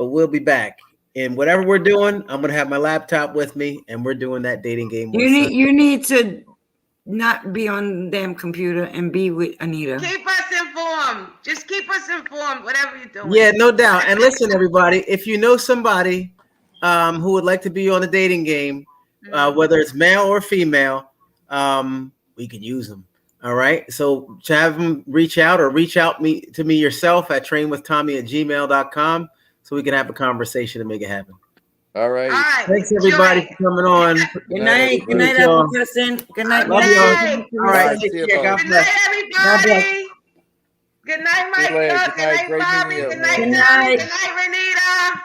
but we'll be back. And whatever we're doing, I'm gonna have my laptop with me, and we're doing that dating game. You need to not be on the damn computer and be with Anita. Keep us informed. Just keep us informed, whatever you're doing. Yeah, no doubt. And listen, everybody, if you know somebody who would like to be on a dating game, whether it's male or female, we can use them. All right. So to have them reach out or reach out to me yourself at trainwithtommy@gmail.com so we can have a conversation and make it happen. All right. All right. Thanks everybody for coming on. Good night. Good night, Apple Cousin. Good night, Love Mom. y'all. All right. See Take you, care. God folks. Good bless. night, God bless. everybody. Good night, See you later. Michael. Good night. Good Great night, meeting Bobby. you. Good night, Good Tommy. night. Good night, Renita.